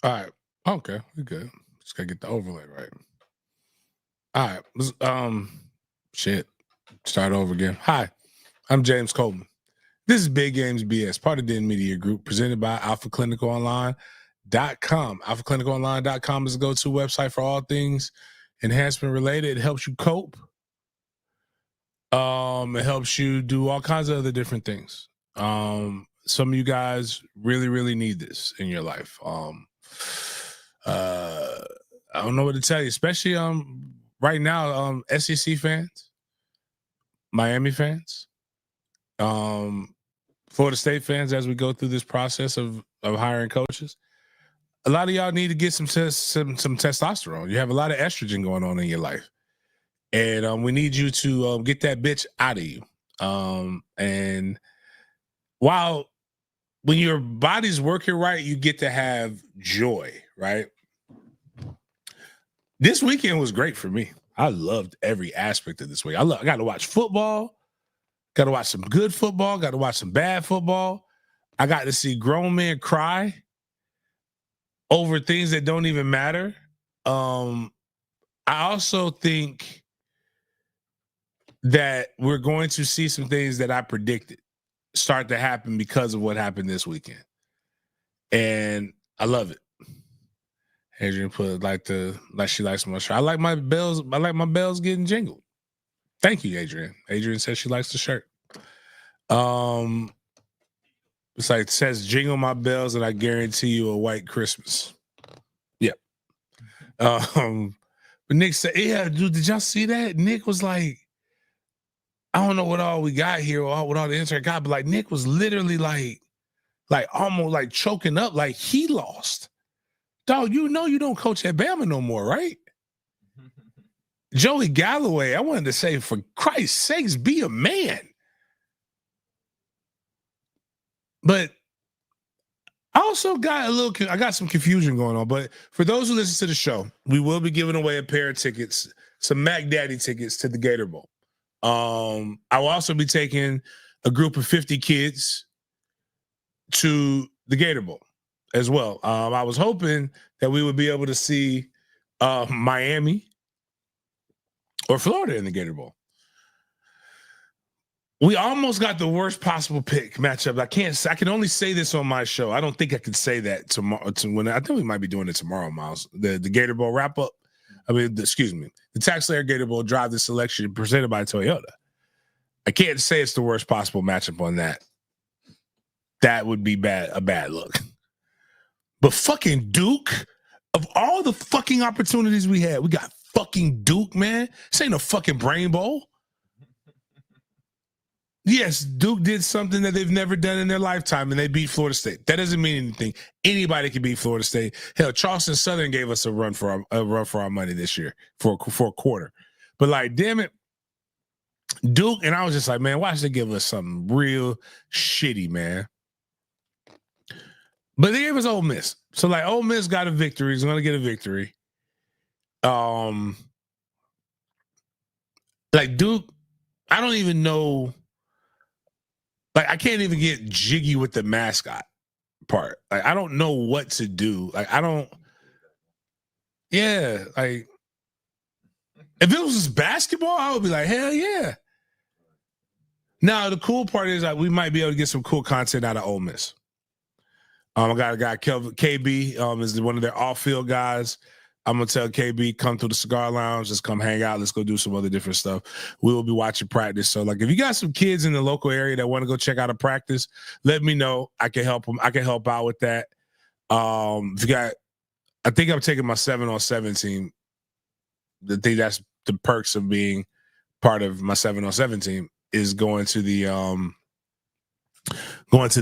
All right. Okay, we good. Just gotta get the overlay right. All right. Shit. Start over again. Hi, I'm James Coleman. This is Big Games B.S, part of the Media Group, presented by alphaclinical.online.com. Alphaclinical.online.com is a go-to website for all things enhancement related. It helps you cope. It helps you do all kinds of other different things. Some of you guys really, really need this in your life. I don't know what to tell you, especially right now, SEC fans, Miami fans, Florida State fans, as we go through this process of hiring coaches. A lot of y'all need to get some testosterone. You have a lot of estrogen going on in your life, and we need you to get that bitch out of you. And while when your body's working right, you get to have joy, right? This weekend was great for me. I loved every aspect of this week. I got to watch football, got to watch some good football, got to watch some bad football. I got to see grown men cry over things that don't even matter. I also think that we're going to see some things that I predicted start to happen because of what happened this weekend. And I love it. Adrian put like she likes my shirt. I like my bells. I like my bells getting jingled. Thank you, Adrian. Adrian says she likes the shirt. It's like it says jingle my bells and I guarantee you a white Christmas. Yep. But Nick said, yeah, dude, did y'all see that? Nick was like, I don't know what all we got here or what all the insert got, but like Nick was literally like almost like choking up, like he lost. Dog, you know you don't coach at Bama no more, right? Joey Galloway, I wanted to say, for Christ's sakes, be a man. But I also got I got some confusion going on. But for those who listen to the show, we will be giving away a pair of tickets, some Mac Daddy tickets to the Gator Bowl. I will also be taking a group of 50 kids to the Gator Bowl as well. I was hoping that we would be able to see Miami or Florida in the Gator Bowl. We almost got the worst possible pick matchup. I can only say this on my show. I don't think I could say that tomorrow. I think we might be doing it tomorrow, Miles. The Gator Bowl wrap up. Excuse me. The Tax Layer Gator Bowl Drive the Selection presented by Toyota. I can't say it's the worst possible matchup on that. That would be a bad look. But fucking Duke, of all the fucking opportunities we had, we got fucking Duke, man. This ain't a fucking Brain Bowl. Yes, Duke did something that they've never done in their lifetime, and they beat Florida State. That doesn't mean anything. Anybody can beat Florida State. Hell, Charleston Southern gave us a run for our money this year for a quarter. But like, damn it, Duke, and I was just like, man, why should they give us something real shitty, man? But they gave us Ole Miss. So like, Ole Miss got a victory. He's going to get a victory. Like Duke, I don't even know. Like, I can't even get jiggy with the mascot part. Like, I don't know what to do. Like, yeah. Like, if it was just basketball, I would be like, hell yeah. Now, the cool part is that we might be able to get some cool content out of Ole Miss. I got a guy, KB, is one of their off-field guys. I'm going to tell KB, come to the cigar lounge. Just come hang out. Let's go do some other different stuff. We will be watching practice. So, like, if you got some kids in the local area that want to go check out a practice, let me know. I can help them. I can help out with that. If you got, I think I'm taking my 7-on-7 team. I think that's the perks of being part of my 7-on-7 team is going to the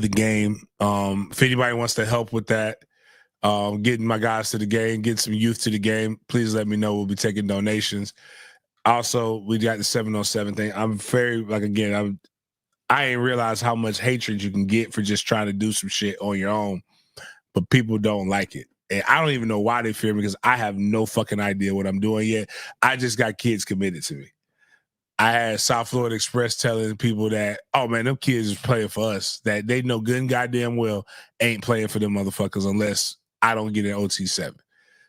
game. If anybody wants to help with that, getting my guys to the game, getting some youth to the game, please let me know. We'll be taking donations. Also, we got the 7-on-7 thing. I'm very, like, again, I ain't realized how much hatred you can get for just trying to do some shit on your own, but people don't like it. And I don't even know why they fear me because I have no fucking idea what I'm doing yet. I just got kids committed to me. I had South Florida Express telling people that, oh man, them kids is playing for us, that they know good and goddamn well ain't playing for them motherfuckers unless I don't get an OT7.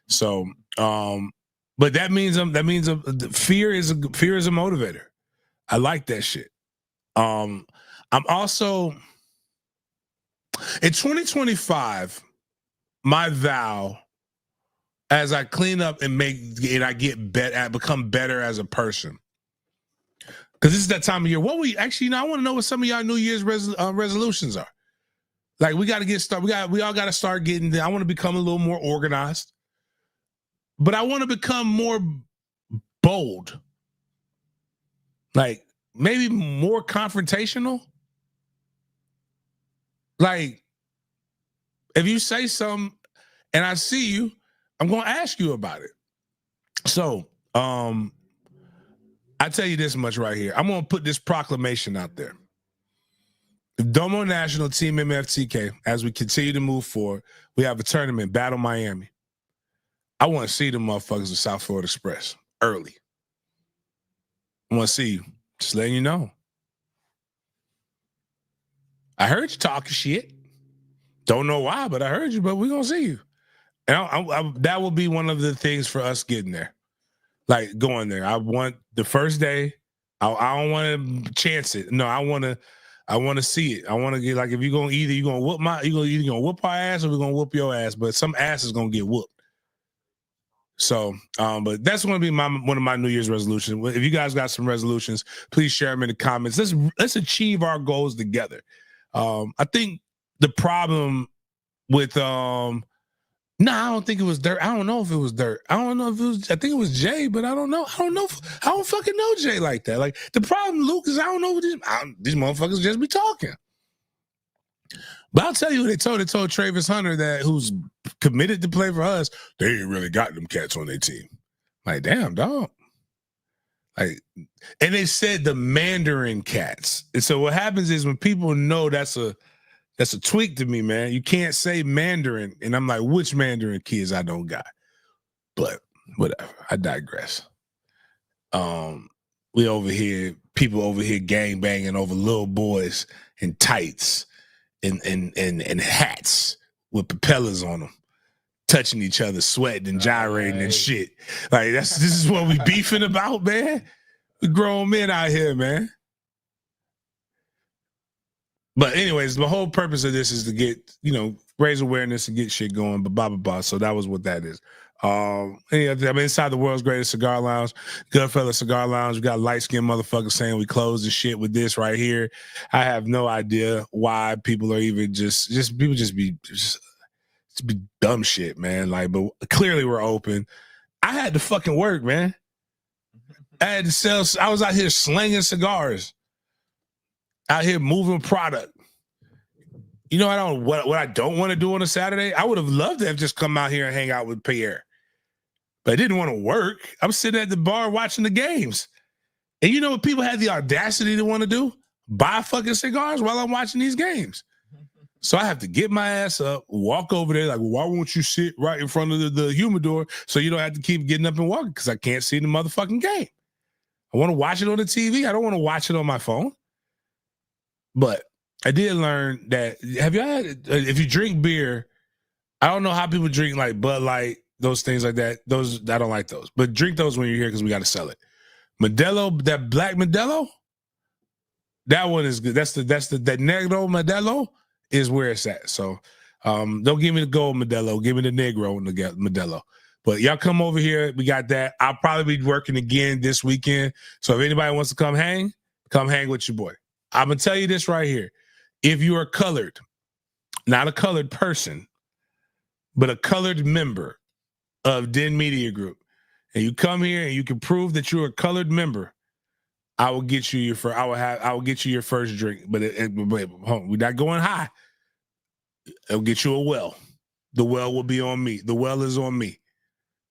So, but that means fear is a motivator. I like that shit. I'm also in 2025. My vow, as I clean up and I get better, become better as a person. Because this is that time of year. What we actually, I want to know what some of y'all New Year's resolutions are. Like, we got to get started. We all got to start getting there. I want to become a little more organized, but I want to become more bold. Like, maybe more confrontational. Like, if you say something and I see you, I'm going to ask you about it. So, I tell you this much right here. I'm going to put this proclamation out there. Domo National Team MFTK, as we continue to move forward, we have a tournament, Battle Miami. I want to see the motherfuckers with South Florida Express early. I want to see you. Just letting you know. I heard you talking shit. Don't know why, but I heard you, but we're going to see you. And that will be one of the things for us getting there. Like, going there. I want the first day. I don't want to chance it. No, I want to see it. I want to get, like, if you're going to either whoop either gonna whoop our ass or we're going to whoop your ass, but some ass is going to get whooped. So, but that's going to be one of my New Year's resolutions. If you guys got some resolutions, please share them in the comments. Let's achieve our goals together. I think the problem with No, I don't think it was Dirt. I don't know if it was Dirt. I don't know if it was. I think it was Jay, but I don't know. I don't fucking know Jay like that. Like the problem, Luke, is I don't know what these motherfuckers just be talking. But I'll tell you what they told. They told Travis Hunter that who's committed to play for us. They ain't really got them cats on their team. Like, damn, dog. Like, and they said the Mandarin cats. And so what happens is when people know that's a tweak to me, man. You can't say Mandarin. And I'm like, which Mandarin kids I don't got? But whatever. I digress. We over here, people over here gang banging over little boys in tights and hats with propellers on them, touching each other, sweating and gyrating and shit. Like this is what we beefing about, man. We grown men out here, man. But anyways, the whole purpose of this is to get, raise awareness and get shit going, but blah, blah, blah. So that was what that is. I'm inside the world's greatest cigar lounge, Goodfellas Cigar Lounge. We got light-skinned motherfuckers saying we closed the shit with this right here. I have no idea why people are even people be dumb shit, man. Like, but clearly we're open. I had to fucking work, man. I had to sell. I was out here slinging cigars. Out here moving product. What I don't want to do on a Saturday? I would have loved to have just come out here and hang out with Pierre. But I didn't want to work. I'm sitting at the bar watching the games. And you know what people had the audacity to want to do? Buy fucking cigars while I'm watching these games. So I have to get my ass up, walk over there, like, well, why won't you sit right in front of the humidor so you don't have to keep getting up and walking? Because I can't see the motherfucking game. I want to watch it on the TV. I don't want to watch it on my phone. But I did learn that, have you had, if you drink beer, I don't know how people drink like Bud Light, those things like that. Those, I don't like those. But drink those when you're here because we got to sell it. Modelo, that black Modelo, that one is good. That Negro Modelo is where it's at. So don't give me the gold Modelo. Give me the Negro Modelo. But y'all come over here. We got that. I'll probably be working again this weekend. So if anybody wants to come hang with your boy. I'm going to tell you this right here. If you are colored, not a colored person, but a colored member of Den Media Group, and you come here and you can prove that you're a colored member, I will get you your first. I will get you your first drink. But we're not going high. I'll get you a well. The well will be on me. The well is on me.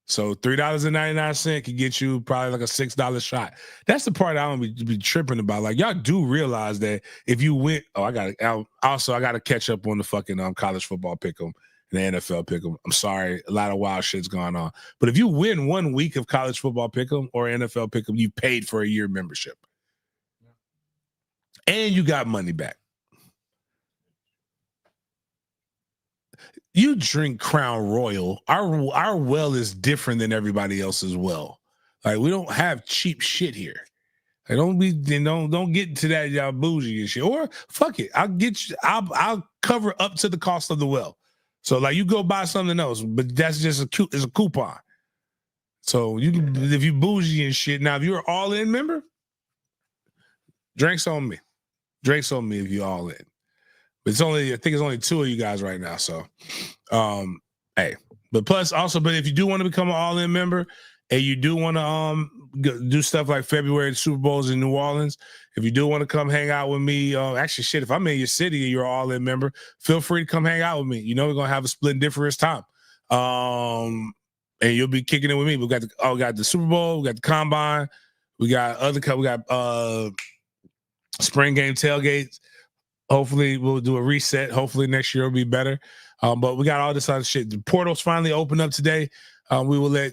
So $3.99 can get you probably like a $6 shot. That's the part I don't be tripping about. Like, y'all do realize that if you win, I got to catch up on the fucking college football pick'em and the NFL pick'em. I'm sorry, a lot of wild shit's going on. But if you win 1 week of college football pick'em or NFL pick'em, you paid for a year membership, and you got money back. You drink Crown Royal. Our well is different than everybody else's well. Like, we don't have cheap shit here. Like, don't get into that y'all bougie and shit. Or fuck it, I'll cover up to the cost of the well. So like, you go buy something else, but that's just it's a coupon. So you can, if you bougie and shit. Now, if you're an all-in member, drinks on me. Drinks on me if you all in. But I think it's only 2 of you guys right now. So, hey, but plus also, but if you do want to become an all-in member and you do want to do stuff like February, the Super Bowls in New Orleans, if you do want to come hang out with me, actually, shit, if I'm in your city and you're an all-in member, feel free to come hang out with me. You know, we're gonna have a split difference time, and you'll be kicking it with me. We got the Super Bowl, we got the Combine, we got spring game tailgates. Hopefully we'll do a reset. Hopefully next year will be better. But we got all this other shit. The portal's finally opened up today. We will let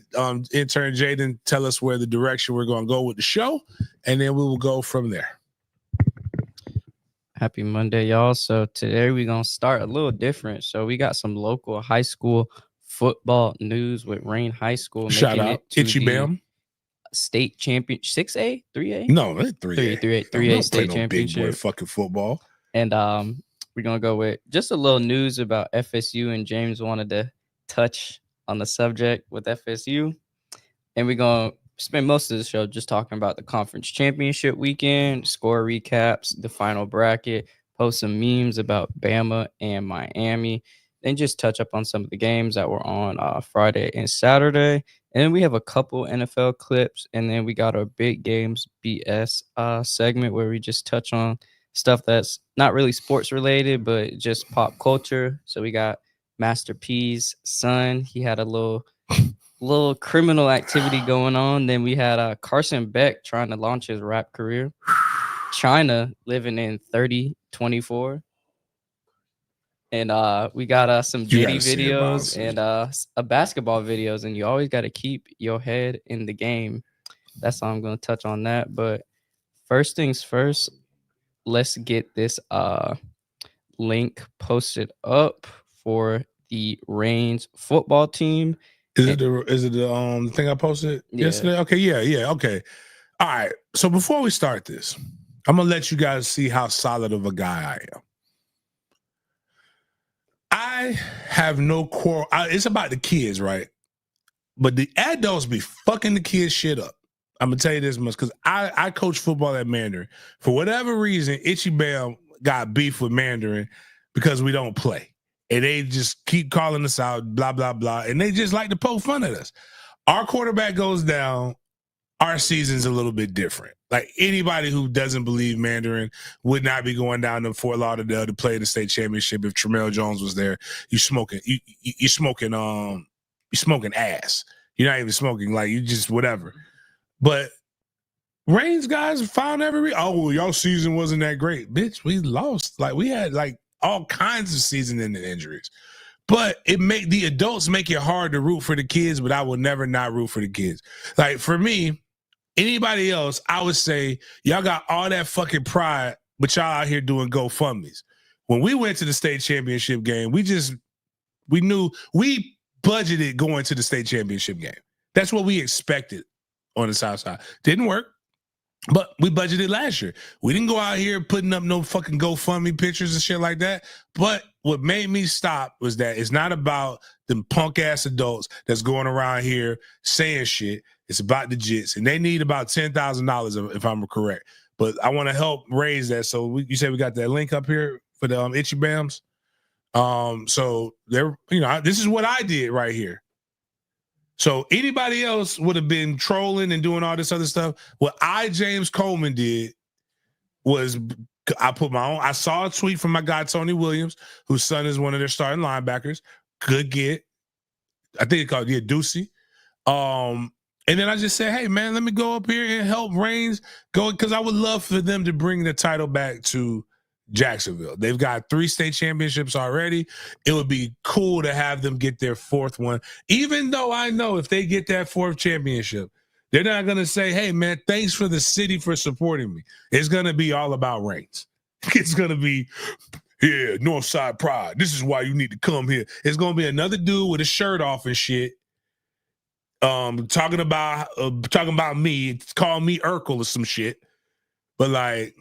intern Jaden tell us where the direction we're going to go with the show, and then we will go from there. Happy Monday, y'all. So today we're going to start a little different. So we got some local high school football news with Rain High School. Shout out. Itchy Bam. State champion, 6A, 3A? No, 3A. 3A state championship. Big boy fucking football. And we're going to go with just a little news about FSU, and James wanted to touch on the subject with FSU. And we're going to spend most of the show just talking about the conference championship weekend, score recaps, the final bracket, post some memes about Bama and Miami, and just touch up on some of the games that were on Friday and Saturday. And then we have a couple NFL clips, and then we got our big Games B.S. Segment where we just touch on stuff that's not really sports related, but just pop culture. So we got Master P's son. He had a little criminal activity going on. Then we had Carson Beck trying to launch his rap career. China living in 3024. And we got some Jetty videos and a basketball videos, and you always got to keep your head in the game. That's how I'm going to touch on that. But first things first, let's get this link posted up for the Reigns football team. Is it the thing I posted yesterday? Okay, yeah, okay. All right. So before we start this, I'm gonna let you guys see how solid of a guy I am. I have no quarrel. It's about the kids, right? But the adults be fucking the kids shit up. I'm gonna tell you this much because I coach football at Mandarin. For whatever reason, Itchy Bam got beef with Mandarin because we don't play. And they just keep calling us out, blah, blah, blah. And they just like to poke fun at us. Our quarterback goes down. Our season's a little bit different. Like anybody who doesn't believe Mandarin would not be going down to Fort Lauderdale to play the state championship if Tramel Jones was there. You're smoking ass. You're not even smoking, like you just whatever. But Reigns guys found y'all season wasn't that great. Bitch, we lost. Like we had like all kinds of season-ending injuries. But the adults make it hard to root for the kids, but I will never not root for the kids. Like for me, anybody else, I would say y'all got all that fucking pride, but y'all out here doing GoFundMes. When we went to the state championship game, we knew we budgeted going to the state championship game. That's what we expected on the South Side. Didn't work. But we budgeted last year. We didn't go out here putting up no fucking GoFundMe pictures and shit like that. But what made me stop was that it's not about them punk ass adults that's going around here saying shit. It's about the jits, and they need about $10,000 if I'm correct. But I want to help raise that. So you said we got that link up here for the Itchy Bams. So there, this is what I did right here. So anybody else would have been trolling and doing all this other stuff. What James Coleman, did was I put my own. I saw a tweet from my guy Tony Williams, whose son is one of their starting linebackers. Good get. I think it's called Ducey. And then I just said, hey man, let me go up here and help Reigns go because I would love for them to bring the title back to Jacksonville. They've got 3 state championships already. It would be cool to have them get their 4th one, even though I know if they get that 4th championship, they're not going to say, hey, man, thanks for the city for supporting me. It's going to be all about Reigns. It's going to be, yeah, Northside Pride. This is why you need to come here. It's going to be another dude with a shirt off and shit talking about me, calling me Urkel or some shit. But like,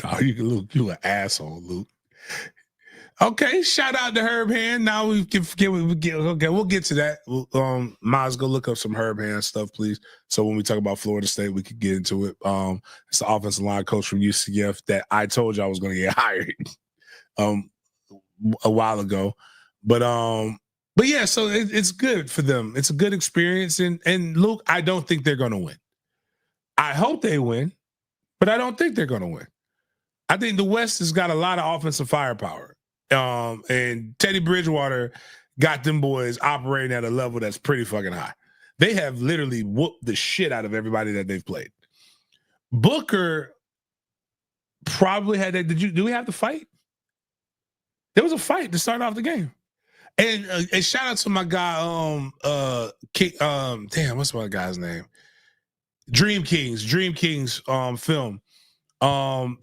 oh, you an asshole, Luke. Okay, shout out to Herb Hand. Now we'll get to that. Miles, go look up some Herb Hand stuff, please. So when we talk about Florida State, we could get into it. It's the offensive line coach from UCF that I told you I was going to get hired a while ago. But yeah, so it's good for them. It's a good experience. And Luke, I don't think they're going to win. I hope they win, but I don't think they're going to win. I think the West has got a lot of offensive firepower. And Teddy Bridgewater got them boys operating at a level that's pretty fucking high. They have literally whooped the shit out of everybody that they've played. Booker probably had that. Do we have to fight? There was a fight to start off the game. And shout out to my guy, damn, what's my guy's name? Dream Kings film.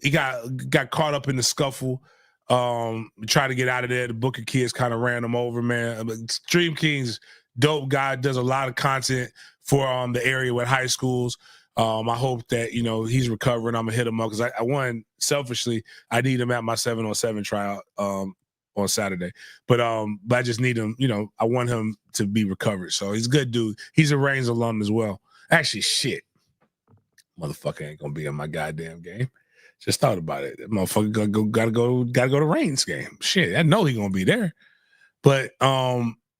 He got caught up in the scuffle. Tried to get out of there. The Booker kids kind of ran him over, man. Dream Kings, dope guy, does a lot of content for the area with high schools. I hope that he's recovering. I'm gonna hit him up because I won selfishly. I need him at my 7-on-7 tryout on Saturday, but I just need him. I want him to be recovered. So he's a good dude. He's a Reigns alum as well. Actually, shit, motherfucker ain't gonna be in my goddamn game. Just thought about it. That motherfucker gotta go to Reigns' game. Shit, I know he gonna be there. But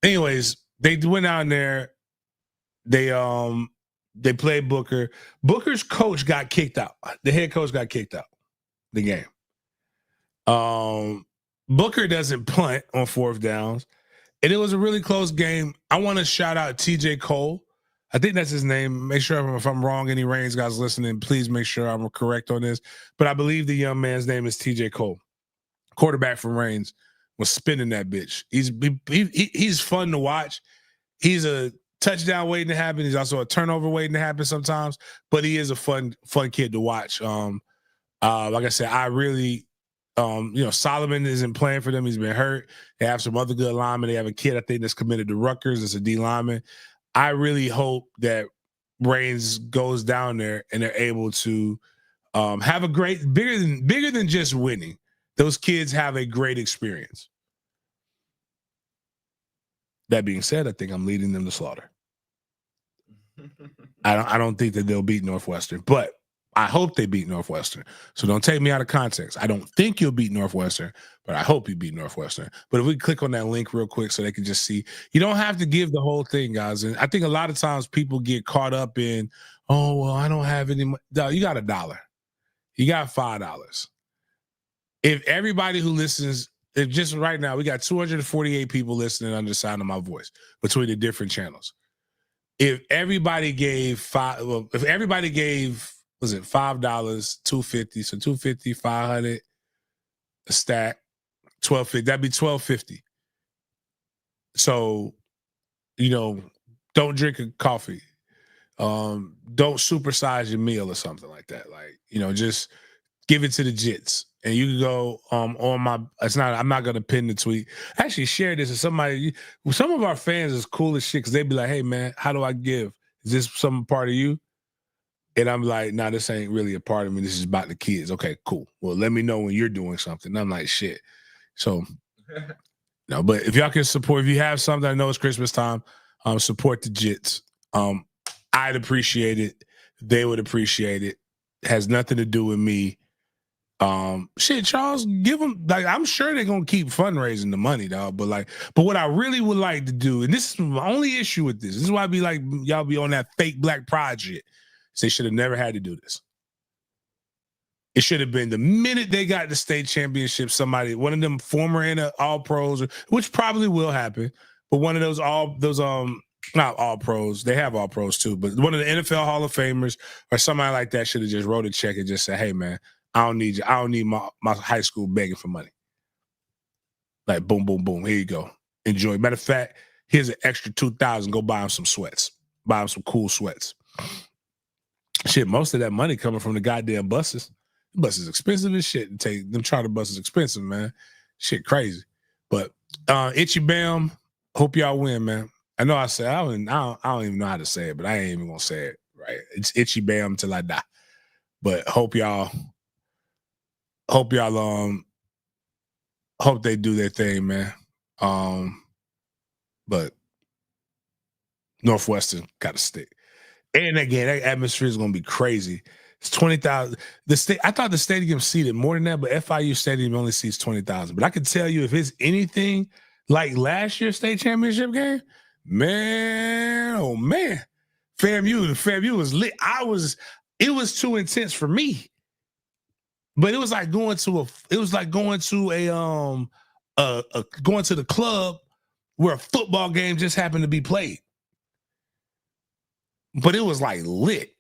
anyways, they went out there. They played Booker. Booker's coach got kicked out. The head coach got kicked out the game. Booker doesn't punt on 4th downs. And it was a really close game. I want to shout out TJ Cole. I think that's his name. Make sure if I'm wrong, any Reigns guys listening, please make sure I'm correct on this. But I believe the young man's name is TJ Cole. Quarterback from Reigns was spinning that bitch. He's fun to watch. He's a touchdown waiting to happen. He's also a turnover waiting to happen sometimes. But he is a fun kid to watch. Like I said, I really Solomon isn't playing for them. He's been hurt. They have some other good linemen. They have a kid, I think, that's committed to Rutgers. It's a D lineman. I really hope that Reigns goes down there and they're able to have a great, bigger than just winning. Those kids have a great experience. That being said, I think I'm leading them to slaughter. I don't think that they'll beat Northwestern, but I hope they beat Northwestern. So don't take me out of context. I don't think you'll beat Northwestern, but I hope you beat Northwestern. But if we click on that link real quick so they can just see, you don't have to give the whole thing, guys. And I think a lot of times people get caught up in, oh, well, I don't have any money. No, you got $1. You got $5. If everybody who listens, if just right now, we got 248 people listening under the sound of my voice between the different channels. If everybody gave was it $5, $250, so $250, $500 a stack, $12.50. That'd be $12.50. So, don't drink a coffee. Don't supersize your meal or something like that. Like, just give it to the jits. And you can go on my. I'm not gonna pin the tweet. Actually, share this with somebody. Some of our fans is cool as shit because they'd be like, "Hey man, how do I give? Is this some part of you?" And I'm like, "Nah, this ain't really a part of me. This is about the kids." Okay, cool. Well, let me know when you're doing something. And I'm like, "Shit." So, no, but if y'all can support, if you have something, I know it's Christmas time. Support the jits. I'd appreciate it. They would appreciate it. It has nothing to do with me. Shit, Charles, give them, like, I'm sure they're gonna keep fundraising the money, dog. But what I really would like to do, and this is my only issue with this is why I be like, y'all be on that fake Black Pride shit. So they should have never had to do this. It should have been the minute they got the state championship, one of them former all pros, which probably will happen, but one of those not all pros, they have all pros too, but one of the NFL Hall of Famers or somebody like that should have just wrote a check and just said, "Hey man, I don't need you. I don't need my high school begging for money." Like, boom, boom, boom. Here you go. Enjoy. Matter of fact, here's an extra $2,000. Go buy him some sweats. Buy him some cool sweats. Shit, most of that money coming from the goddamn buses. The bus is expensive as shit. Them charter buses expensive, man. Shit crazy. But Itchy Bam, hope y'all win, man. I know I said I don't even know how to say it, but I ain't even gonna say it right. It's Itchy Bam till I die. But hope hope they do their thing, man. But Northwestern got to stick. And again, that atmosphere is going to be crazy. It's 20,000. I thought the stadium seated more than that, but FIU Stadium only seats 20,000. But I can tell you, if it's anything like last year's state championship game, man, oh man, FAMU was lit. It was too intense for me. But it was like going to the club where a football game just happened to be played. But it was like lit.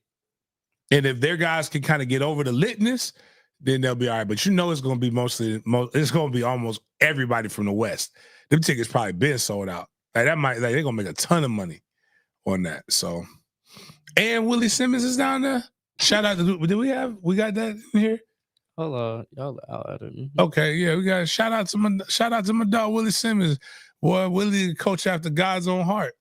And if their guys can kind of get over the litness, then they'll be all right. But it's going to be it's going to be almost everybody from the West. Them tickets probably been sold out. They're going to make a ton of money on that. So, and Willie Simmons is down there. Shout out to, we got that in here? Hold on, y'all out at it. Okay, yeah, we got shout out to my dog Willie Simmons. Boy, Willie coach after God's own heart.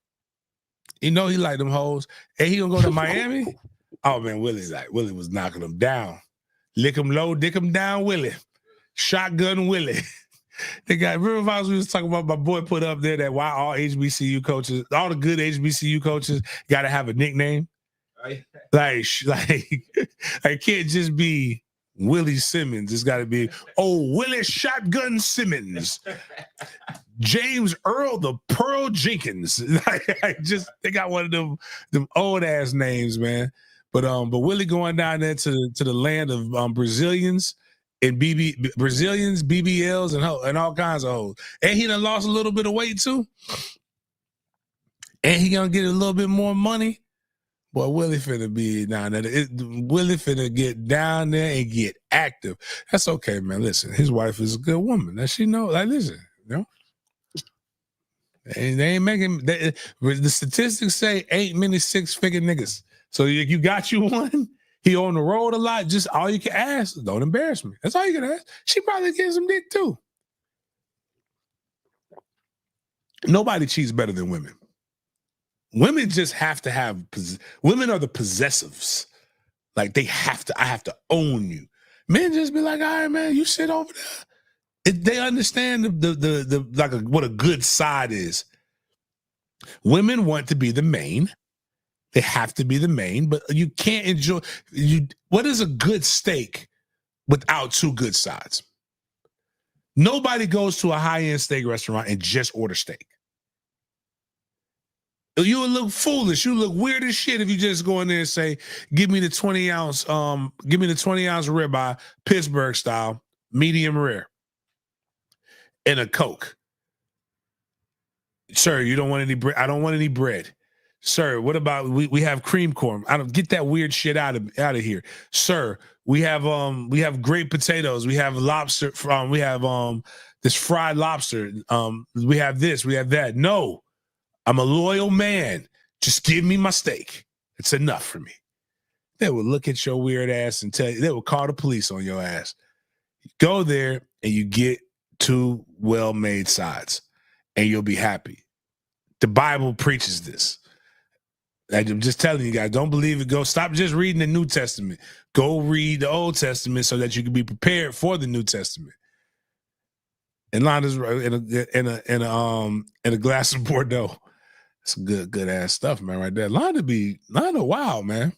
He like them hoes. And he gonna go to Miami. Oh man, Willie was knocking them down. Lick him low, dick him down, Willie. Shotgun Willie. They got, remember we was talking about my boy put up there that why all HBCU coaches, all the good HBCU coaches gotta have a nickname. Like it can't just be Willie Simmons. It's got to be, oh, Willie Shotgun Simmons. James Earl the Pearl Jenkins. They got one of them old ass names, man. But Willie going down there to the land of Brazilians and Brazilians, BBLs, and all kinds of hoes. And he done lost a little bit of weight too. And he gonna get a little bit more money. Boy, Willie finna be down there. Willie finna get down there and get active. That's okay, man. Listen, his wife is a good woman. That she know. Like, listen, you know. And they ain't making the statistics say ain't many 6-figure niggas. So you got you one. He on the road a lot. Just all you can ask, don't embarrass me. That's all you can ask. She probably gets some dick too. Nobody cheats better than women. Women just have to have. Women are the possessives. Like I have to own you. Men just be like, all right, man, you sit over there. They understand what a good side is. Women want to be the main. They have to be the main, but you can't enjoy. What is a good steak without two good sides? Nobody goes to a high-end steak restaurant and just order steak. You would look foolish. You look weird as shit if you just go in there and say, give me the 20-ounce ribeye, Pittsburgh style, medium rare, and a Coke. Sir, you don't want any bread. I don't want any bread. Sir, what about we have cream corn? I don't get that weird shit out of here. Sir, we have great potatoes. We have lobster we have this fried lobster. We have this, we have that. No. I'm a loyal man. Just give me my steak. It's enough for me. They will look at your weird ass and tell you, they will call the police on your ass. You go there and you get two well-made sides and you'll be happy. The Bible preaches this. I'm just telling you guys, don't believe it. Go stop just reading the New Testament. Go read the Old Testament so that you can be prepared for the New Testament. And Londa's in a glass of Bordeaux. It's good ass stuff, man, right there. Londa wild, man.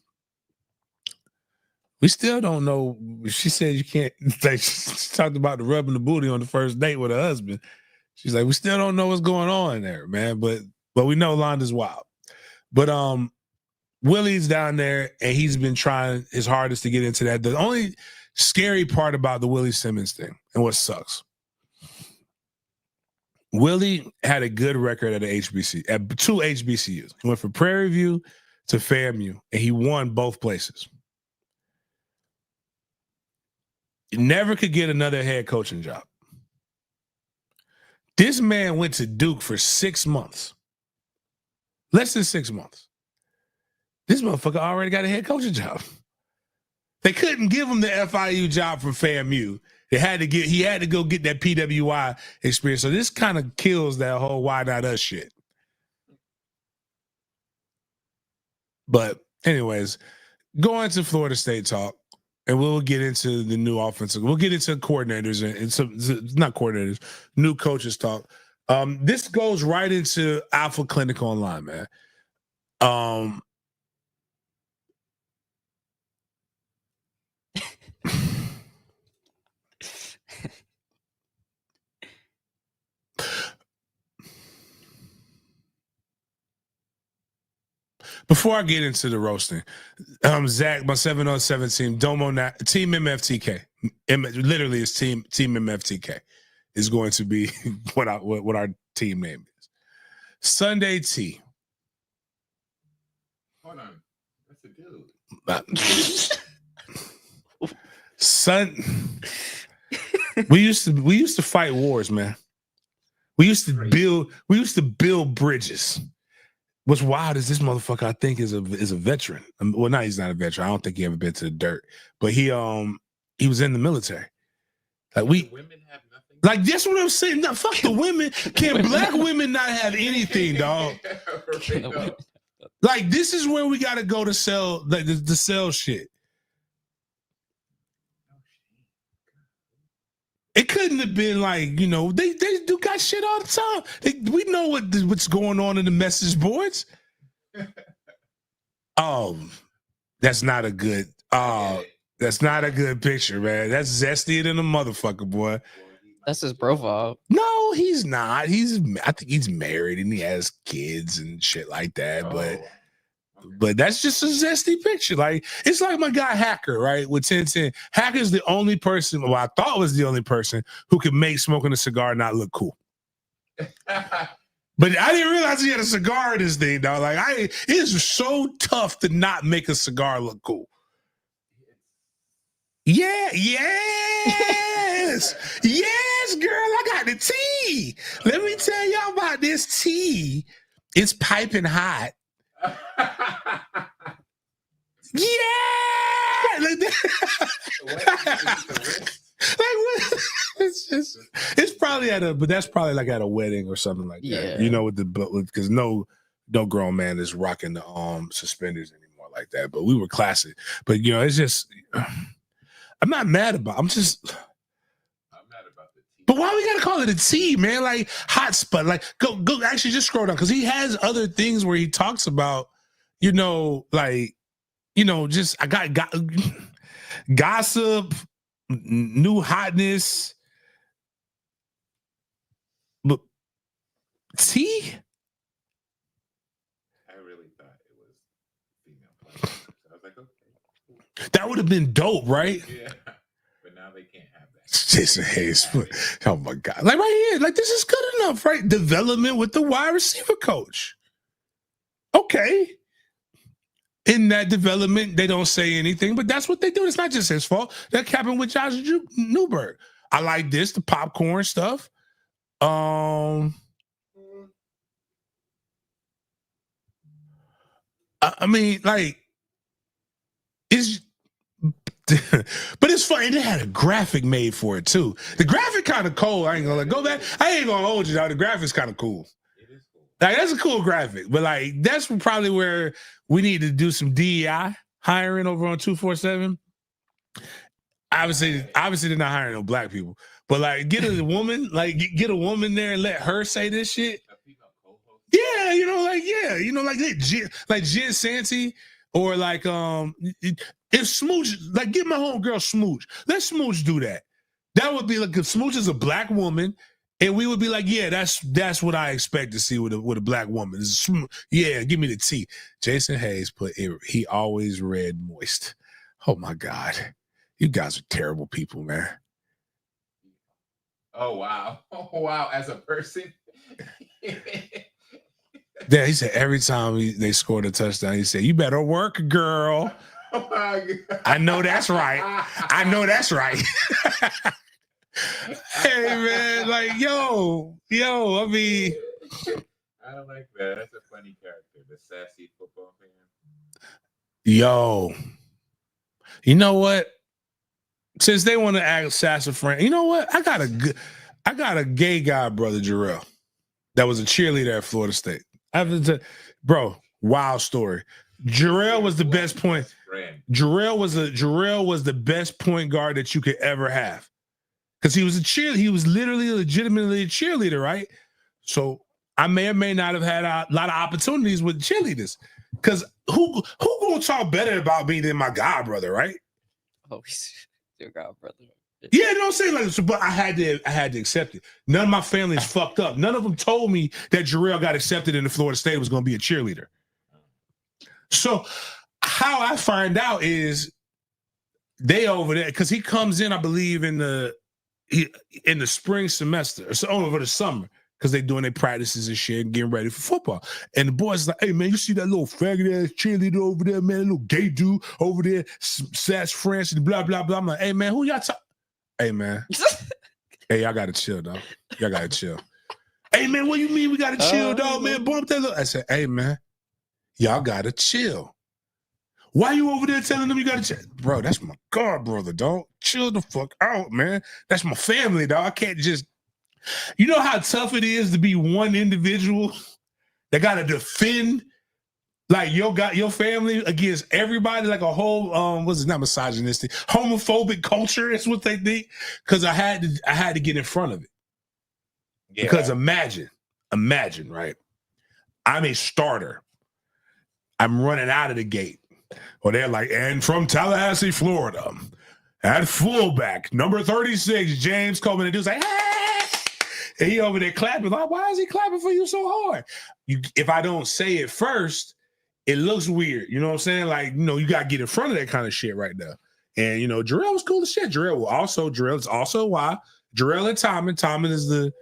We still don't know. She said you can't. Like, she talked about the rubbing the booty on the first date with her husband. She's like, we still don't know what's going on there, man. But we know Londa's wild. But Willie's down there, and he's been trying his hardest to get into that. The only scary part about the Willie Simmons thing, and what sucks, Willie had a good record at two HBCUs. He went from Prairie View to FAMU, and he won both places. He never could get another head coaching job. This man went to Duke for 6 months. Less than 6 months. This motherfucker already got a head coaching job. They couldn't give him the FIU job from FAMU. He had to go get that PWI experience. So this kind of kills that whole why not us shit. But anyways, going to Florida State talk, and we'll get into the new offensive. We'll get into coordinators and some, not coordinators, new coaches talk. This goes right into Alpha Clinic Online, man. Before I get into the roasting, Zach, my 707 team, Team MFTK, literally is Team MFTK is going to be what our team name is. Sunday T. Hold on, that's a dude. We used to fight wars, man. We used to build bridges. What's wild is this motherfucker, I think, is a veteran. Well, no, he's not a veteran. I don't think he ever been to the dirt. But he was in the military. Like women have nothing. Like that's what I'm saying. No, fuck the women. Can black women not have anything, dog? Like this is where we gotta go to sell the sell shit. It couldn't have been like, you know, they do got shit all the time. We know what's going on in the message boards. Oh, that's not a good. That's not a good picture, man. That's zestier than a motherfucker, boy. That's his profile. No, he's not. I think he's married and he has kids and shit like that. But that's just a zesty picture. Like, it's like my guy Hacker, right? With 1010. Hacker's the only person, well, I thought was the only person who could make smoking a cigar not look cool. But I didn't realize he had a cigar in his thing, dog. Like, it is so tough to not make a cigar look cool. Yeah, yes, yes, girl. I got the tea. Let me tell y'all about this tea. It's piping hot. Yeah, like that. It's probably but that's probably like at a wedding or something like that. Yeah. You know, because no grown man is rocking the suspenders anymore like that. But we were classic. But you know, it's just I'm not mad about. I'm mad about the tea. But why we gotta call it a tea, man? Like hot spot. Like go actually just scroll down because he has other things where he talks about, you know, like, you know, just I got gossip, new hotness, but tea. I really thought it was female players. So I was like, okay. That would have been dope, right? Yeah. But now they can't have that. Jason Hayes. Oh my God. Like right here, like this is good enough, right? Development with the wide receiver coach. Okay. In that development, they don't say anything, but that's what they do. It's not just his fault. That happened with Josh Newberg. I like this, the popcorn stuff. I mean, like, it's but it's funny. They had a graphic made for it too. The graphic kind of cool. I ain't gonna go back. I ain't gonna hold you down. The graphic's kind of cool. It is cool. Like that's a cool graphic, but like that's probably where we need to do some DEI hiring over on 247. Obviously they're not hiring no black people, but like get a woman, like get a woman there and let her say this shit. Yeah, you know, like Jen Santee or like if Smooch, like get my homegirl Smooch. Let Smooch do that. That would be like if Smooch is a black woman, and we would be like, yeah, that's what I expect to see with a black woman. Yeah, give me the tea. Jason Hayes put it, he always read moist. Oh my God. You guys are terrible people, man. Oh wow. Oh wow. As a person. Yeah, he said every time they scored a touchdown, he said, "You better work, girl." Oh my God. I know that's right. I know that's right. Hey man, like yo, I mean, I don't like that. That's a funny character, the sassy football fan. Yo, you know what? Since they want to act sassafras, you know what? I got a gay guy, brother Jarrell, that was a cheerleader at Florida State. Bro, wild story. Jarrell was the best point. Jarrell was the best point guard that you could ever have. Because he was he was literally legitimately a cheerleader, right? So I may or may not have had a lot of opportunities with cheerleaders. Because who gonna talk better about me than my god brother, right? Oh, your god brother. Yeah, you know what I'm saying? Like, so, but I had to accept it. None of my family is fucked up. None of them told me that Jarrell got accepted into Florida State was going to be a cheerleader. So how I find out is they over there because he comes in, I believe, in the spring semester, so over the summer, because they doing their practices and shit and getting ready for football. And the boys like, hey man, you see that little faggot ass cheerleader over there, man, that little gay dude over there, Sass France and blah blah blah. I'm like, hey man, who y'all talking? Hey man, hey, y'all gotta chill, dog. Y'all gotta chill. Hey man, what you mean we gotta chill, dog, man? Bump that look. I said, hey man, y'all gotta chill. Why you over there telling them you gotta chill? Bro, that's my god brother, dog. Chill the fuck out, man. That's my family, dog. I can't just, you know how tough it is to be one individual that gotta defend like your family against everybody, like a whole what's it, not misogynistic, homophobic culture is what they think. Because I had to get in front of it. Yeah. Because imagine, right? I'm a starter. I'm running out of the gate. Or they're like, and from Tallahassee, Florida, at fullback, number 36, James Coleman. And dude's like, hey! And he over there clapping. Like, why is he clapping for you so hard? If I don't say it first, it looks weird. You know what I'm saying? Like, you got to get in front of that kind of shit right now. And, Jarrell was cool as shit. Jarrell is also why Jarrell and Tommen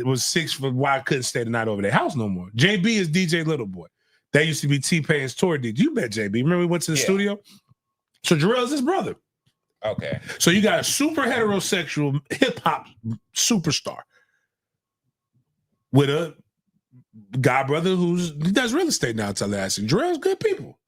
was 6 for why I couldn't stay the night over their house no more. JB is DJ Little Boy. That used to be T-Pain's tour DJ. You bet JB. Remember we went to the studio? So Jarrell's his brother. Okay. So you got a super heterosexual hip-hop superstar with a guy brother he does real estate now in Tallahassee. Jarrell's good people.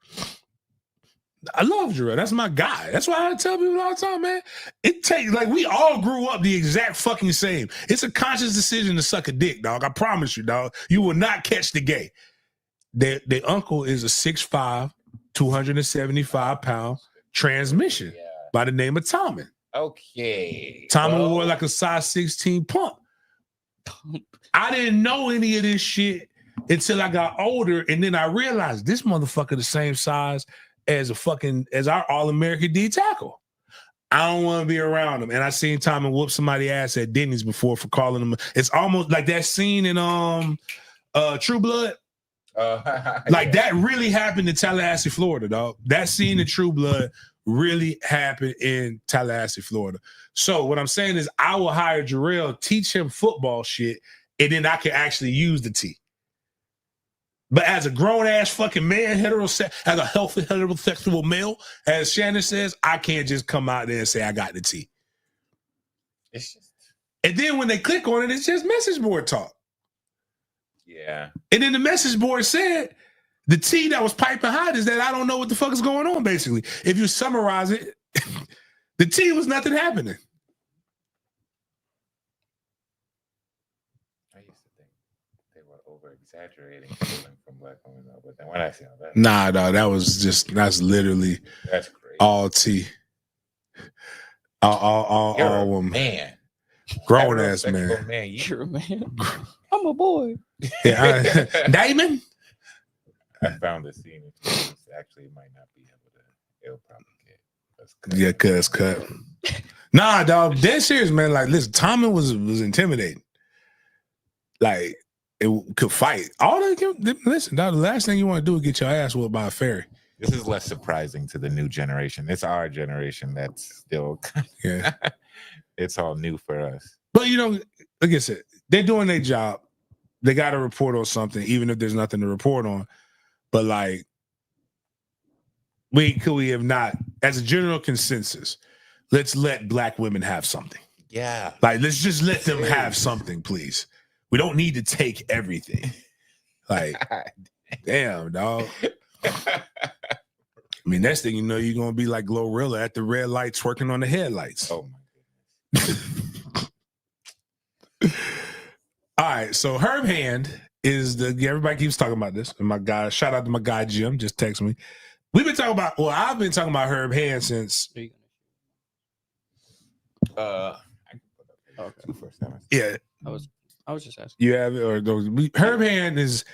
I love Jarrell. That's my guy. That's why I tell people all the time, man. It takes, we all grew up the exact fucking same. It's a conscious decision to suck a dick, dog. I promise you, dog. You will not catch the gay. Their uncle is a 6'5", 275-pound transmission by the name of Tommen. Okay. Tommen wore like a size 16 pump. I didn't know any of this shit until I got older, and then I realized this motherfucker the same size as our All-American D tackle. I don't want to be around him. And I seen Tommen whoop somebody's ass at Denny's before for calling him. It's almost like that scene in True Blood. That really happened in Tallahassee, Florida, dog. That scene in True Blood really happened in Tallahassee, Florida. So what I'm saying is I will hire Jarrell, teach him football shit, and then I can actually use the T. But as a grown-ass fucking man, as a healthy heterosexual male, as Shannon says, I can't just come out there and say I got the T. It's just... And then when they click on it, it's just message board talk. Yeah. And then the message board said, the T that was piping hot is that I don't know what the fuck is going on, basically. If you summarize it, the T was nothing happening. I used to think they were over-exaggerating from black women, but then when I see all that... Nah, dog, that's literally that's crazy. All T. All woman. Man. Grown-ass man. You're a man. I'm a boy. Yeah, Damon? I found the scene. Actually, might not be able to. It'll probably get. Yeah, cuz cut. Nah, dog. Dead serious, man. Like, listen, Tommen was intimidating. Like, it could fight. Listen, dog, the last thing you want to do is get your ass whooped by a fairy. This is less surprising to the new generation. It's our generation that's still. Yeah. It's all new for us. But, like I said, they're doing their job. They got to report on something, even if there's nothing to report on. But could we have not, as a general consensus, let's let black women have something. Yeah. Let's just let them have something, please. We don't need to take everything. Damn, dog. I mean, next thing you know, you're going to be like Glorilla at the red light twerking on the headlights. Oh, my goodness. All right, so Herb Hand is everybody keeps talking about this. And my guy, shout out to my guy Jim, just text me. I've been talking about Herb Hand since. Yeah, I was just asking. You have it, or Herb Hand is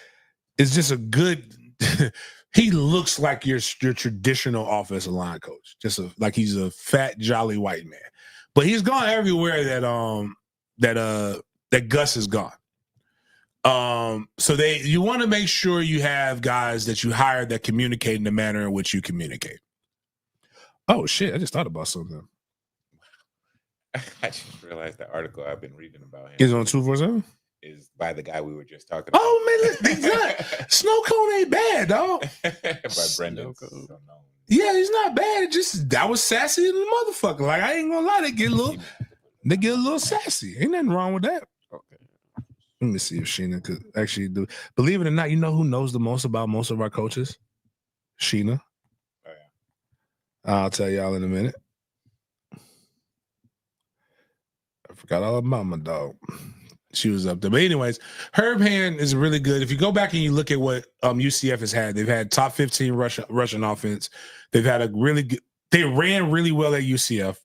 just a good. He looks like your traditional offensive line coach, like he's a fat, jolly white man. But he's gone everywhere that Gus is gone. So you want to make sure you have guys that you hire that communicate in the manner in which you communicate. Oh shit! I just thought about something. I just realized the article I've been reading about him is on 247. Is by the guy we were just talking about. Oh man, exactly. Snow Cone ain't bad, dog. By Brendan. Yeah, he's not bad. That was sassy in the motherfucker. Like, I ain't gonna lie, they get a little sassy. Ain't nothing wrong with that. Okay. Let me see if Sheena could actually do. Believe it or not, you know who knows the most about most of our coaches? Sheena. Oh yeah. I'll tell y'all in a minute. I forgot all about my dog. She was up there. But anyways, Herb Hand is really good. If you go back and you look at what UCF has had, they've had top 15 rushing offense. They've had they ran really well at UCF.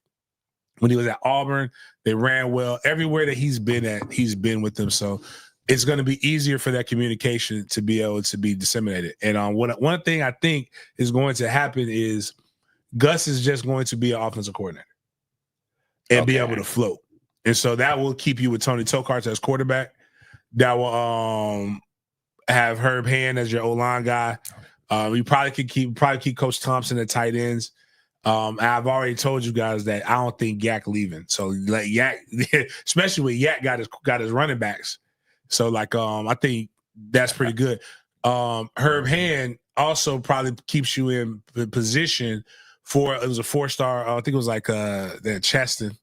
When he was at Auburn, they ran well. Everywhere that he's been at, he's been with them. So it's going to be easier for that communication to be able to be disseminated. And one thing I think is going to happen is Gus is just going to be an offensive coordinator and be able to float. And so that will keep you with Tony Tokart as quarterback. That will have Herb Hand as your O-line guy. You probably could keep Coach Thompson at tight ends. I've already told you guys that I don't think Yak leaving. So like Yak, especially with Yak got his running backs. So like I think that's pretty good. Herb Hand also probably keeps you in position for it was a 4-star. I think it was like that Cheston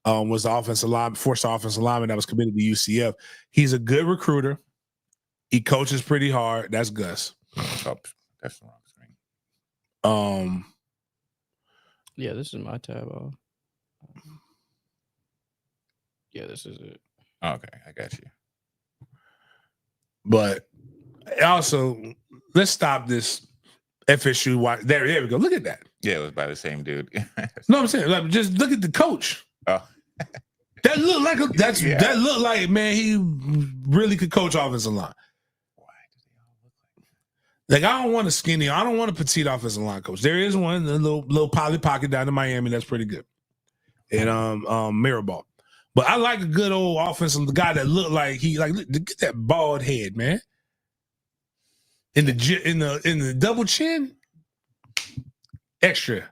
was the offensive line, 4-star offensive lineman that was committed to UCF. He's a good recruiter. He coaches pretty hard. That's Gus. Oh, that's the wrong screen. Yeah, this is my tab. Yeah, this is it. Okay, I got you. But also, let's stop this FSU. There we go. Look at that. Yeah, it was by the same dude. No, I'm saying, like, just look at the coach. Oh, that looked like that looked like, man, he really could coach offensive line. Why do they all look like that? Like, I don't want a skinny, I don't want a petite offensive line coach. There is one, a little Polly Pocket down in Miami, that's pretty good. And Mirabal. But I like a good old offensive guy that looked like get that bald head, man. In the double chin, extra.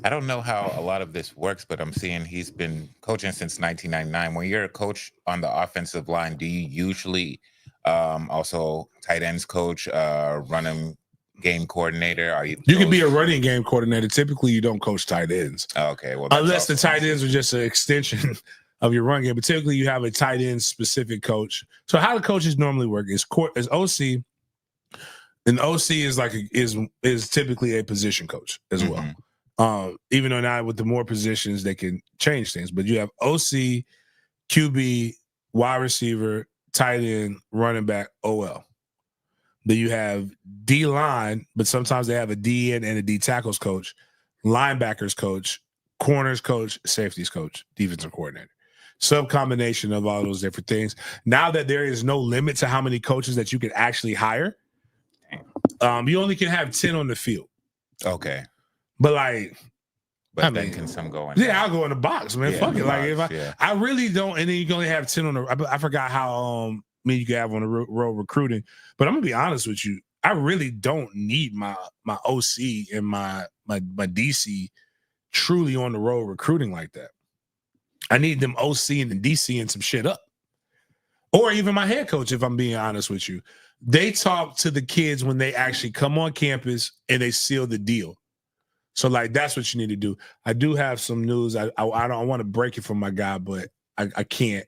I don't know how a lot of this works, but I'm seeing he's been coaching since 1999. When you're a coach on the offensive line, do you usually also tight ends coach, running game coordinator? Are you can be a running game coordinator. Typically, you don't coach tight ends. Oh, okay, well, unless the tight ends are just an extension of your run game. But typically, you have a tight end specific coach. So how the coaches normally work is OC, and OC is like is typically a position coach as well. Even though now with the more positions, they can change things. But you have OC, QB, wide receiver, tight end, running back, OL. Then you have D-line, but sometimes they have a D-end and a D-tackles coach, linebackers coach, corners coach, safeties coach, defensive coordinator. Some combination of all those different things. Now that there is no limit to how many coaches that you can actually hire, you only can have 10 on the field. Okay. But like, but then can some go in? Yeah, I'll go in the box, man. Yeah, Fuck it. Like box, if I really don't, and then you can only have 10 on the. I forgot how you can have on the road recruiting. But I'm gonna be honest with you. I really don't need my OC and my DC truly on the road recruiting like that. I need them OC and the DC and some shit up, or even my head coach. If I'm being honest with you, they talk to the kids when they actually come on campus and they seal the deal. So, like, that's what you need to do. I do have some news. I don't want to break it from my guy, but I can't.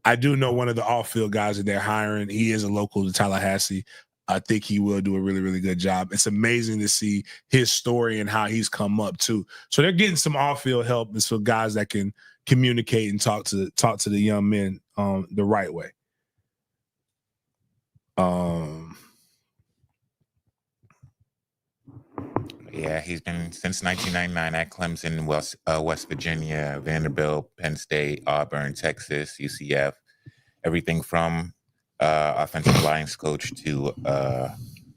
I do know one of the off-field guys that they're hiring. He is a local to Tallahassee. I think he will do a really, really good job. It's amazing to see his story and how he's come up, too. So they're getting some off-field help and some guys that can communicate and talk to the young men the right way. Yeah, he's been since 1999 at Clemson, West Virginia, Vanderbilt, Penn State, Auburn, Texas, UCF, everything from offensive lines coach to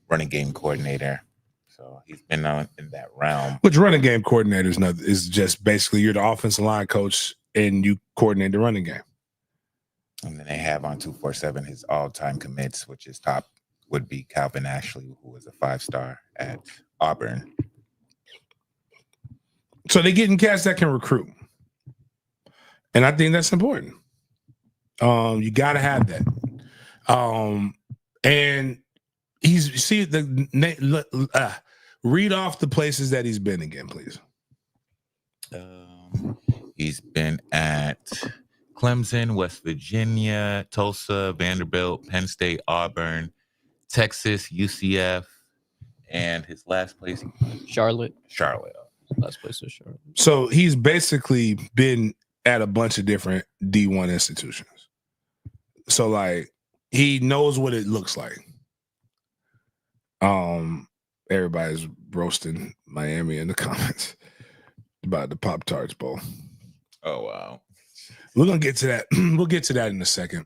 running game coordinator. So he's been in that realm. Which running game coordinator is just basically you're the offensive line coach and you coordinate the running game. And then they have on 247 his all-time commits, which is top would be Calvin Ashley, who was a 5-star at Auburn. So they're getting cats that can recruit. And I think that's important. You got to have that. And read off the places that he's been again, please. He's been at Clemson, West Virginia, Tulsa, Vanderbilt, Penn State, Auburn, Texas, UCF, and his last place, Charlotte. Last place is Charlotte. So he's basically been at a bunch of different D1 institutions. So like he knows what it looks like. Everybody's roasting Miami in the comments about the Pop-Tarts Bowl. Oh wow. We're gonna get to that. We'll get to that in a second.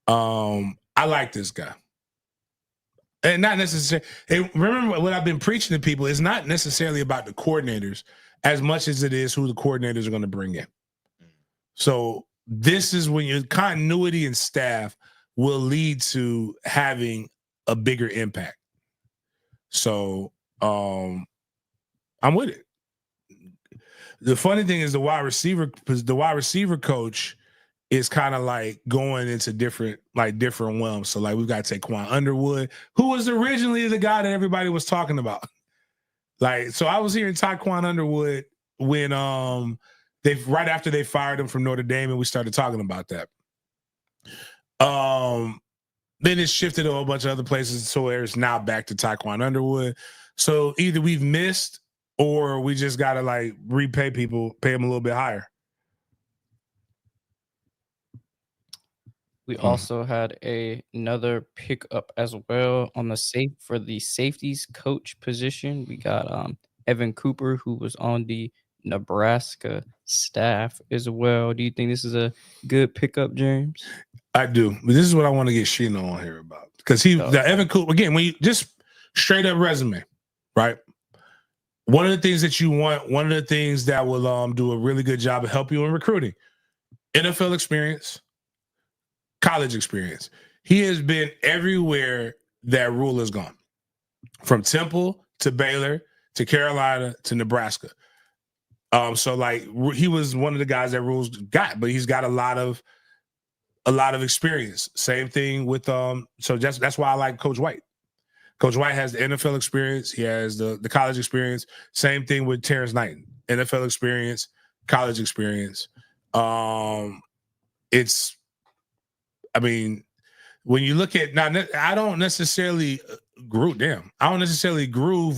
I like this guy. And not necessarily, remember what I've been preaching to people, it's not necessarily about the coordinators as much as it is who the coordinators are going to bring in. So this is when your continuity and staff will lead to having a bigger impact. So I'm with it. The funny thing is the wide receiver coach is kind of like going into different realms. So like we've got Taquan Underwood, who was originally the guy that everybody was talking about. Like, so I was hearing Taquan Underwood when right after they fired him from Notre Dame, and we started talking about that. Then it shifted a whole bunch of other places, so it's now back to Taquan Underwood. So either we've missed or we just gotta like repay people, pay them a little bit higher. We also had another pickup as well on for the safeties coach position. We got Evan Cooper, who was on the Nebraska staff as well. Do you think this is a good pickup, James? I do. But this is what I want to get Sheena on here about. Because Evan Cooper, again, when you just straight up resume, right? One of the things that you want, one of the things that will do a really good job of help you in recruiting, NFL experience, college experience. He has been everywhere that Rule has gone, from Temple to Baylor to Carolina to Nebraska. So like he was one of the guys that Rule's got, but he's got a lot of experience. Same thing with so that's why I like Coach White. Coach White has the NFL experience. He has the college experience. Same thing with Terrence Knighton. NFL experience, college experience. I mean, when you look at now, I don't necessarily groove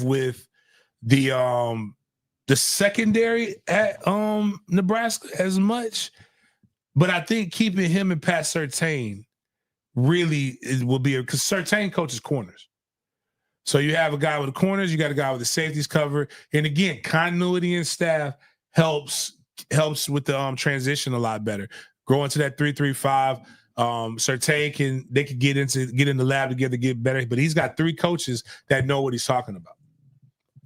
with the secondary at Nebraska as much, but I think keeping him and Pat Surtain really will be because Surtain coaches corners. So you have a guy with the corners, you got a guy with the safeties covered, and again, continuity in staff helps with the transition a lot better. Growing to that 3-3-5. Surtain can get in the lab together, get better, but he's got three coaches that know what he's talking about.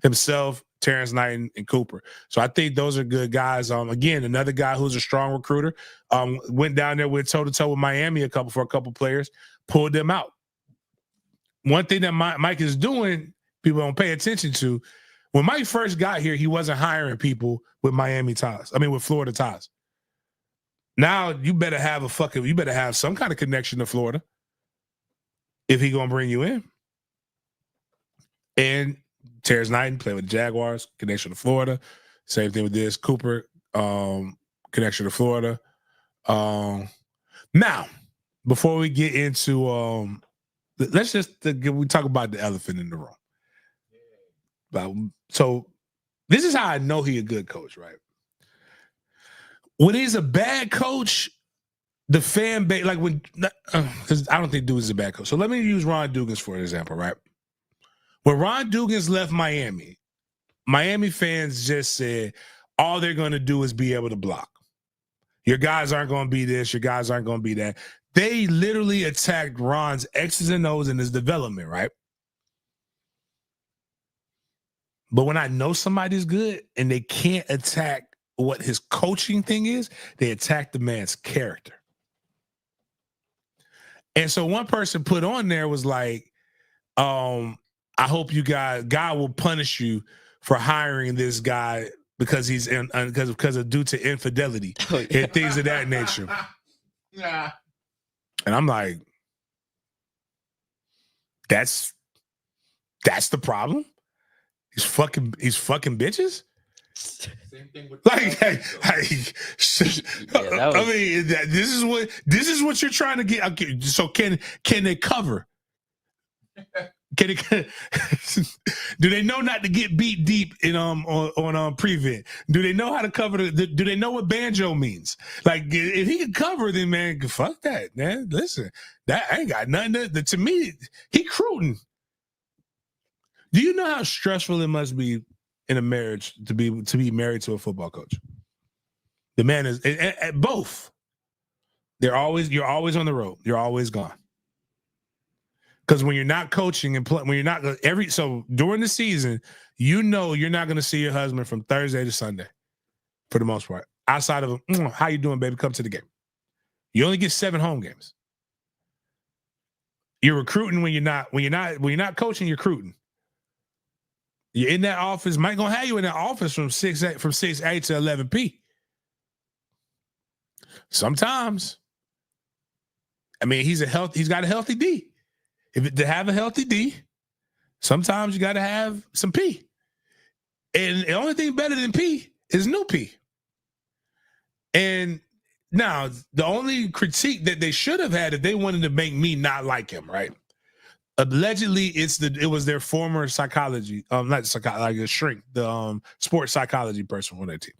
Himself, Terrence Knighton, and Cooper. So I think those are good guys. Again, another guy who's a strong recruiter. Went down there with toe-to-toe with Miami for a couple players, pulled them out. One thing that Mike is doing, people don't pay attention to, when Mike first got here, he wasn't hiring people with Miami ties. I mean, with Florida ties. Now you better have some kind of connection to Florida if he gonna bring you in. And Terrence Knighton played with the Jaguars, connection to Florida. Same thing with this Cooper, connection to Florida. Now, before we get into let's just we talk about the elephant in the room. So this is how I know he's a good coach, right? When he's a bad coach, the fan base, like because I don't think Dugans is a bad coach. So let me use Ron Dugans for an example, right? When Ron Dugans left Miami fans just said all they're going to do is be able to block. Your guys aren't going to be this. Your guys aren't going to be that. They literally attacked Ron's X's and O's in his development, right? But when I know somebody's good and they can't attack what his coaching thing is, they attack the man's character. And so one person put on there was like, I hope you guys, God will punish you for hiring this guy because he's because of due to infidelity and things of that nature. Yeah. And I'm like, that's the problem. He's fucking bitches. Same thing with this is what you're trying to get. Okay, so can they cover? Do they know not to get beat deep in on prevent? Do they know how to cover do they know what banjo means? Like if he can cover, then man, fuck that, man. Listen, that ain't got nothing to me. He recruiting. Do you know how stressful it must be in a marriage to be married to a football coach? The man is both. You're always on the road. You're always gone. Because when you're not coaching and when you're not so during the season, you're not going to see your husband from Thursday to Sunday, for the most part. Outside of how you doing, baby? Come to the game. You only get 7 home games. You're recruiting when you're not coaching. You're recruiting. You're in that office. Mike gonna have you in that office from 6 a to 11 p. Sometimes, I mean, he's got a healthy D. To have a healthy D, sometimes you got to have some P. And the only thing better than P is new P. And now, the only critique that they should have had if they wanted to make me not like him, right? Allegedly, it was their former psychology, not psychology, like a shrink, the sports psychology person on their team.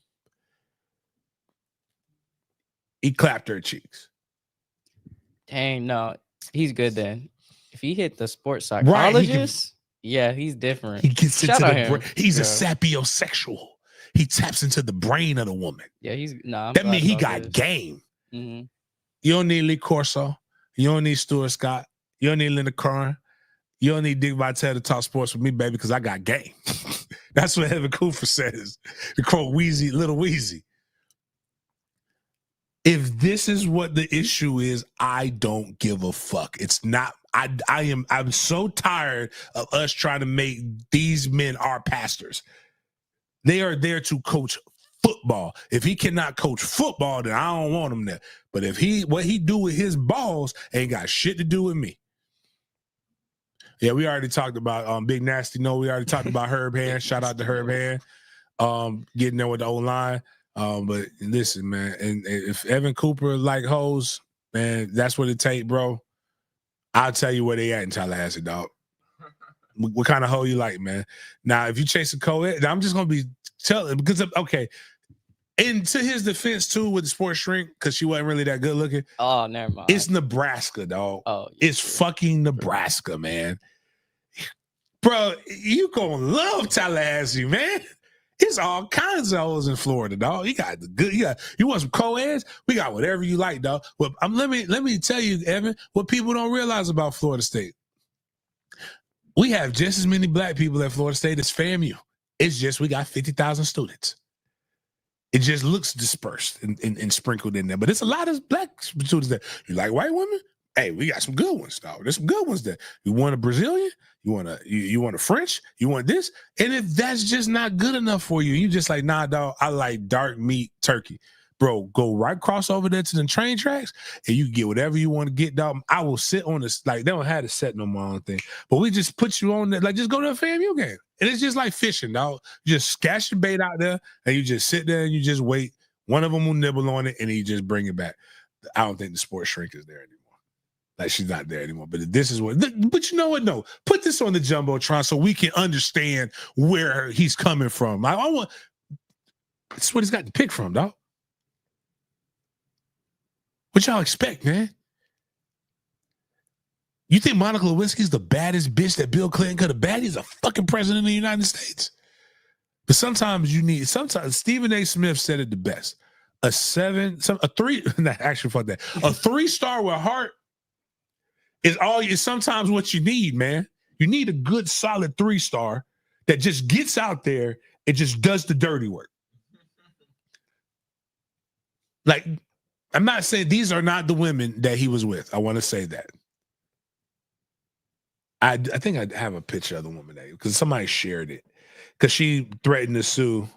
He clapped her cheeks. Dang, no, he's good then. If he hit the sports psychologist, he's different. He gets into the brain. He's a sapiosexual. He taps into the brain of the woman. Yeah, that means he got game. Mm-hmm. You don't need Lee Corso. You don't need Stuart Scott. You don't need Linda Curran. You don't need Dick Vitale to talk sports with me, baby, because I got game. That's what Evan Cooper says. The quote Wheezy, Little Wheezy. If this is what the issue is, I don't give a fuck. It's not. I'm so tired of us trying to make these men our pastors. They are there to coach football. If he cannot coach football, then I don't want him there. But if what he do with his balls ain't got shit to do with me. Yeah, we already talked about Big Nasty. No, we already talked about Herb Hand. Shout out to Herb Hand. Getting there with the O-line. But listen, man, and if Evan Cooper like hoes, man, that's what it take, bro. I'll tell you where they at in Tallahassee, dog. What kind of hoe you like, man? Now, if you chase a co-ed, I'm just gonna be telling because okay. And to his defense too, with the sports shrink, because she wasn't really that good looking. Oh, never mind. It's Nebraska, dog. Oh, yeah, it's fucking Nebraska, man. Bro, you gonna love Tallahassee, man. It's all kinds of hoes in Florida, dog. You got the good. You want some co-eds? We got whatever you like, dog. Well, let me tell you, Evan, what people don't realize about Florida State. We have just as many black people at Florida State as FAMU. It's just we got 50,000 students. It just looks dispersed and sprinkled in there, but it's a lot of black students there. You like white women? Hey, we got some good ones, dog. There's some good ones there. You want a Brazilian? You want a French? You want this? And if that's just not good enough for you, you just like, nah, dog, I like dark meat turkey. Bro, go right cross over there to the train tracks and you get whatever you want to get, dog. I will sit on this, like, they don't have to set no more on thing. But we just put you on there, like, just go to a FAMU game. And it's just like fishing, dog. You just cash your bait out there and you just sit there and you just wait. One of them will nibble on it and you just bring it back. I don't think the sports shrink is there anymore. Like, she's not there anymore. But this is what, but you know what? No, put this on the Jumbotron so we can understand where he's coming from. It's what he's got to pick from, dog. What y'all expect, man? You think Monica Lewinsky's the baddest bitch that Bill Clinton could have bagged? He's a fucking president of the United States. But sometimes Stephen A. Smith said it the best. A 3-star with heart is sometimes what you need, man. You need a good, solid 3-star that just gets out there and just does the dirty work. Like, I'm not saying these are not the women that he was with. I want to say that. I think I have a picture of the woman that because somebody shared it because she threatened to sue.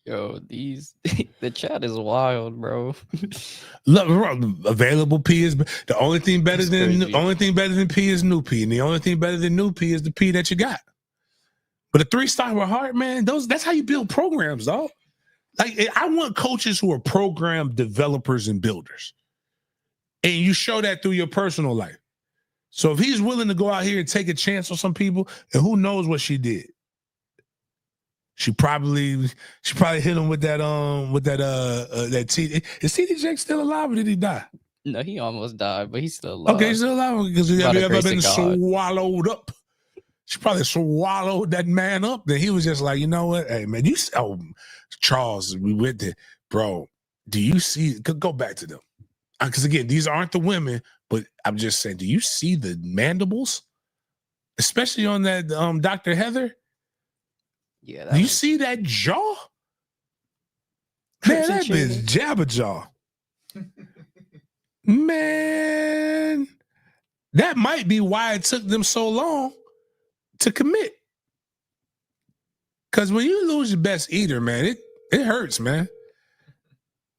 Yo, the chat is wild, bro. Look, available P is the only thing better than P is new P, and the only thing better than new P is the P that you got. But a 3-star with heart, man, that's how you build programs, dog. Like, I want coaches who are program developers and builders, and you show that through your personal life. So if he's willing to go out here and take a chance on some people, and who knows what she did. She probably hit him with that TD. Is TD Jakes still alive or did he die? No, he almost died, but he's still alive. Okay, he's still alive because he ever been swallowed up. She probably swallowed that man up. Then he was just like, you know what? Hey, man, Charles, we went there. Bro, do you see? Go back to them. Because, again, these aren't the women, but I'm just saying, do you see the mandibles? Especially on that Dr. Heather? Yeah. Do you see that jaw? Man, that bitch Jabberjaw. Man, that might be why it took them so long to commit. Because when you lose your best eater, man, it hurts, man.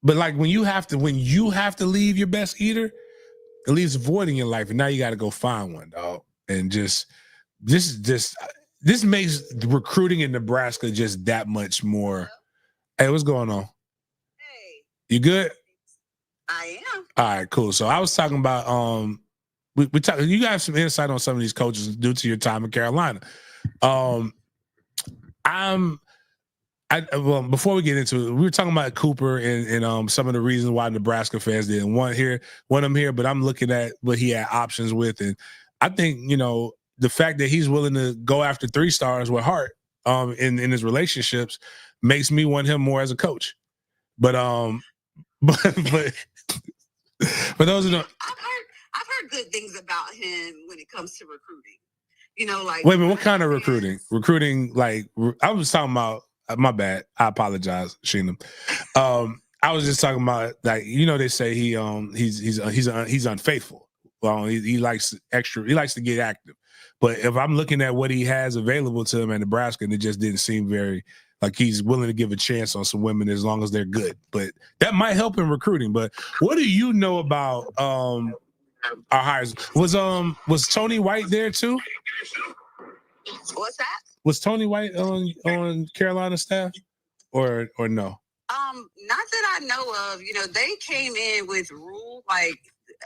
But like when you have to leave your best eater, it leaves a void in your life, and now you got to go find one, dog. And this makes recruiting in Nebraska just that much more. Hey, what's going on? Hey, you good? I am. All right, cool. So I was talking about you got some insight on some of these coaches due to your time in Carolina. Before we get into it, we were talking about Cooper and some of the reasons why Nebraska fans didn't want him here, but I'm looking at what he had options with, and I think, you know, the fact that he's willing to go after 3 stars with heart in his relationships makes me want him more as a coach. But for those who don't, I've heard good things about him when it comes to recruiting. You know, like, wait a minute, what kind of recruiting? Recruiting, like, I was talking about. My bad. I apologize, Sheena. I was just talking about, like, you know, they say he's unfaithful. Well, he likes to get active. But if I'm looking at what he has available to him at Nebraska, and it just didn't seem very like he's willing to give a chance on some women as long as they're good. But that might help in recruiting. But what do you know about our hires? Was Tony White there too? What's that? Was Tony White on Carolina staff or no? Not that I know of. You know, they came in with Rule, like,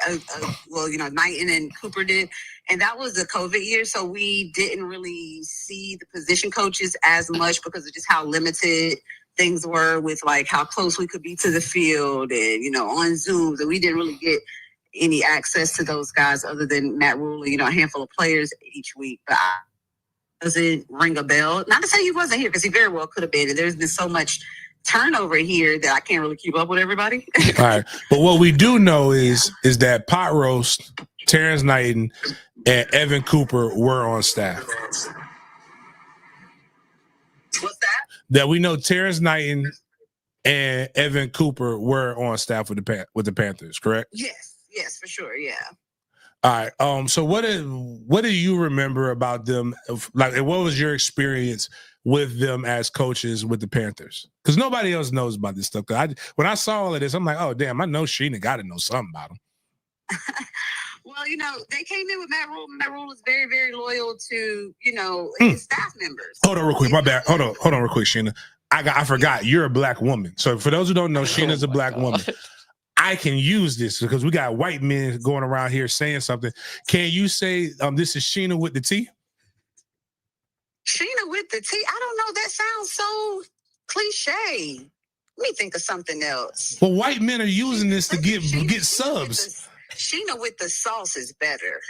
you know, Knighton and Cooper did, and that was the COVID year, so we didn't really see the position coaches as much because of just how limited things were with, like, how close we could be to the field and, you know, on Zooms, and we didn't really get any access to those guys other than Matt Rule, you know, a handful of players each week. But doesn't ring a bell. Not to say he wasn't here, because he very well could have been. And there's been so much turnover here that I can't really keep up with everybody. All right. But what we do know is that Pot Roast, Terrence Knighton, and Evan Cooper were on staff. What's that? That we know Terrence Knighton and Evan Cooper were on staff with the Panthers, correct? Yes, for sure, yeah. All right. So what do you remember about them? Like, what was your experience with them as coaches with the Panthers? Because nobody else knows about this stuff. When I saw all of this, I'm like, oh damn, I know Sheena got to know something about them. Well, you know, they came in with Matt Rule. Matt Rule is very, very loyal to, you know, his staff members. Hold on, real quick. My bad. Hold on, real quick, Sheena. I forgot you're a black woman. So for those who don't know, Sheena's a black woman. I can use this because we got white men going around here saying something. Can you say this is Sheena with the T? Sheena with the T? I don't know. That sounds so cliche. Let me think of something else. Well, white men are using this to get subs. Sheena with the sauce is better.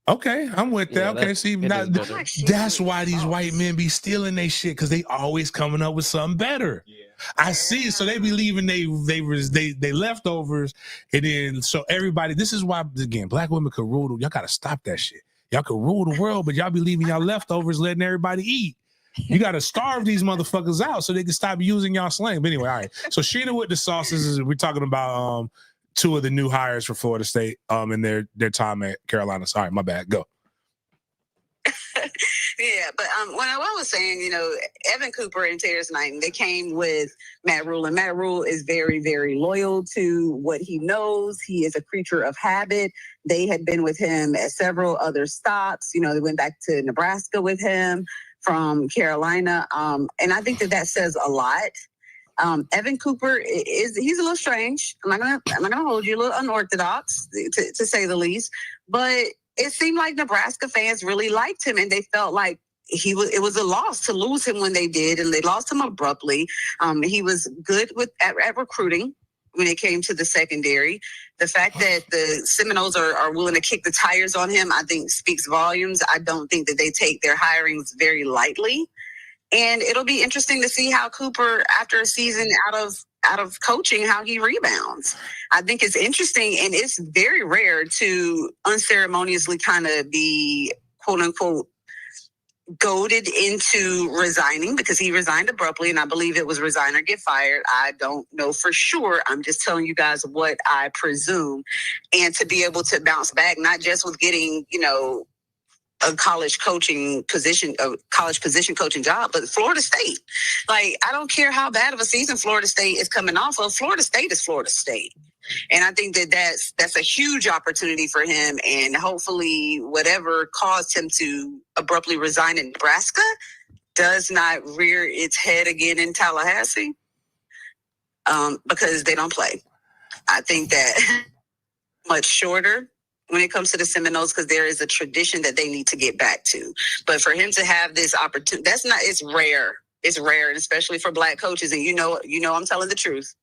Okay, I'm with that. Yeah, okay, see, that's why these white men be stealing their shit, because they always coming up with something better. Yeah. I see. So they be leaving they leftovers, and then so everybody. This is why, again, black women could rule. Y'all gotta stop that shit. Y'all could rule the world, but y'all be leaving y'all leftovers, letting everybody eat. You gotta starve these motherfuckers out so they can stop using y'all slang. But anyway, all right. So Sheena with the sauces, we're talking about 2 of the new hires for Florida State in their time at Carolina. Sorry, my bad. Go. Yeah, but what I was saying, you know, Evan Cooper and Terrence Knighton, they came with Matt Rule, and Matt Rule is very, very loyal to what he knows. He is a creature of habit. They had been with him at several other stops. You know, they went back to Nebraska with him from Carolina, and I think that says a lot. Evan Cooper he's a little strange. I'm not gonna hold you, a little unorthodox to say the least, but it seemed like Nebraska fans really liked him, and they felt like it was a loss to lose him when they did, and they lost him abruptly. He was good at recruiting, when it came to the secondary. The fact that the Seminoles are willing to kick the tires on him, I think speaks volumes. I don't think that they take their hirings very lightly. And it'll be interesting to see how Cooper, after a season out of coaching, how he rebounds. I think it's interesting, and it's very rare to unceremoniously kind of be, quote unquote, goaded into resigning, because he resigned abruptly, and I believe it was resign or get fired. I don't know for sure. I'm just telling you guys what I presume. And to be able to bounce back, not just with getting, a college position coaching job, but Florida State. Like, I don't care how bad of a season Florida State is coming off of. Florida State is Florida State. And I think that that's a huge opportunity for him. And hopefully whatever caused him to abruptly resign in Nebraska does not rear its head again in Tallahassee, because they don't play. I think that much shorter when it comes to the Seminoles, because there is a tradition that they need to get back to. But for him to have this opportunity, it's rare. It's rare, and especially for Black coaches. And I'm telling the truth,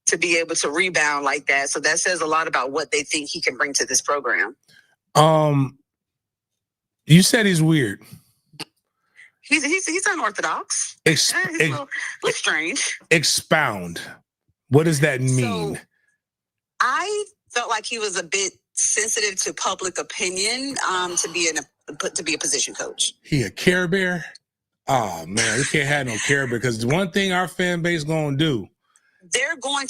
to be able to rebound like that. So that says a lot about what they think he can bring to this program. You said he's weird. He's unorthodox. He's a little strange. Expound. What does that mean? So I felt like he was a bit sensitive to public opinion to be a position coach. He a Care Bear? Oh man, we can't have no Care Bear, because the one thing our fan base gonna do, they're gonna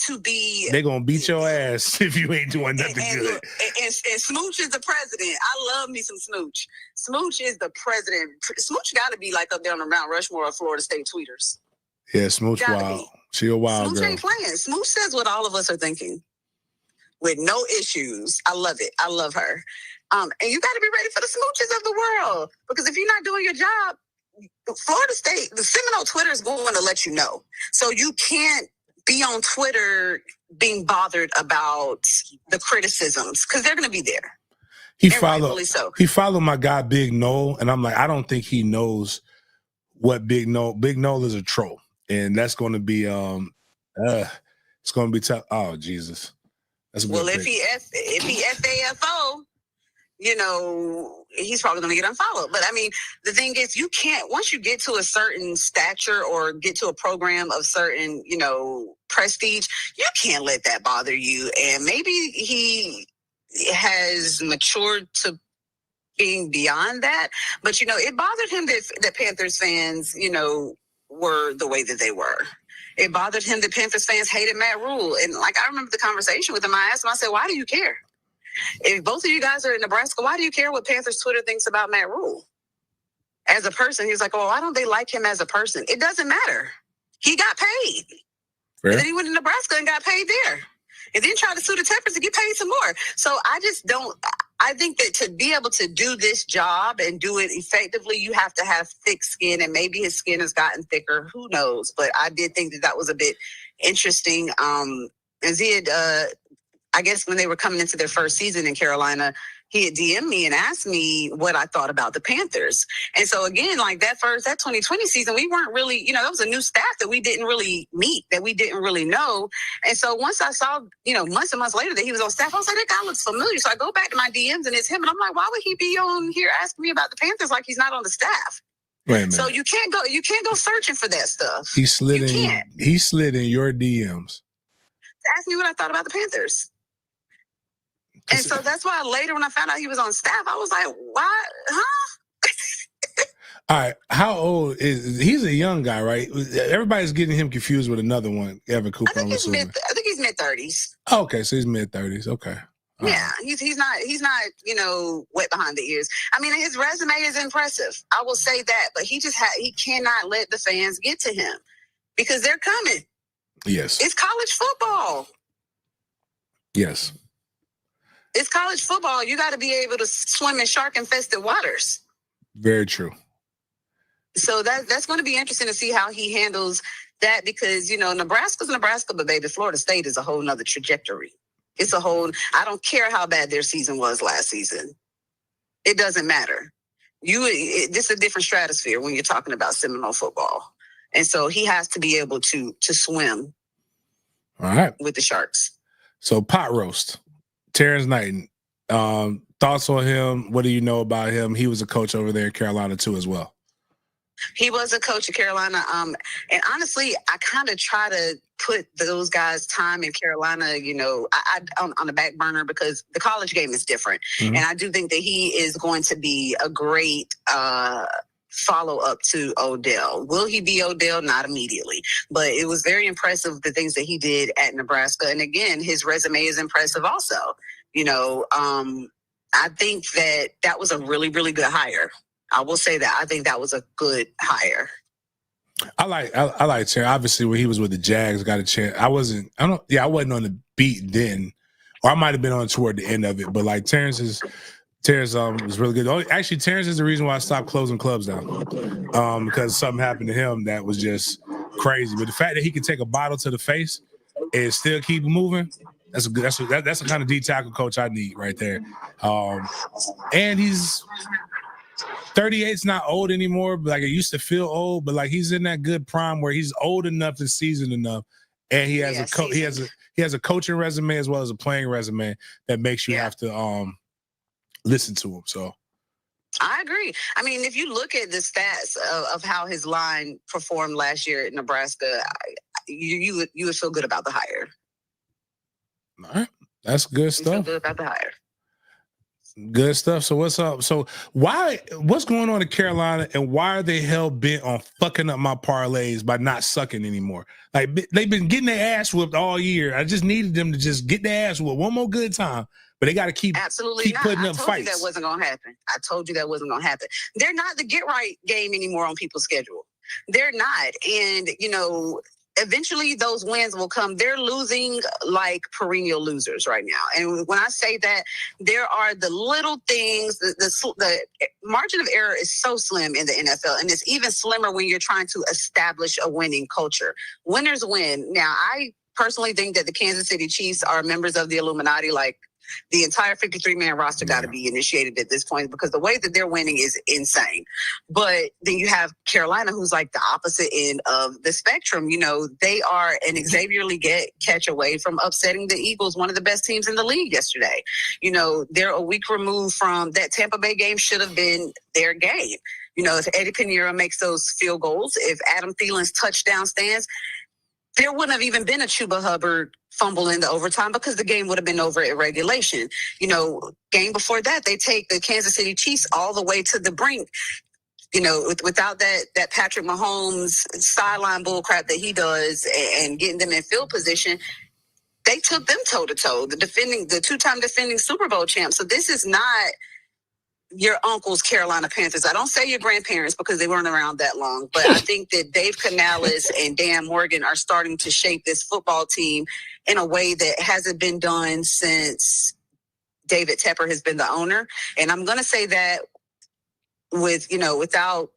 beat your ass if you ain't doing nothing good. And Smooch is the president. I love me some Smooch. Smooch is the president. Smooch got to be like up there on the Mount Rushmore of Florida State tweeters. Yeah, Smooch wild. She a wild Smooch girl. Ain't playing. Smooch says what all of us are thinking, with no issues. I love it. I love her. And you got to be ready for the Smooches of the world, because if you're not doing your job, Florida State, the Seminole Twitter is going to let you know. So you can't be on Twitter being bothered about the criticisms, because they're going to be there. He followed my guy Big Noel, and I'm like, I don't think he knows what Big Noel is a troll, and that's going to be it's going to be tough. Oh Jesus. Well, if he FAFO, he's probably going to get unfollowed. But I mean, the thing is, you can't, once you get to a certain stature or get to a program of certain, prestige, you can't let that bother you. And maybe he has matured to being beyond that. But, it bothered him that Panthers fans, were the way that they were. It bothered him that Panthers fans hated Matt Rule. And I remember the conversation with him. I asked him, I said, why do you care? If both of you guys are in Nebraska, why do you care what Panthers Twitter thinks about Matt Rule? As a person, he was like, oh, why don't they like him as a person? It doesn't matter. He got paid. Fair. And then he went to Nebraska and got paid there. And then tried to sue the Peppers to get paid some more. So I think that to be able to do this job and do it effectively, you have to have thick skin, and maybe his skin has gotten thicker. Who knows? But I did think that was a bit interesting. As he had, I guess when they were coming into their first season in Carolina, he had DM'd me and asked me what I thought about the Panthers. And so again, that 2020 season, we weren't really, that was a new staff that we didn't really meet, that we didn't really know. And so once I saw, months and months later that he was on staff, I was like, that guy looks familiar. So I go back to my DMs and it's him. And I'm like, why would he be on here asking me about the Panthers like he's not on the staff? Wait a minute. So you can't go searching for that stuff. He slid in your DMs to ask me what I thought about the Panthers. And so that's why later when I found out he was on staff, I was like, why? Huh? All right. How old he's a young guy, right? Everybody's getting him confused with another one, Evan Cooper. I think he's mid-30s. Okay, so he's mid-30s. Okay. Yeah, he's not, wet behind the ears. I mean, his resume is impressive. I will say that, but he cannot let the fans get to him, because they're coming. Yes. It's college football. Yes. It's college football. You got to be able to swim in shark-infested waters. Very true. So that's going to be interesting to see how he handles that, because, Nebraska's Nebraska, but baby, Florida State is a whole nother trajectory. I don't care how bad their season was last season. It doesn't matter. This is a different stratosphere when you're talking about Seminole football. And so he has to be able to swim All right. with the Sharks. So pot roast, Terrence Knighton. Thoughts on him? What do you know about him? He was a coach over there in Carolina too, as well. He was a coach of Carolina. And honestly, I kind of try to put those guys' time in Carolina, I on the back burner because the college game is different. Mm-hmm. And I do think that he is going to be a great follow-up to Odell. Will he be Odell? Not immediately. But it was very impressive, the things that he did at Nebraska. And again, his resume is impressive also. I think that was a really, really good hire. I will say that. I think that was a good hire. I like Terrence. Obviously, when he was with the Jags, got a chance. I wasn't on the beat then, or I might have been on toward the end of it. But like Terrence was really good. Actually, Terrence is the reason why I stopped closing clubs down, because something happened to him that was just crazy. But the fact that he could take a bottle to the face and still keep moving, that's the kind of D tackle coach I need right there. And he's 38's not old anymore, but like it used to feel old, but like he's in that good prime where he's old enough and seasoned enough, and he has he has a coaching resume as well as a playing resume that makes you have to listen to him. So I agree. I mean, if you look at the stats of how his line performed last year at Nebraska, you would feel good about the hire. All right, that's good stuff. Feel good about the hire. Good stuff. So what's up? So what's going on in Carolina, and why are they hell bent on fucking up my parlays by not sucking anymore? Like they've been getting their ass whooped all year. I just needed them to just get their ass whooped one more good time, but they got to keep putting up fights. You that wasn't going to happen. I told you that wasn't going to happen. They're not the get right game anymore on people's schedule. They're not, and eventually those wins will come. They're losing like perennial losers right now. And when I say that, there are the little things, the margin of error is so slim in the NFL. And it's even slimmer when you're trying to establish a winning culture. Winners win. Now, I personally think that the Kansas City Chiefs are members of the Illuminati. Like, the entire 53-man roster got to be initiated at this point because the way that they're winning is insane. But then you have Carolina, who's like the opposite end of the spectrum. They are an Xavier Legette catch away from upsetting the Eagles, one of the best teams in the league yesterday. They're a week removed from that Tampa Bay game should have been their game. If Eddie Pinheiro makes those field goals, if Adam Thielen's touchdown stands, there wouldn't have even been a Chuba Hubbard fumble in the overtime because the game would have been over at regulation. Game before that, they take the Kansas City Chiefs all the way to the brink. Without that Patrick Mahomes sideline bullcrap that he does and getting them in field position, they took them toe to toe. The two-time defending Super Bowl champs. So this is not your uncle's Carolina Panthers. I don't say your grandparents because they weren't around that long, but I think that Dave Canales and Dan Morgan are starting to shape this football team in a way that hasn't been done since David Tepper has been the owner. And I'm going to say that without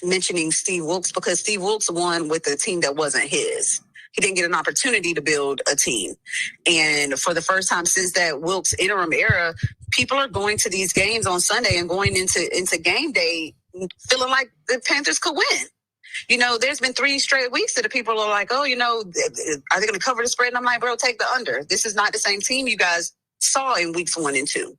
mentioning Steve Wilkes, because Steve Wilkes won with a team that wasn't his. He didn't get an opportunity to build a team. And for the first time since that Wilkes interim era, people are going to these games on Sunday and going into game day feeling like the Panthers could win. There's been 3 straight weeks that the people are like, are they going to cover the spread? And I'm like, bro, take the under. This is not the same team you guys saw in weeks 1 and 2.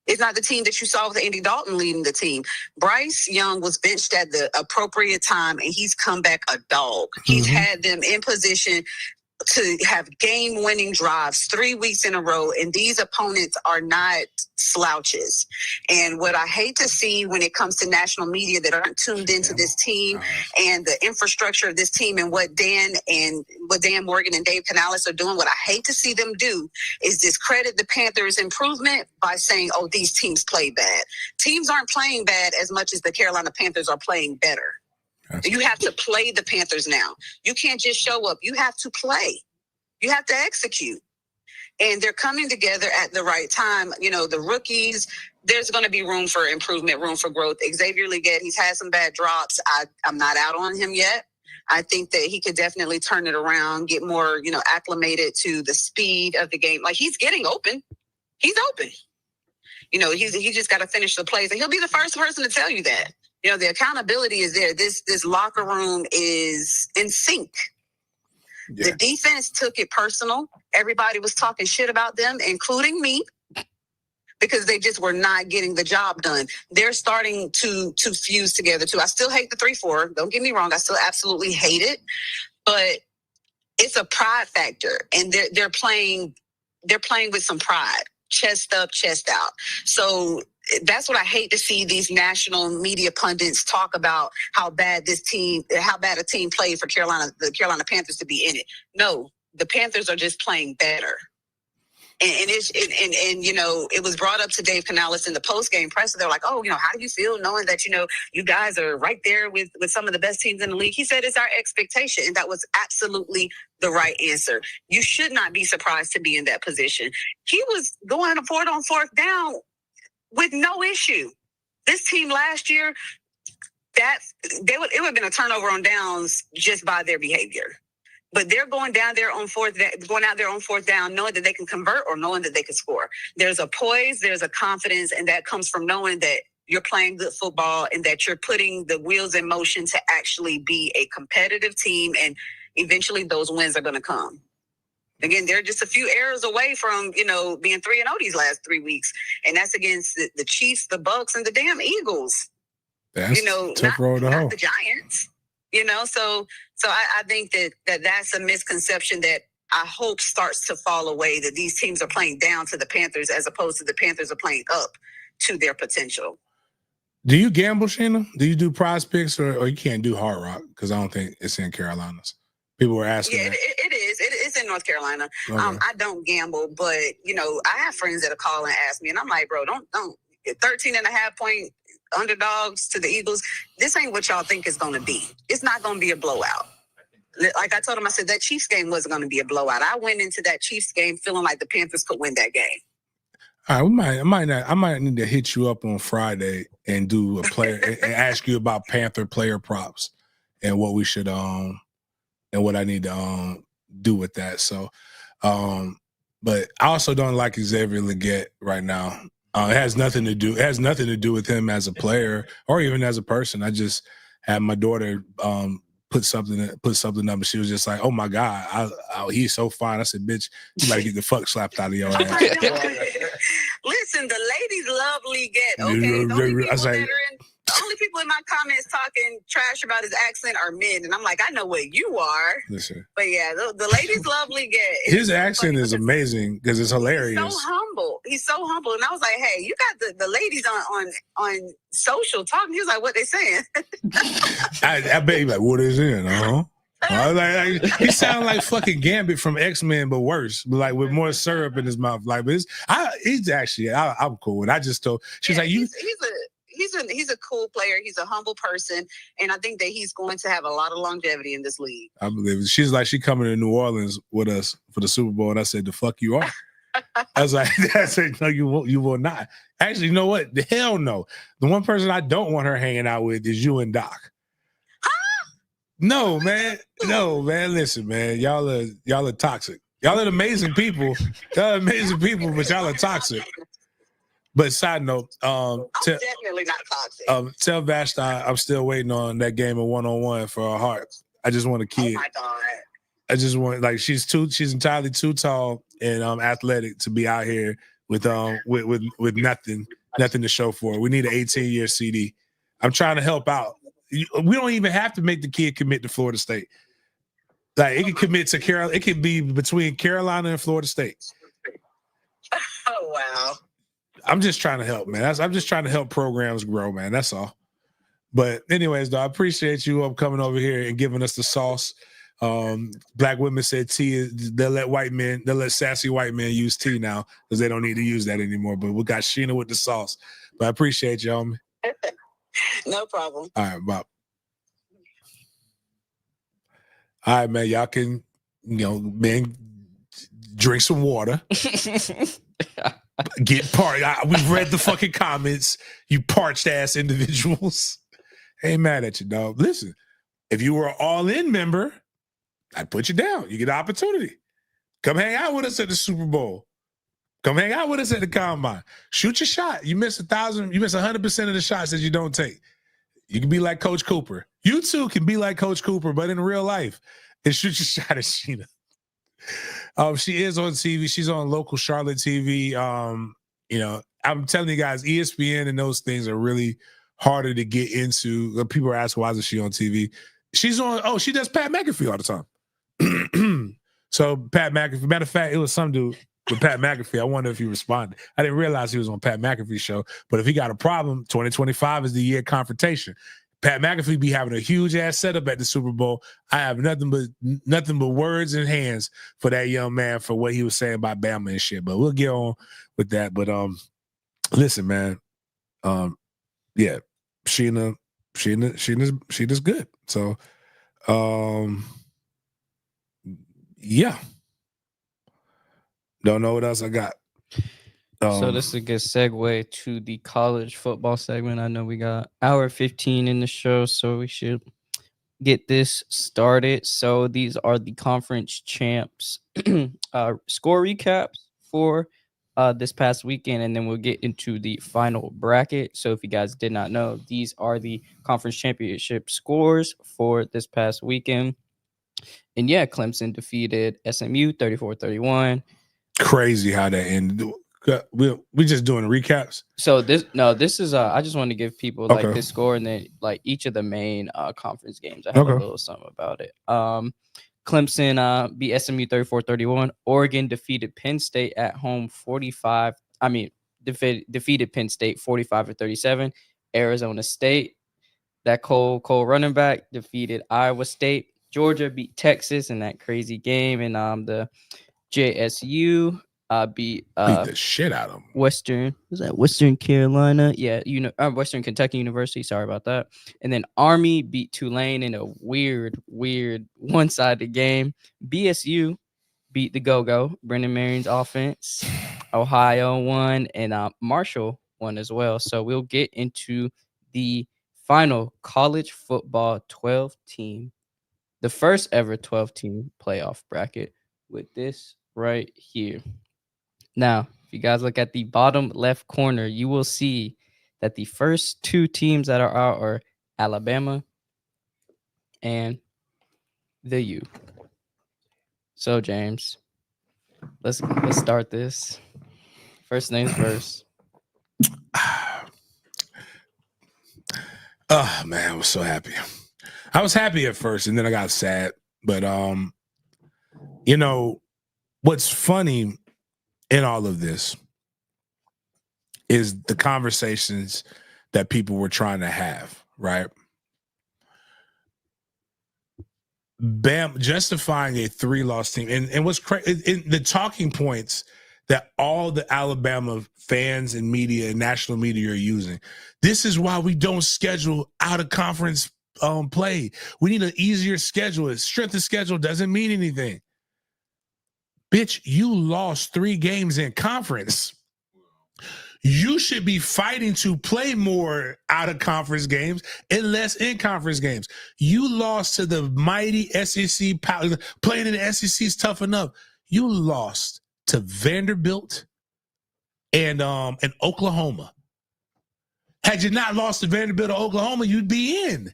It's not the team that you saw with Andy Dalton leading the team. Bryce Young was benched at the appropriate time, and he's come back a dog. He's had them in position to have game-winning drives 3 weeks in a row, and these opponents are not slouches. And what I hate to see when it comes to national media that aren't tuned into this team and the infrastructure of this team and what Dan Morgan and Dave Canales are doing, what I hate to see them do is discredit the Panthers' improvement by saying, oh, these teams play bad. Teams aren't playing bad as much as the Carolina Panthers are playing better. You have to play the Panthers now. You can't just show up. You have to play. You have to execute. And they're coming together at the right time. The rookies, there's going to be room for improvement, room for growth. Xavier Legette, he's had some bad drops. I'm not out on him yet. I think that he could definitely turn it around, get more, acclimated to the speed of the game. Like, he's getting open. He's open. He just got to finish the plays. And he'll be the first person to tell you that. The accountability is there. This locker room is in sync. The defense took it personal. Everybody was talking shit about them, including me, because they just were not getting the job done. They're starting to fuse together too. I still hate the 3-4. Don't get me wrong. I still absolutely hate it, but it's a pride factor, and they're playing with some pride, chest up, chest out. So that's what I hate to see these national media pundits talk about how bad a team played for the Carolina Panthers to be in it. No, the Panthers are just playing better. And you know, it was brought up to Dave Canales in the post-game press. They're like, oh, you know, how do you feel knowing that, you know, you guys are right there with some of the best teams in the league? He said it's our expectation. And that was absolutely the right answer. You should not be surprised to be in that position. He was going for it on fourth down with no issue. This team last year, it would have been a turnover on downs just by their behavior. But they're going out there on fourth down, knowing that they can convert or knowing that they can score. There's a poise, there's a confidence, and that comes from knowing that you're playing good football and that you're putting the wheels in motion to actually be a competitive team, and eventually those wins are going to come. Again, they're just a few errors away from, you know, being 3-0 these last 3 weeks, and that's against the Chiefs, the Bucks, and the damn Eagles. That's, you know, tough road to hoe. not the Giants. You know, so I think that's a misconception that I hope starts to fall away, that these teams are playing down to the Panthers as opposed to the Panthers are playing up to their potential. Do you gamble, Sheena? Do you do prize picks, or you can't do Hard Rock? Because I don't think it's in Carolinas. People were asking. Yeah, it is. It's in North Carolina. Okay. I don't gamble, but, you know, I have friends that call and ask me, and I'm like, bro, don't 13.5-point underdogs to the Eagles. This ain't what y'all think it's going to be. It's not going to be a blowout. Like I told him, I said that Chiefs game wasn't going to be a blowout. I went into that Chiefs game feeling like the Panthers could win that game. All right, I might need to hit you up on Friday and do a player and ask you about Panther player props and what we should and what I need to do with that. So, but I also don't like Xavier Legette right now. It has nothing to do. It has nothing to do with him as a player or even as a person. I just had my daughter put something up, and she was just like, "Oh my God, he's so fine." I said, "Bitch, you better get the fuck slapped out of your ass." Listen, the ladies love Legette. Okay, the only people in my comments talking trash about his accent are men, and I'm like, I know what you are. Listen, but yeah, the ladies love Legette. His accent is amazing because it's hilarious. He's so humble, and I was like, hey, you got the ladies on social talking. He was like, what they saying? I bet you like, what is it? Like, he sounded like fucking Gambit from X-Men, but worse, but like with more syrup in his mouth. Like, but he's actually, I'm cool. And I just told, she's like, he's a cool player. He's a humble person, and I think that he's going to have a lot of longevity in this league. I believe it. She's like, she coming to New Orleans with us for the Super Bowl, and I said, the fuck you are. I was like, no, you will not. Actually, you know what? The hell no. The one person I don't want her hanging out with is you and Doc. No, man. Listen, man. Y'all are toxic. Y'all are amazing people. Y'all are amazing people, but y'all are toxic. But side note, I'm definitely not toxic. Tell Vashti I'm still waiting on that game of 1-on-1 for her heart. I just want a kid. Oh my God. I just want, like, she's entirely too tall and athletic to be out here with nothing to show for it. We need an 18-year CD. I'm trying to help out. We don't even have to make the kid commit to Florida State. Like, it can commit to Carolina. It could be between Carolina and Florida State. Oh wow. I'm just trying to help, man. I'm just trying to help programs grow, man. That's all. But anyways, though, I appreciate you coming over here and giving us the sauce. Black women said tea. They'll let sassy white men use tea now because they don't need to use that anymore. But we got Sheena with the sauce. But I appreciate you, homie. No problem. All right, Bob. All right, man. Y'all can, man, drink some water. Get parched. We've read the fucking comments. You parched ass individuals. Ain't mad at you, dog. Listen, if you were an all-in member, I'd put you down. You get an opportunity. Come hang out with us at the Super Bowl. Come hang out with us at the Combine. Shoot your shot. You miss 100% of the shots that you don't take. You can be like Coach Cooper. You too can be like Coach Cooper, but in real life. and shoot your shot at Sheena. She is on TV. She's on local Charlotte TV. I'm telling you guys, ESPN and those things are really harder to get into. People are asking, why isn't she on TV? She's on, she does Pat McAfee all the time. So Pat McAfee, matter of fact, it was some dude with Pat McAfee. I wonder if he responded. I didn't realize he was on Pat McAfee's show, but if he got a problem, 2025 is the year confrontation. Pat McAfee be having a huge ass setup at the Super Bowl. I have nothing but words and hands for that young man for what he was saying about Bama and shit. But we'll get on with that. But listen, man. Yeah, Sheena's good. So yeah. Don't know what else I got. So this is a good segue to the college football segment. I know we got hour 15 in the show, so we should get this started. So these are the conference champs score recaps for this past weekend, and then we'll get into the final bracket. So if you guys did not know, these are the conference championship scores for this past weekend. And yeah, Clemson defeated SMU 34-31. Crazy how that ended. We just doing recaps. So this is I just want to give people like this score and then like each of the main conference games. I have a little something about it. Clemson beat SMU 34-31. Oregon defeated Penn State at home defeated Penn State 45-37. Arizona State, that cold running back, defeated Iowa State. Georgia beat Texas in that crazy game, and the JSU beat the shit out of them. Western Carolina? Yeah, Western Kentucky University. Sorry about that. And then Army beat Tulane in a weird one-sided game. BSU beat the Go-Go, Brendan Marion's offense. Ohio won, and Marshall won as well. So we'll get into the final college football 12-team, the first ever 12-team playoff bracket with this right here. Now, if you guys look at the bottom left corner, you will see that the first two teams that are out are Alabama and the U. So, James, let's start this. First names first. Oh man, I was so happy. I was happy at first, and then I got sad. But what's funny in all of this is the conversations that people were trying to have, right? Justifying a 3-loss team, and what's crazy, the talking points that all the Alabama fans and media and national media are using. This is why we don't schedule out of conference play. We need an easier schedule. Strength of schedule doesn't mean anything. Bitch, you lost 3 games in conference. You should be fighting to play more out of conference games and less in conference games. You lost to the mighty SEC. Playing in the SEC is tough enough. You lost to Vanderbilt and Oklahoma. Had you not lost to Vanderbilt or Oklahoma, you'd be in.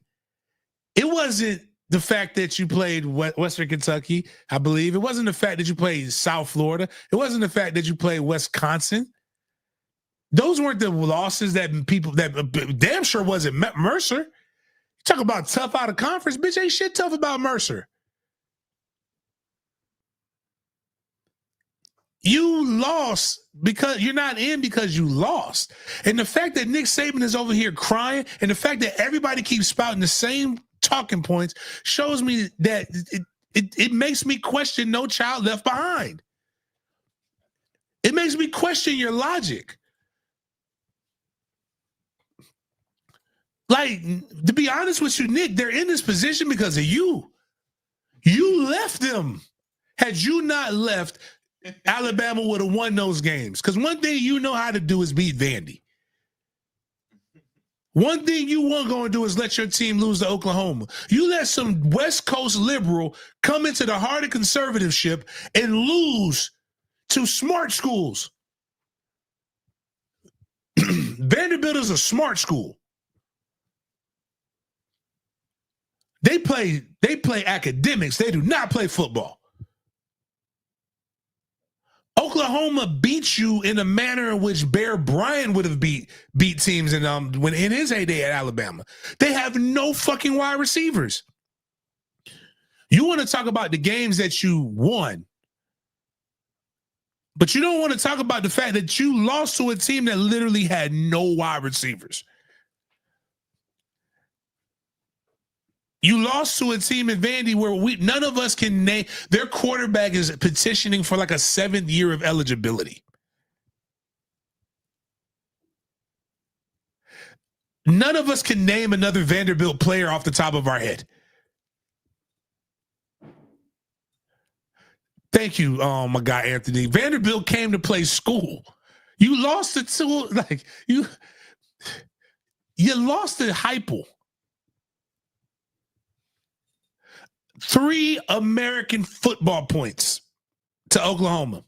It wasn't the fact that you played Western Kentucky, I believe. It wasn't the fact that you played South Florida. It wasn't the fact that you played Wisconsin. Those weren't the losses that damn sure wasn't Mercer. You talk about tough out of conference, bitch, ain't shit tough about Mercer. You lost because you're not in because you lost. And the fact that Nick Saban is over here crying and the fact that everybody keeps spouting the same talking points shows me that it makes me question No Child Left Behind. It makes me question your logic. Like, to be honest with you, Nick, they're in this position because of you. You left them. Had you not left, Alabama would have won those games. Because one thing you know how to do is beat Vandy. One thing you weren't going to do is let your team lose to Oklahoma. You let some West Coast liberal come into the heart of conservativeship and lose to smart schools. Vanderbilt is a smart school. They play academics. They do not play football. Oklahoma beat you in a manner in which Bear Bryant would have beat teams when in his heyday at Alabama. They have no fucking wide receivers. You want to talk about the games that you won, but you don't want to talk about the fact that you lost to a team that literally had no wide receivers. You lost to a team in Vandy where none of us can name. Their quarterback is petitioning for like a 7th year of eligibility. None of us can name another Vanderbilt player off the top of our head. Thank you, my guy Anthony. Vanderbilt came to play school. You lost it to you lost to Heupel. 3 American football points to Oklahoma.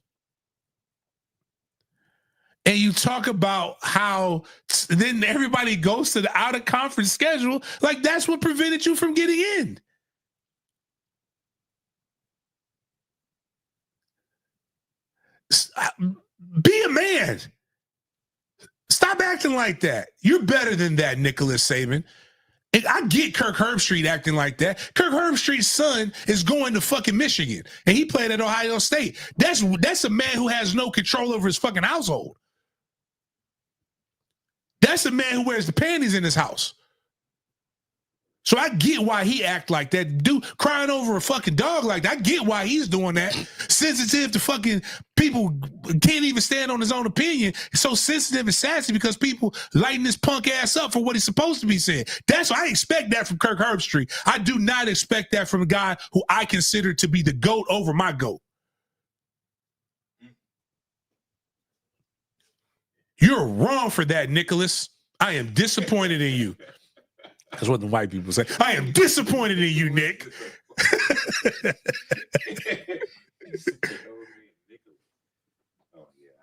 And you talk about how then everybody goes to the out-of-conference schedule. Like, that's what prevented you from getting in. Be a man. Stop acting like that. You're better than that, Nicholas Saban. And I get Kirk Herbstreit acting like that. Kirk Herbstreit's son is going to fucking Michigan, and he played at Ohio State. That's a man who has no control over his fucking household. That's a man who wears the panties in his house. So I get why he act like that. Dude crying over a fucking dog like that. I get why he's doing that. Sensitive to fucking people, can't even stand on his own opinion. It's so sensitive and sassy because people lighting this punk ass up for what he's supposed to be saying. That's why I expect that from Kirk Herbstreit. I do not expect that from a guy who I consider to be the GOAT over my GOAT. You're wrong for that, Nicholas. I am disappointed in you. That's what the white people say. I am disappointed in you, Nick.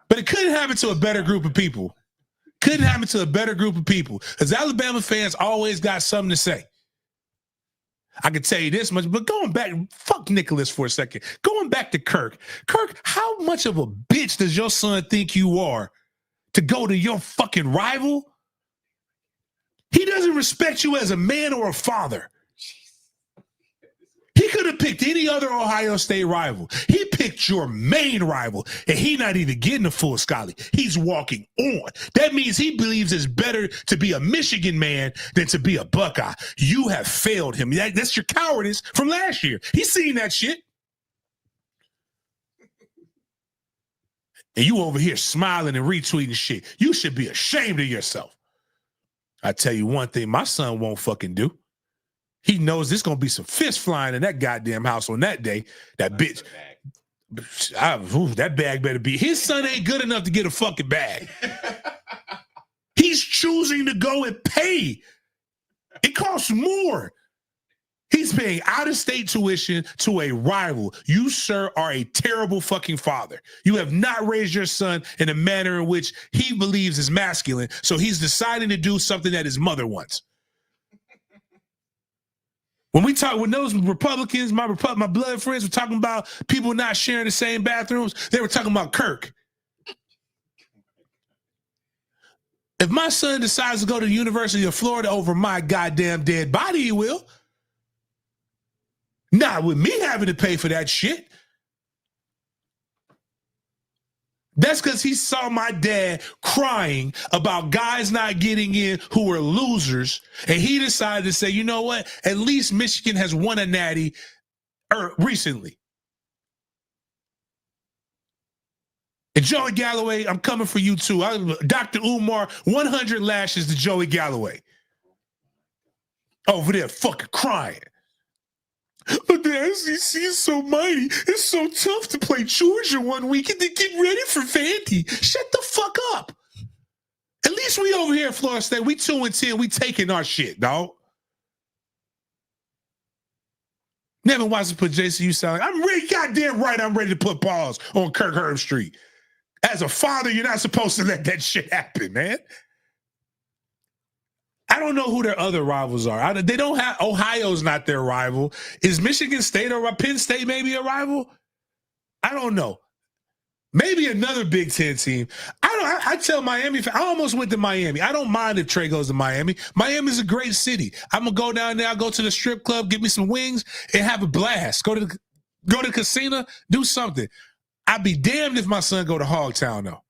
But it couldn't happen to a better group of people. Couldn't happen to a better group of people. Because Alabama fans always got something to say. I can tell you this much, but going back, fuck Nicholas for a second. Going back to Kirk. Kirk, how much of a bitch does your son think you are to go to your fucking rival? He doesn't respect you as a man or a father. He could have picked any other Ohio State rival. He picked your main rival, and he not even getting a full scholarship. He's walking on. That means he believes it's better to be a Michigan man than to be a Buckeye. You have failed him. That's your cowardice from last year. He's seen that shit. And you over here smiling and retweeting shit. You should be ashamed of yourself. I tell you one thing, my son won't fucking do. He knows there's going to be some fists flying in that goddamn house on that day. That bitch, that bag better be. His son ain't good enough to get a fucking bag. He's choosing to go and pay. It costs more. He's paying out-of-state tuition to a rival. You, sir, are a terrible fucking father. You have not raised your son in a manner in which he believes is masculine, so he's deciding to do something that his mother wants. When those Republicans, my blood friends were talking about people not sharing the same bathrooms, they were talking about Kirk. If my son decides to go to the University of Florida over my goddamn dead body, he will. Not with me having to pay for that shit. That's because he saw my dad crying about guys not getting in who were losers, and he decided to say, you know what? At least Michigan has won a natty recently. And Joey Galloway, I'm coming for you too. Dr. Umar, 100 lashes to Joey Galloway. Over there fucking crying. But the SEC is so mighty. It's so tough to play Georgia one week and then get ready for Vandy. Shut the fuck up. At least we over here at Florida State, we 2-10. We taking our shit, dog. Nevin Watson put JCU sound like, I'm ready, goddamn right, I'm ready to put pause on Kirk Herbstreit. As a father, you're not supposed to let that shit happen, man. I don't know who their other rivals are. They don't have Ohio's not their rival. Is Michigan State or Penn State maybe a rival? I don't know. Maybe another Big Ten team. I tell Miami, I almost went to Miami. I don't mind if Trey goes to Miami. Miami's a great city. I'm gonna go down there. I'll go to the strip club, get me some wings, and have a blast. Go to the casino, do something. I'd be damned if my son go to Hogtown though.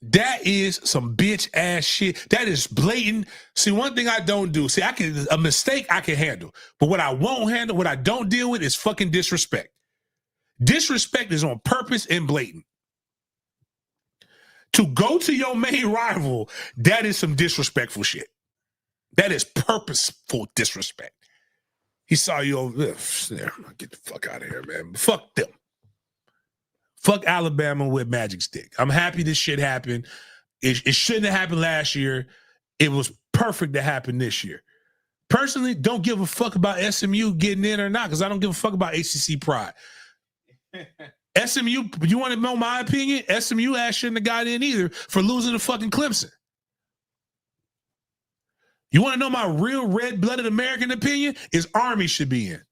That is some bitch ass shit. That is blatant. See, one thing I don't do. See, a mistake I can handle, but what I won't handle, what I don't deal with, is fucking disrespect. Disrespect is on purpose and blatant. To go to your main rival, that is some disrespectful shit. That is purposeful disrespect. He saw you over there. Get the fuck out of here, man. Fuck them. Fuck Alabama with Magic Stick. I'm happy this shit happened. It shouldn't have happened last year. It was perfect to happen this year. Personally, don't give a fuck about SMU getting in or not, because I don't give a fuck about ACC pride. SMU, you want to know my opinion? SMU ass shouldn't have got in either for losing to fucking Clemson. You want to know my real red-blooded American opinion? Is Army should be in.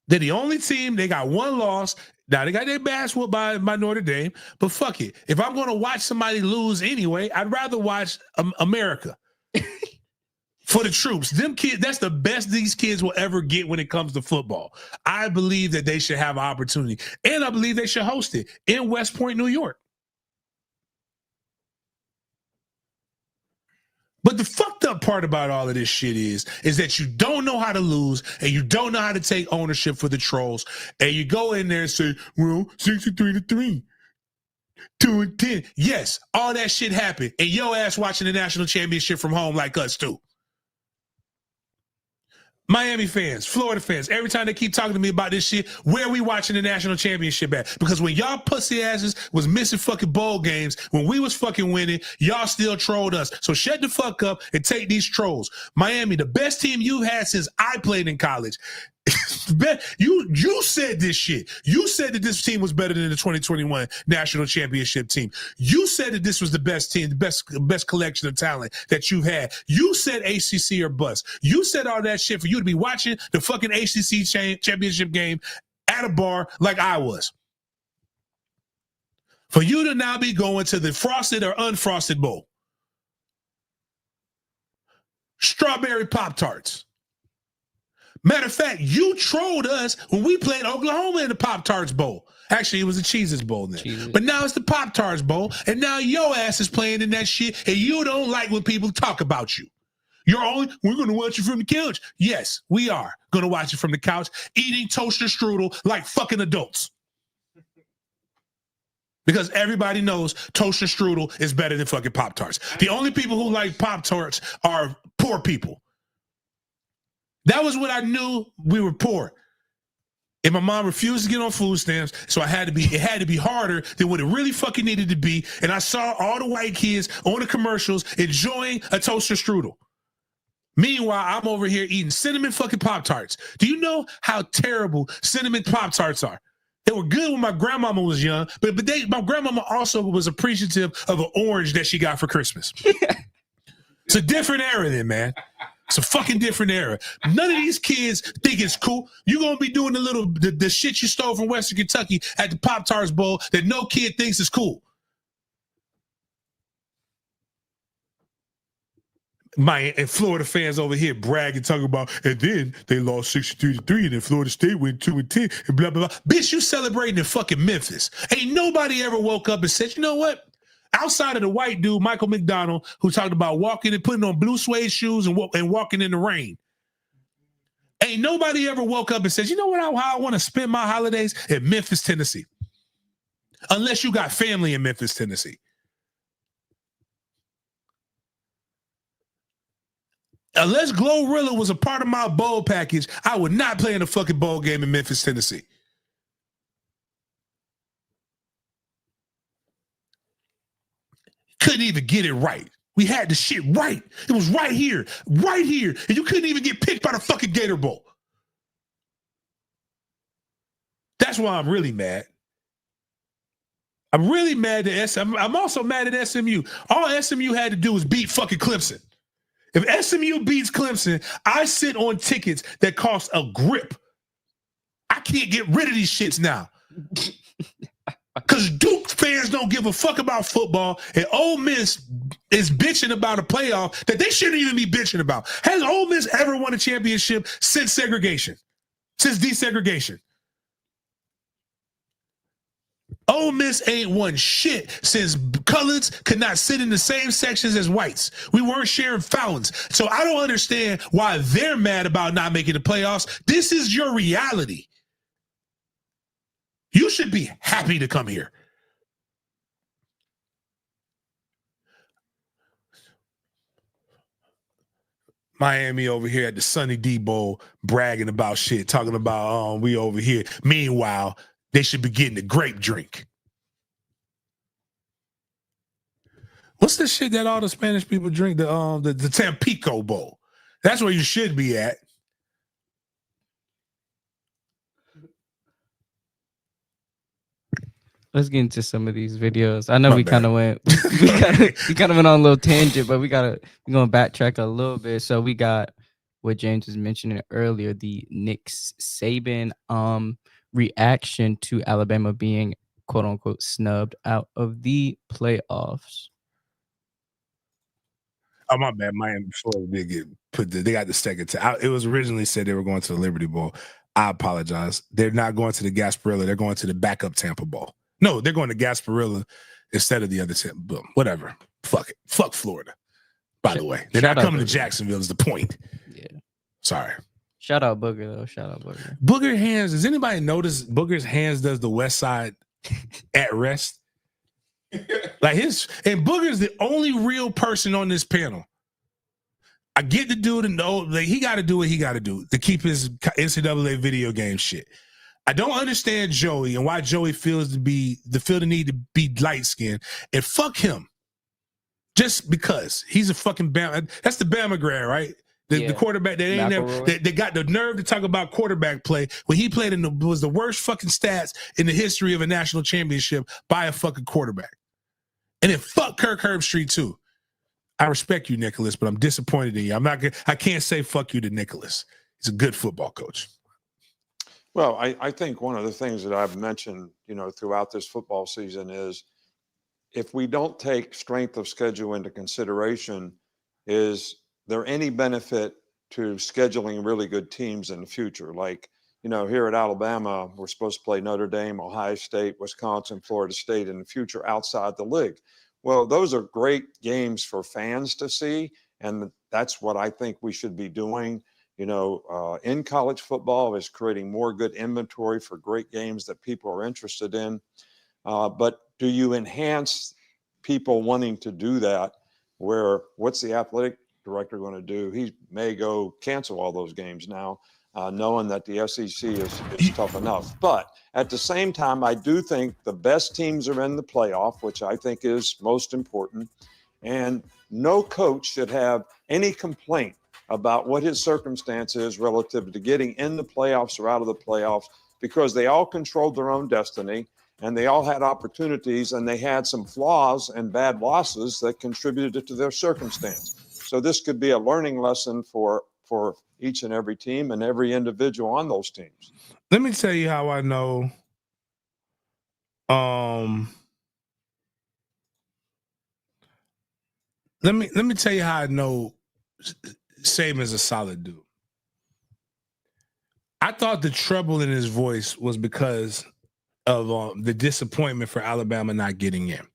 They're the only team. They got one loss. Now, they got their ass whooped by Notre Dame, but fuck it. If I'm going to watch somebody lose anyway, I'd rather watch America. For the troops. Them kids, that's the best these kids will ever get when it comes to football. I believe that they should have an opportunity, and I believe they should host it in West Point, New York. But the fucked up part about all of this shit is that you don't know how to lose and you don't know how to take ownership for the trolls. And you go in there and say, well, 63-3, 2-10. Yes, all that shit happened. And your ass watching the national championship from home like us too. Miami fans, Florida fans, every time they keep talking to me about this shit, where are we watching the national championship at? Because when y'all pussy asses was missing fucking bowl games, when we was fucking winning, y'all still trolled us. So shut the fuck up and take these trolls. Miami, the best team you've had since I played in college. You said this shit. You said that this team was better than the 2021 national championship team. You said that this was the best team, the best collection of talent that you had. You said ACC or bust. You said all that shit for you to be watching the fucking ACC championship game at a bar like I was. For you to now be going to the frosted or unfrosted bowl. Strawberry Pop-Tarts. Matter of fact, you trolled us when we played Oklahoma in the Pop-Tarts Bowl. Actually, it was the Cheez-Its Bowl then. Cheez-Its. But now it's the Pop-Tarts Bowl, and now your ass is playing in that shit, and you don't like when people talk about you. We're going to watch it from the couch. Yes, we are going to watch it from the couch, eating toaster strudel like fucking adults. Because everybody knows toaster strudel is better than fucking Pop-Tarts. The only people who like Pop-Tarts are poor people. That was what I knew we were poor. And my mom refused to get on food stamps, so it had to be harder than what it really fucking needed to be. And I saw all the white kids on the commercials enjoying a toaster strudel. Meanwhile, I'm over here eating cinnamon fucking Pop-Tarts. Do you know how terrible cinnamon Pop-Tarts are? They were good when my grandmama was young, but my grandmama also was appreciative of an orange that she got for Christmas. It's a different era then, man. It's a fucking different era. None of these kids think it's cool. You're going to be doing the shit you stole from Western Kentucky at the Pop-Tarts Bowl that no kid thinks is cool. And Florida fans over here bragging, talking about, and then they lost 63-3, and then Florida State went 2-10, and blah, blah, blah. Bitch, you celebrating in fucking Memphis. Ain't nobody ever woke up and said, you know what? Outside of the white dude, Michael McDonald, who talked about walking and putting on blue suede shoes and walking in the rain. Ain't nobody ever woke up and said, you know what, how I want to spend my holidays? In Memphis, Tennessee. Unless you got family in Memphis, Tennessee. Unless Glorilla was a part of my bowl package, I would not play in a fucking bowl game in Memphis, Tennessee. Couldn't even get it right. We had the shit right. It was right here. And you couldn't even get picked by the fucking Gator Bowl. That's why I'm really mad. I'm really mad at SMU. I'm also mad at SMU. All SMU had to do was beat fucking Clemson. If SMU beats Clemson, I sit on tickets that cost a grip. I can't get rid of these shits now. Because Duke fans don't give a fuck about football, and Ole Miss is bitching about a playoff that they shouldn't even be bitching about. Has Ole Miss ever won a championship since segregation? Since desegregation? Ole Miss ain't won shit since coloreds could not sit in the same sections as whites. We weren't sharing fountains. So I don't understand why they're mad about not making the playoffs. This is your reality. You should be happy to come here. Miami over here at the Sunny D Bowl bragging about shit, talking about we over here. Meanwhile, they should be getting the grape drink. What's the shit that all the Spanish people drink? The Tampico Bowl. That's where you should be at. Let's get into some of these videos. I know My we bad. kind of went we kind of went on a little tangent, but we're gonna backtrack a little bit. So we got what James was mentioning earlier, the Nick Saban reaction to Alabama being quote unquote snubbed out of the playoffs. Oh, my bad. Miami Florida did get put. They got the second. It was originally said they were going to the Liberty Bowl. I apologize. They're not going to the Gasparilla. They're going to the backup Tampa Bowl. No, they're going to Gasparilla instead of the other Tampa Bowl. Whatever. Fuck it. Fuck Florida. By the way, they're not coming to Jacksonville. Is the point? Yeah. Sorry. Shout out Booger though. Shout out Booger. Booger hands. Does anybody notice Booger's hands does the West Side at rest? Like and Booger's the only real person on this panel. I get the dude to know like he got to do what he got to do to keep his NCAA video game shit. I don't understand Joey and why Joey feels the need to be light skinned, and fuck him. Just because he's a fucking Bama. That's the Bama grad, right? The quarterback that ain't never they got the nerve to talk about quarterback play when he played was the worst fucking stats in the history of a national championship by a fucking quarterback. And then fuck Kirk Herbstreit too. I respect you, Nicholas, but I'm disappointed in you. I can't say fuck you to Nicholas. He's a good football coach. Well, I think one of the things that I've mentioned, throughout this football season is if we don't take strength of schedule into consideration, is there any benefit to scheduling really good teams in the future? Like, here at Alabama, we're supposed to play Notre Dame, Ohio State, Wisconsin, Florida State in the future outside the league. Well, those are great games for fans to see, and that's what I think we should be doing. In college football is creating more good inventory for great games that people are interested in. But do you enhance people wanting to do that? What's the athletic director going to do? He may go cancel all those games now, knowing that the SEC is tough enough. But at the same time, I do think the best teams are in the playoff, which I think is most important. And no coach should have any complaint about what his circumstance is relative to getting in the playoffs or out of the playoffs, because they all controlled their own destiny and they all had opportunities and they had some flaws and bad losses that contributed to their circumstance. So this could be a learning lesson for each and every team and every individual on those teams. Let me tell you how I know. Let me tell you how I know Saban's a solid dude. I thought the trouble in his voice was because of the disappointment for Alabama not getting in.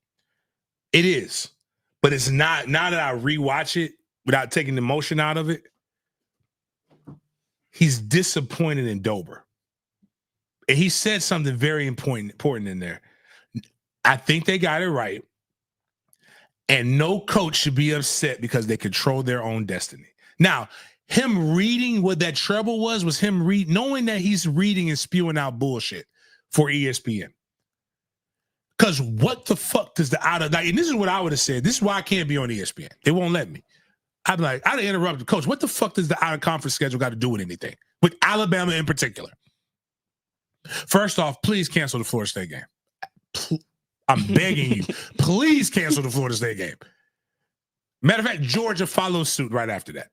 It is, but it's not. Now that I rewatch it without taking the emotion out of it, he's disappointed in Dober. And he said something very important in there. I think they got it right. And no coach should be upset because they control their own destiny. Now, him reading what that trouble was him knowing that he's reading and spewing out bullshit for ESPN. Because what the fuck does and this is what I would have said. This is why I can't be on ESPN. They won't let me. I'd be like, I'd interrupt the coach. What the fuck does the out-of-conference schedule got to do with anything? With Alabama in particular. First off, please cancel the Florida State game. I'm begging you, please cancel the Florida State game. Matter of fact, Georgia follows suit right after that.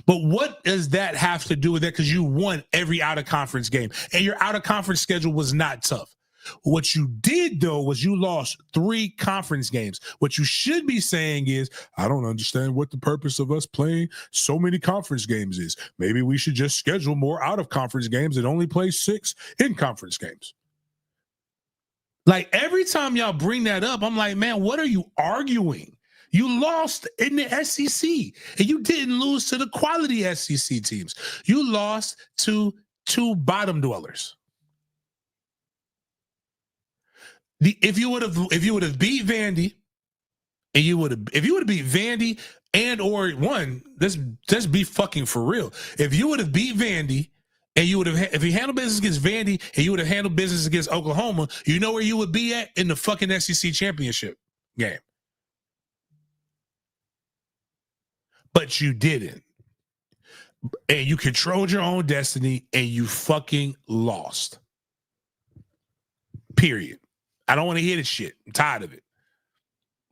But what does that have to do with that? Because you won every out-of-conference game, and your out-of-conference schedule was not tough. What you did, though, was you lost 3 conference games. What you should be saying is, I don't understand what the purpose of us playing so many conference games is. Maybe we should just schedule more out-of-conference games and only play 6 in-conference games. Like, every time y'all bring that up, I'm like, man, what are you arguing? You lost in the SEC, and you didn't lose to the quality SEC teams. You lost to 2 bottom dwellers. If you would have beat Vandy, and if you would have beat Vandy and or one, let's be fucking for real. If you would have beat Vandy, and if you handled business against Vandy, and you would have handled business against Oklahoma, you know where you would be at? In the fucking SEC championship game. But you didn't. And you controlled your own destiny, and you fucking lost. Period. I don't want to hear this shit. I'm tired of it.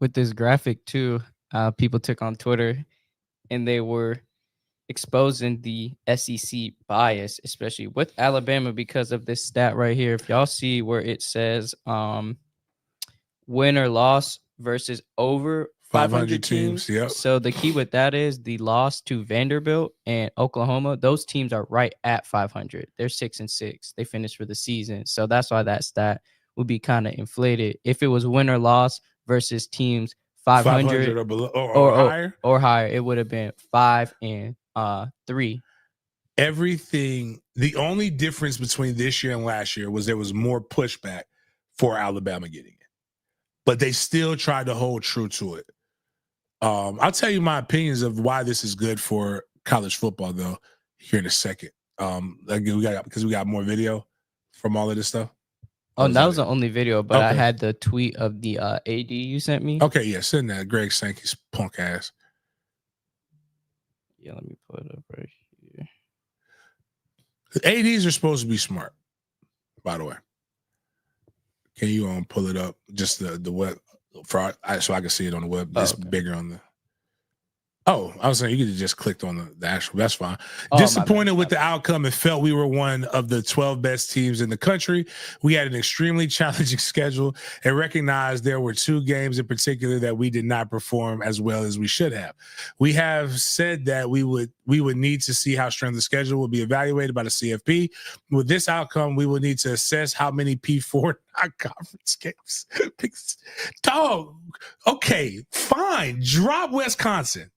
With this graphic too, people took on Twitter and they were exposing the SEC bias, especially with Alabama, because of this stat right here. If y'all see where it says win or loss versus over 500 teams. Yep. So the key with that is the loss to Vanderbilt and Oklahoma. Those teams are right at 500. They're 6-6. They finished for the season. So that's why that stat would be kind of inflated. If it was win or loss versus teams 500 or below or higher, or higher, it would have been 5 and 3. Everything. The only difference between this year and last year was there was more pushback for Alabama getting it, but they still tried to hold true to it. I'll tell you my opinions of why this is good for college football, though, here in a second. Because we got more video from all of this stuff. Oh, that was the only video, but okay. I had the tweet of the AD you sent me. Okay, yeah, send that. Greg Sankey's punk ass. Yeah, let me pull it up right here. ADs are supposed to be smart, by the way. Can you pull it up? Just the web so I can see it on the web. It's bigger on the. Oh, I was saying you could have just clicked on the actual. That's fine. Disappointed with the outcome and felt we were one of the 12 best teams in the country. We had an extremely challenging schedule and recognized there were 2 games in particular that we did not perform as well as we should have. We have said that we would need to see how strength of the schedule will be evaluated by the CFP. With this outcome, we will need to assess how many P4 non-conference games. Dog, okay, fine. Drop Wisconsin.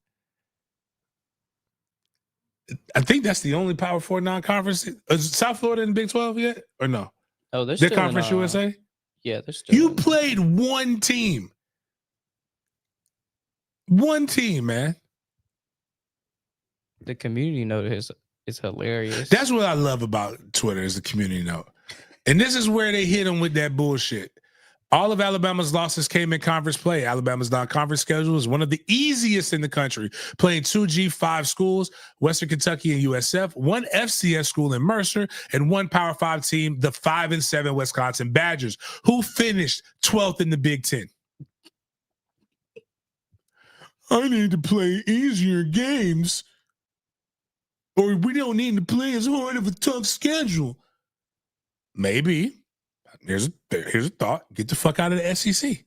I think that's the only Power 4 non-conference. Is South Florida in the Big 12 yet, or no? Oh, they're still Conference USA. Yeah, they're still. You played one team, man. The community note is hilarious. That's what I love about Twitter is the community note, and this is where they hit them with that bullshit. All of Alabama's losses came in conference play. Alabama's non-conference schedule is one of the easiest in the country, playing 2 G5 schools, Western Kentucky and USF, 1 FCS school in Mercer, and 1 Power 5 team, the 5-7 Wisconsin Badgers, who finished 12th in the Big Ten. I need to play easier games, or we don't need to play as hard of a tough schedule. Maybe. Here's a thought. Get the fuck out of the SEC.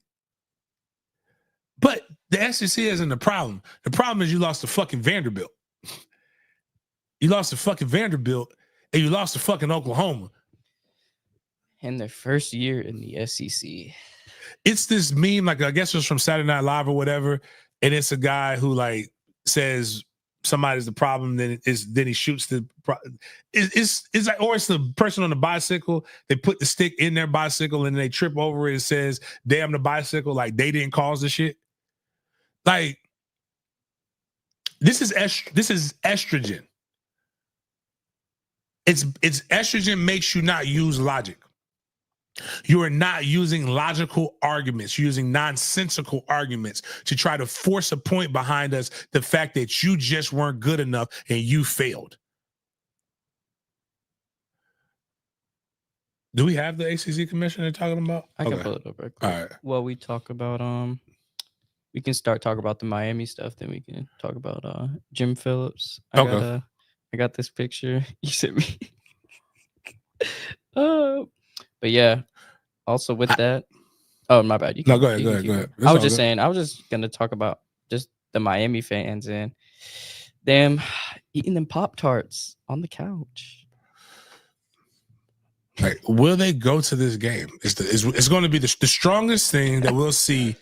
But the SEC isn't the problem. The problem is you lost to fucking Vanderbilt. You lost to fucking Vanderbilt, and you lost to fucking Oklahoma. In their first year in the SEC. It's this meme, like I guess it was from Saturday Night Live or whatever, and it's a guy who like says somebody's the problem, then he shoots the. It's like, or it's the person on the bicycle. They put the stick in their bicycle and they trip over it. It says, "Damn the bicycle!" Like they didn't cause the shit. Like this is estrogen. It's estrogen makes you not use logic. You are not using logical arguments, using nonsensical arguments to try to force a point behind us, the fact that you just weren't good enough and you failed. Do we have the ACC commissioner talking about? I can pull it up real quick. All right. Well, we talk about we can start talking about the Miami stuff, then we can talk about Jim Phillips. I got this picture you sent me. But yeah, also with that. Oh, my bad. Go ahead. I was just saying, I was just gonna talk about just the Miami fans and them eating them Pop-Tarts on the couch. Like, will they go to this game? It's going to be the strongest thing that we'll see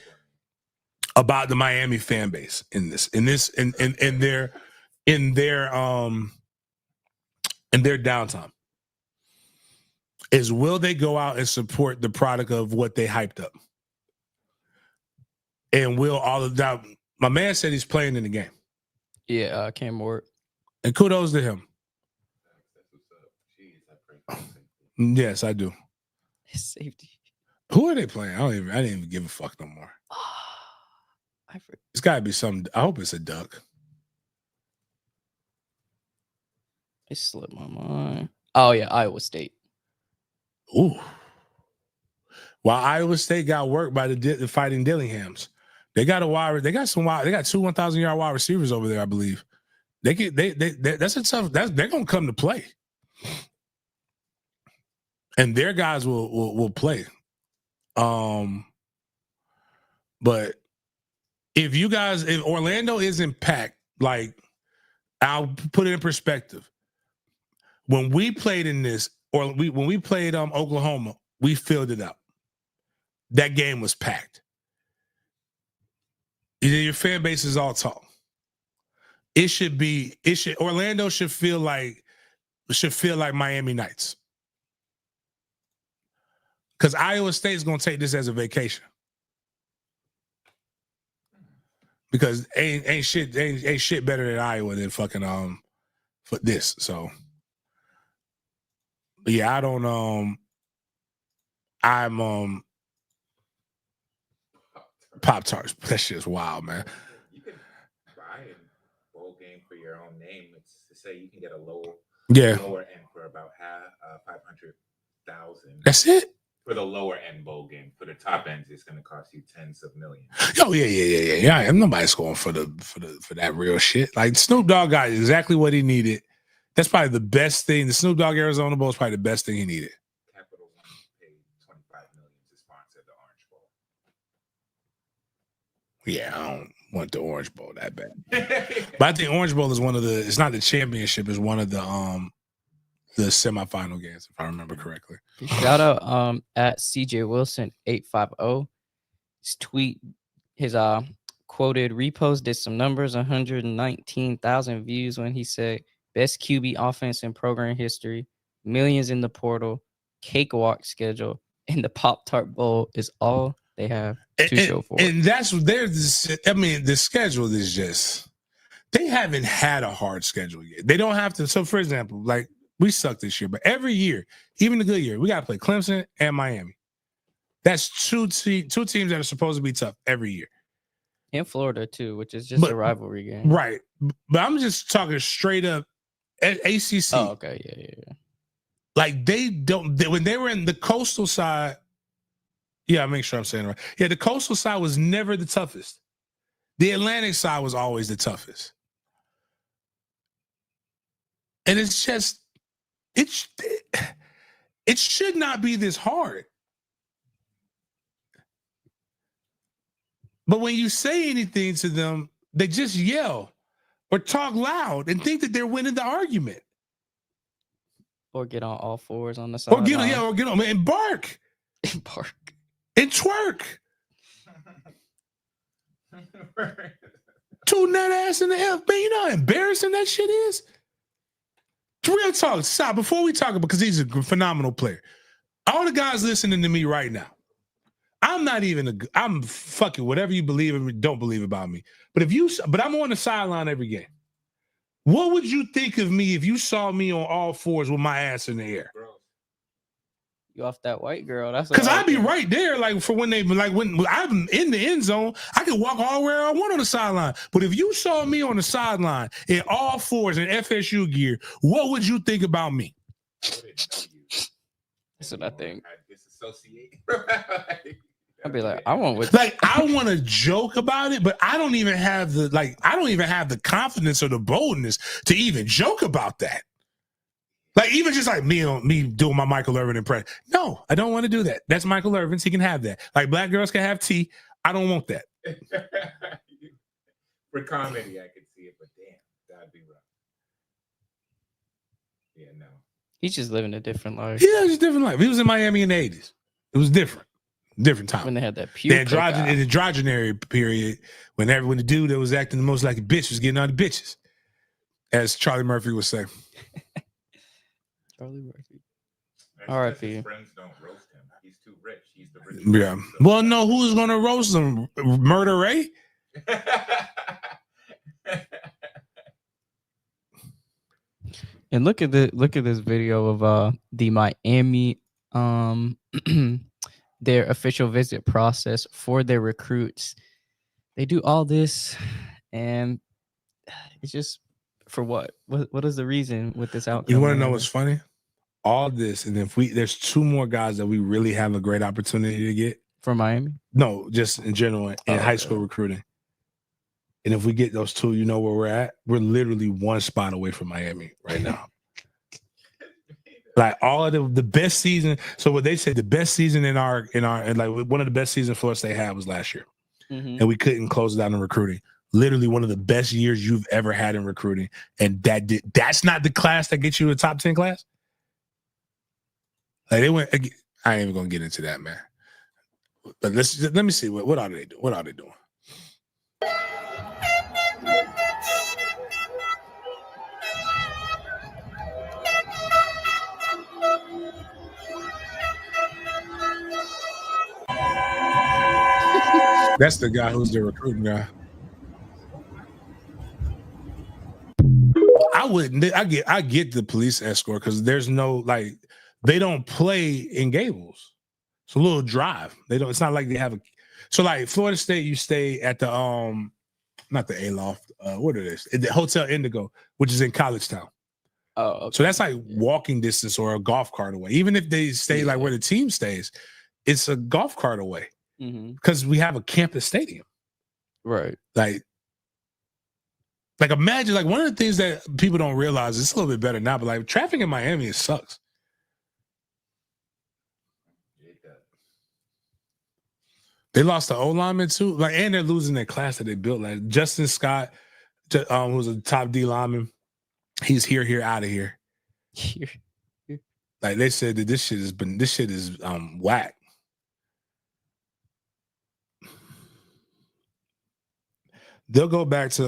about the Miami fan base in their downtime. Is will they go out and support the product of what they hyped up? And will all of that? My man said he's playing in the game. Yeah, Cam Ward. And kudos to him. Yes, I do. His safety. Who are they playing? I didn't even give a fuck no more. It's got to be something. I hope it's a duck. It slipped my mind. Oh yeah, Iowa State. Ooh. While Iowa State got worked by the Fighting Dillinghams, they got two 1,000-yard wide receivers over there, I believe. They're gonna come to play. And their guys will play. But if Orlando isn't packed, like, I'll put it in perspective. When we played in this, when we played Oklahoma, we filled it up. That game was packed. Your fan base is all talk. Orlando should feel like Miami Nights. Because Iowa State is going to take this as a vacation. Because ain't shit better than Iowa than fucking for this. So, but yeah, I don't I'm Pop-Tarts. That shit's wild, man. You can buy a bowl game for your own name. It's to say you can get a lower end for about 500,000. That's it. For the lower end bowl game. For the top end, it's going to cost you tens of millions. Oh yeah. Nobody's going for that real shit. Like, Snoop Dogg got exactly what he needed. That's probably the best thing. The Snoop Dogg Arizona Bowl is probably the best thing he needed. Capital One paid $25 million to sponsor the Orange Bowl. Yeah, I don't want the Orange Bowl that bad. But I think Orange Bowl is it's not the championship, it's one of the semifinal games, if I remember correctly. Shout out at CJ Wilson 850. His tweet, his quoted repost did some numbers, 119,000 views when he said best QB offense in program history, millions in the portal, cakewalk schedule, and the Pop-Tart Bowl is all they have to show for it. And that's the schedule is just, they haven't had a hard schedule yet. They don't have to. So, for example, like, we suck this year, but every year, even the good year, we got to play Clemson and Miami. That's two teams that are supposed to be tough every year. In Florida, too, which is just a rivalry game. Right. But I'm just talking straight up ACC. Oh, okay. Yeah. Like, when they were in the coastal side, yeah, I'll make sure I'm saying it right. Yeah, the coastal side was never the toughest. The Atlantic side was always the toughest. And it's just, it should not be this hard. But when you say anything to them, they just yell or talk loud and think that they're winning the argument. Or get on all fours on the side. Or get on and bark. And bark. And twerk. Tooting that ass in the F. Man, you know how embarrassing that shit is? Real talk. Stop. Before we talk about, because he's a phenomenal player. All the guys listening to me right now, I'm fucking whatever you believe and don't believe about me. But I'm on the sideline every game. What would you think of me if you saw me on all fours with my ass in the air? You off that white girl? That's because I'd be right there, like for when I'm in the end zone, I can walk all where I want on the sideline. But if you saw me on the sideline in all fours in FSU gear, what would you think about me? That's what I think. I disassociate. I'd be like, I want what. Like, I want to joke about it, but I don't even have the confidence or the boldness to even joke about that. Like, even just like me doing my Michael Irvin impression. No, I don't want to do that. That's Michael Irvin's. He can have that. Like, black girls can have tea. I don't want that. For comedy, I could see it, but damn, that'd be rough. Yeah, no. He's just living a different life. Yeah, it's a different life. He was in Miami in the 80s. It was different. Different time. When they had that The puke. androgenary period, when the dude that was acting the most like a bitch was getting on the bitches, as Charlie Murphy would say. Charlie Murphy. That's R.I.P. his friends don't roast him. He's too rich. He's the richest. Yeah. man, so- Well, no, who's gonna roast him? Murder Ray? And look at this video of the Miami their official visit process for their recruits. They do all this, and it's just for what? What is the reason with this outcome? You want to know what's funny? All this, and if there's two more guys that we really have a great opportunity to get. For Miami? No, just in general in high school recruiting. And if we get those two, you know where we're at? We're literally one spot away from Miami right now. Like all of the best season. So what they said, the best season in our like one of the best seasons Florida State had was last year. Mm-hmm. And we couldn't close it out in recruiting. Literally one of the best years you've ever had in recruiting. And that's not the class that gets you a top 10 class. Like they went, I ain't even gonna get into that, man. But let me see what are they doing? What are they doing? That's the guy who's the recruiting guy. I get the police escort because there's no they don't play in Gables. It's a little drive. It's not like they have so like Florida State, you stay at the not the Aloft, what it is, the Hotel Indigo, which is in College Town. Oh, okay. So that's like walking distance or a golf cart away. Even if they stay like where the team stays, it's a golf cart away. Because we have a campus stadium. Right. Like imagine, like one of the things that people don't realize, it's a little bit better now, but like traffic in Miami, it sucks. They lost the O-lineman too, and they're losing their class that they built. Like Justin Scott, who's a top D lineman, he's here, out of here. Like they said that this shit is whack. They'll go back to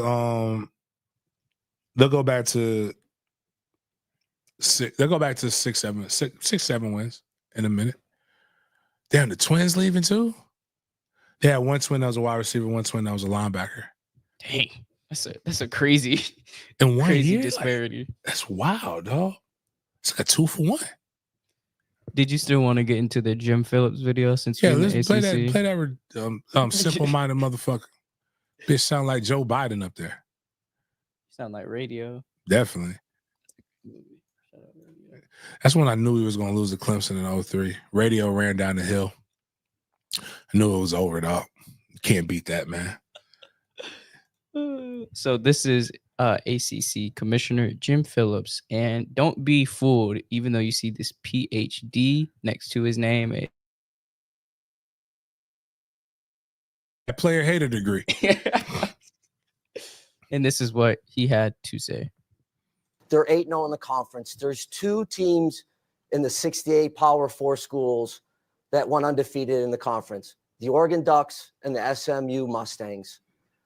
6-7 wins in a minute. Damn, the Twins leaving too? They had one twin that was a wide receiver, one twin that was a linebacker. Dang. That's a crazy in one crazy year? disparity. Like, that's wild, dog. It's like a 2-for-1. Did you still want to get into the Jim Phillips video since let's play that simple-minded motherfucker. Bitch sound like Joe Biden up there. Sound like radio. Definitely. That's when I knew we was going to lose to Clemson in 2003. Radio ran down the hill. I knew it was over, dog. Can't beat that, man. So this is ACC Commissioner Jim Phillips. And don't be fooled, even though you see this PhD next to his name. A player hater degree. And this is what he had to say. They're 8-0 in the conference. There's two teams in the 68 Power 4 schools that went undefeated in the conference, the Oregon Ducks and the SMU Mustangs.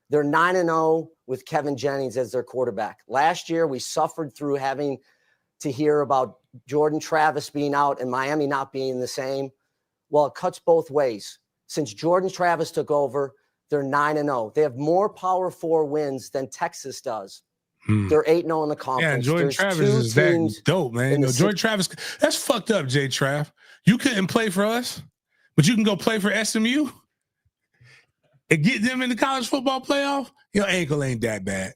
They're 9-0 with Kevin Jennings as their quarterback. Last year, we suffered through having to hear about Jordan Travis being out and Miami not being the same. Well, it cuts both ways. Since Jordan Travis took over, they're 9-0. They have more Power 4 wins than Texas does. They're 8-0 in the conference. Yeah, Jordan Travis is that dope, man. Jordan Travis, that's fucked up, Jay Trav. You couldn't play for us, but you can go play for SMU and get them in the college football playoff. Your ankle ain't that bad.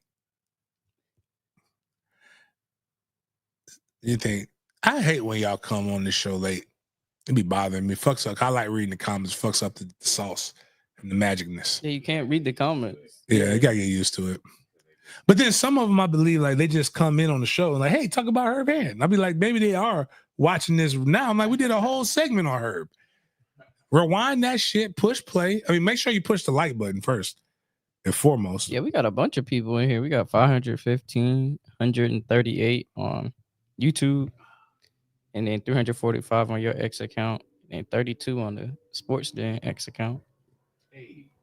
You think, I hate when y'all come on this show late. It be bothering me. Fucks up. I like reading the comments. Fucks up the sauce and the magicness. Yeah, you can't read the comments. Yeah, you gotta get used to it. But then some of them, I believe, like they just come in on the show and like, hey, talk about Herb Hand. I'll be like, maybe they are watching this now. I'm like, we did a whole segment on Herb. Rewind that shit, push play. I mean, make sure you push the like button first and foremost. Yeah, we got a bunch of people in here. We got 515, 138 on YouTube, and then 345 on your X account, and 32 on the Sports Den X account.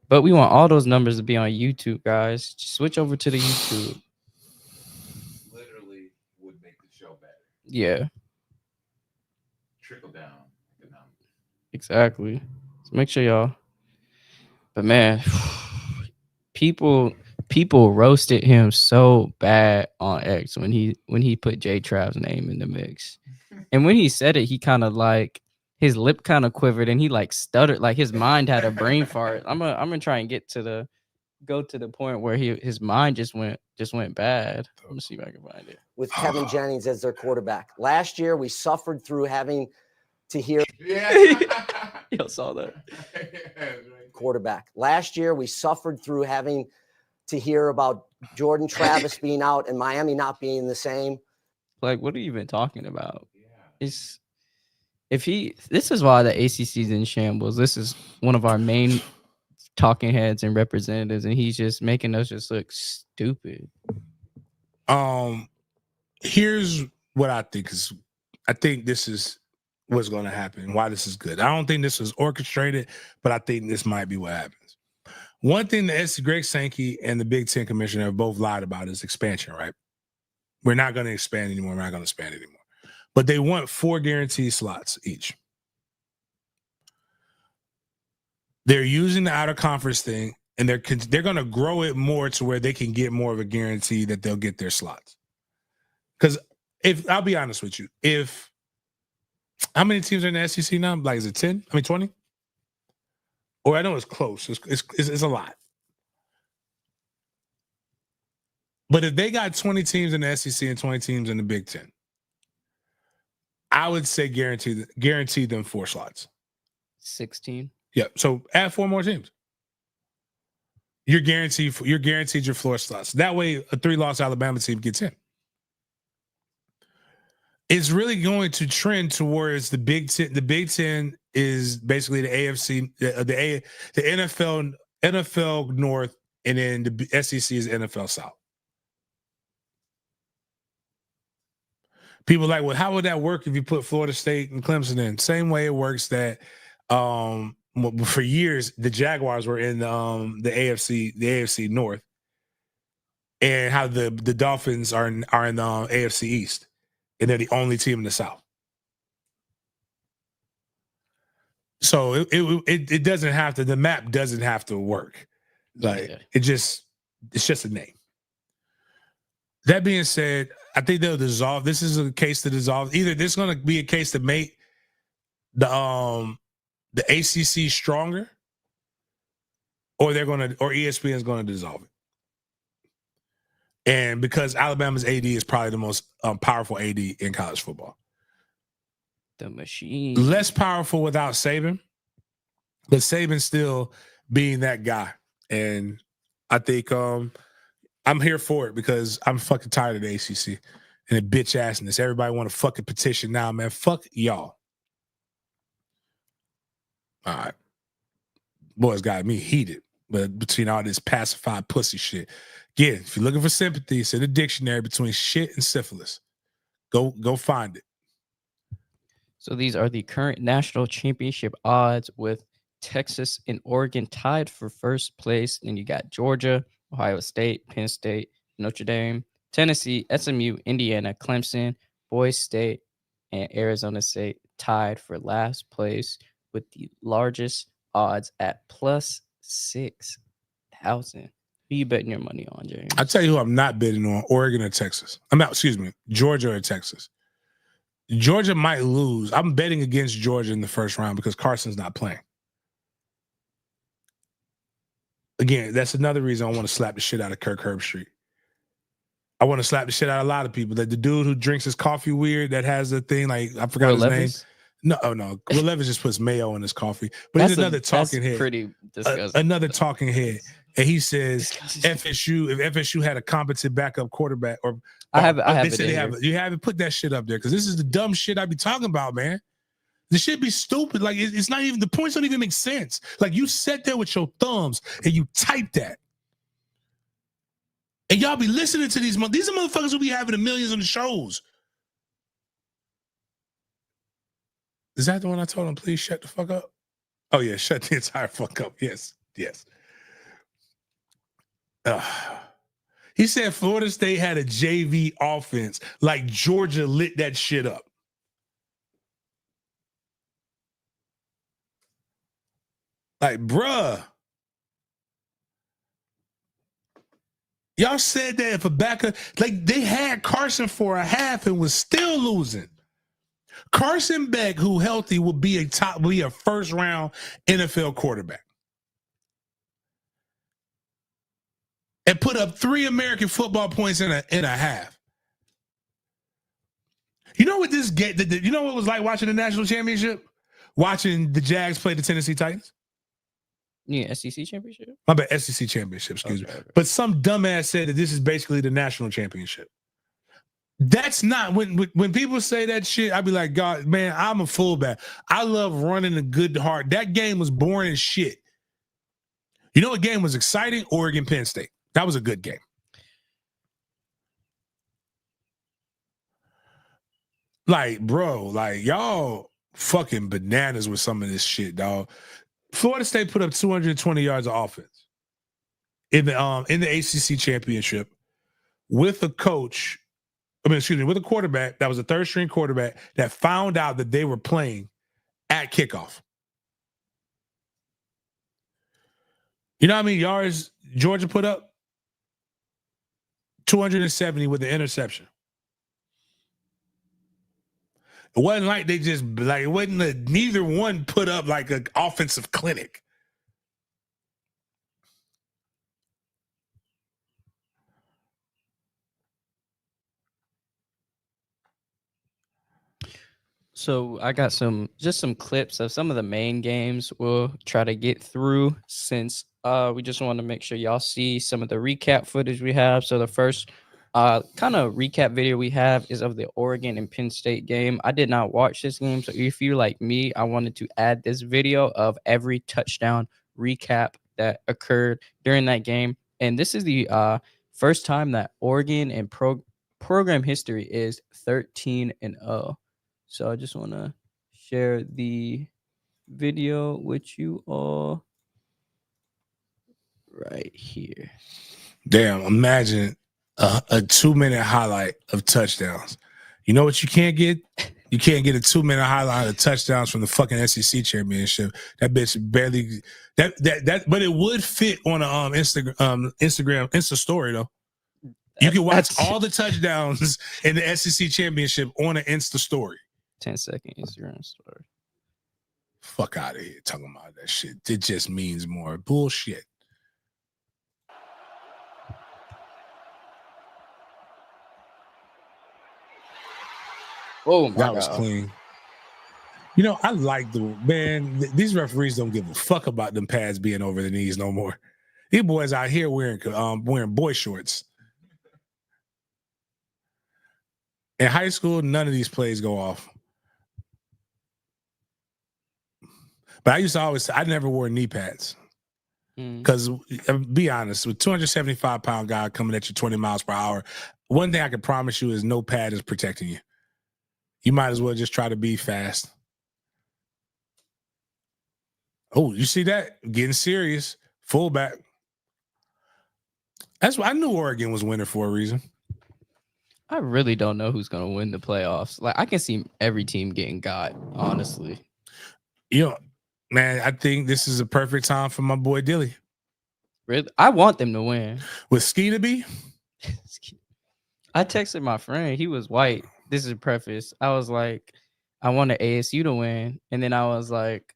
But we want all those numbers to be on YouTube, guys. Just switch over to the YouTube. Literally would make the show better. Yeah, Trickle down economics. exactly. So make sure y'all. But man, people roasted him so bad on X when he put J Trav's name in the mix. And when he said it, he kind of like his lip kind of quivered and he like stuttered, like his mind had a brain fart. I'm gonna try and go to the point where his mind just went bad. Let me see if I can find it. With Kevin Jennings as their quarterback. Last year, we suffered through having to hear Y'all saw that. quarterback. Last year, we suffered through having to hear about Jordan Travis being out and Miami not being the same. Like, what are you even talking about? This is why the ACC is in shambles. This is one of our main talking heads and representatives, and he's just making us just look stupid. Here's what I think is. I think this is what's going to happen. Why this is good. I don't think this was orchestrated, but I think this might be what happens. One thing that Greg Sankey and the Big Ten commissioner have both lied about is expansion. Right? We're not going to expand anymore. We're not going to expand anymore. But they want 4 guaranteed slots each. They're using the outer conference thing, and they're going to grow it more to where they can get more of a guarantee that they'll get their slots. Because if I'll be honest with you, how many teams are in the SEC now? Like, is it 10? 20? Or I know it's close. It's a lot. But if they got 20 teams in the SEC and 20 teams in the Big Ten, I would say guarantee them 4 slots. 16. Yeah. So add 4 more teams. You're guaranteed your floor slots. That way, a 3-loss Alabama team gets in. It's really going to trend towards the Big Ten. The Big Ten is basically the AFC, the NFL North, and then the SEC is NFL South. People are like, well, how would that work if you put Florida State and Clemson in? Same way it works that for years the Jaguars were in the AFC North, and how the Dolphins are in the AFC East, and they're the only team in the South. So it doesn't have to. The map doesn't have to work. Like it's just a name. That being said, I think they'll dissolve. This is a case to dissolve. Either this is going to be a case to make the ACC stronger, or ESPN is going to dissolve it. And because Alabama's AD is probably the most powerful AD in college football, the machine, less powerful without Saban, but Saban still being that guy. And I think I'm here for it because I'm fucking tired of the ACC and the bitch assness. Everybody want to fucking petition now, man. Fuck y'all. All right. Boys got me heated, but between all this pacified pussy shit. Again, if you're looking for sympathy, it's in the dictionary between shit and syphilis. Go find it. So these are the current national championship odds, with Texas and Oregon tied for first place. And you got Georgia, Ohio State, Penn State, Notre Dame, Tennessee, SMU, Indiana, Clemson, Boise State, and Arizona State tied for last place with the largest odds at plus 6,000. Who you betting your money on, James? I'll tell you who I'm not betting on: Oregon or Texas. Georgia or Texas. Georgia might lose. I'm betting against Georgia in the first round because Carson's not playing. Again, that's another reason I want to slap the shit out of Kirk Herbstreit. I want to slap the shit out of a lot of people. That the dude who drinks his coffee weird, that has the thing, like, I forgot his name. No, oh no. Will Levis just puts mayo in his coffee. But he's another talking head. Pretty disgusting. Another talking head. And he says Disgusting. FSU, if FSU had a competent backup quarterback, or I have they it said in they here. have. You haven't put that shit up there because this is the dumb shit I be talking about, man. The shit be stupid. Like it's not even, the points don't even make sense. Like you sat there with your thumbs and you typed that. And y'all be listening to these are motherfuckers who be having the millions on the shows. Is that the one I told him, please shut the fuck up? Oh yeah, shut the entire fuck up. Yes. He said Florida State had a JV offense like Georgia lit that shit up. Like, bruh. Y'all said that if a backup, like they had Carson for a half and was still losing. Carson Beck, who healthy, will be a first round NFL quarterback. And put up 3 American football points in a half. You know what this game? You know what it was like watching the national championship? Watching the Jags play the Tennessee Titans. Yeah, SEC championship. My bad, SEC championship. Excuse me. But some dumbass said that this is basically the national championship. That's not when people say that shit. I be like, God, man, I'm a fullback. I love running a good heart. That game was boring as shit. You know what game was exciting? Oregon, Penn State. That was a good game. Like, bro, like y'all fucking bananas with some of this shit, dog. Florida State put up 220 yards of offense in the ACC championship with a coach. With a quarterback that was a third string quarterback that found out that they were playing at kickoff. You know how many yards Georgia put up? 270 with the interception. It wasn't like they just like it wasn't neither one put up like an offensive clinic. So I got some clips of some of the main games we'll try to get through since we just want to make sure y'all see some of the recap footage we have. So the first kind of recap video we have is of the Oregon and Penn State game. I did not watch this game, so if you're like me, I wanted to add this video of every touchdown recap that occurred during that game. And this is the first time that Oregon in program history is 13-0. So I just want to share the video with you all right here. Damn, imagine a 2-minute highlight of touchdowns. You know what you can't get? You can't get a 2-minute highlight of touchdowns from the fucking SEC championship. That bitch barely that but it would fit on a Instagram Insta story though. You can watch all the touchdowns in the SEC championship on an Insta story. 10-second Instagram story. Fuck out of here talking about that shit. It just means more bullshit. Oh my that God. was clean. You know, I like these referees don't give a fuck about them pads being over the knees no more. These boys out here wearing boy shorts. In high school, none of these plays go off. But I never wore knee pads. Because, be honest, with 275-pound guy coming at you 20 miles per hour, one thing I can promise you is no pad is protecting you. You might as well just try to be fast. Oh, you see that? Getting serious. Fullback. That's why I knew Oregon was winning for a reason. I really don't know who's going to win the playoffs. Like, I can see every team getting got, honestly. You know, man, I think this is a perfect time for my boy Dilly. Really? I want them to win. With Ski to be? I texted my friend. He was white. This is a preface. I was like, I want the ASU to win. And then I was like,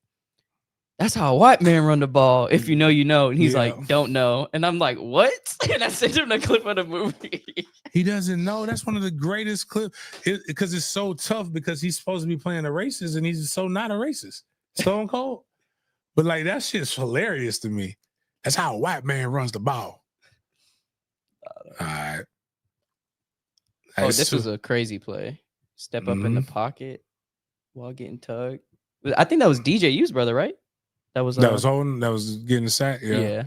that's how a white man run the ball. If you know, you know. And he's like, don't know. And I'm like, what? And I sent him the clip of the movie. He doesn't know. That's one of the greatest clips because it's so tough because he's supposed to be playing a racist and he's so not a racist. Stone Cold. But like that shit's hilarious to me. That's how a white man runs the ball. All right. Oh, this was a crazy play. Step up in the pocket while getting tugged. I think that was DJU's brother, right? That was holding. That was getting the sack. Yeah.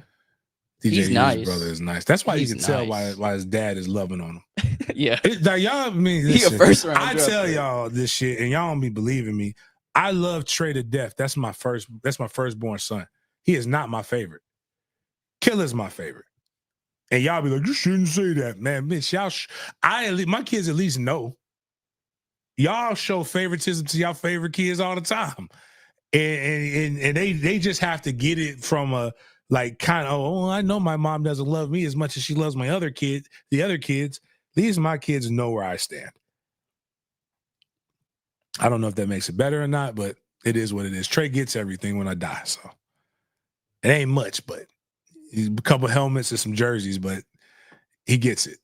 He's DJU's nice. brother is nice. That's why He's you can tell nice. why his dad is loving on him. Yeah. Y'all, I mean, He a listen, first round I draft tell pick. y'all this shit, and y'all don't be believing me. I love Trey to death. That's my firstborn son. He is not my favorite. Killer's my favorite. And y'all be like, you shouldn't say that, man. Bitch, my kids at least know. Y'all show favoritism to y'all favorite kids all the time. And they just have to get it from a like kind of, oh, I know my mom doesn't love me as much as she loves the other kids. These my kids know where I stand. I don't know if that makes it better or not, but it is what it is. Trey gets everything when I die, so it ain't much, but a couple helmets and some jerseys, but he gets it.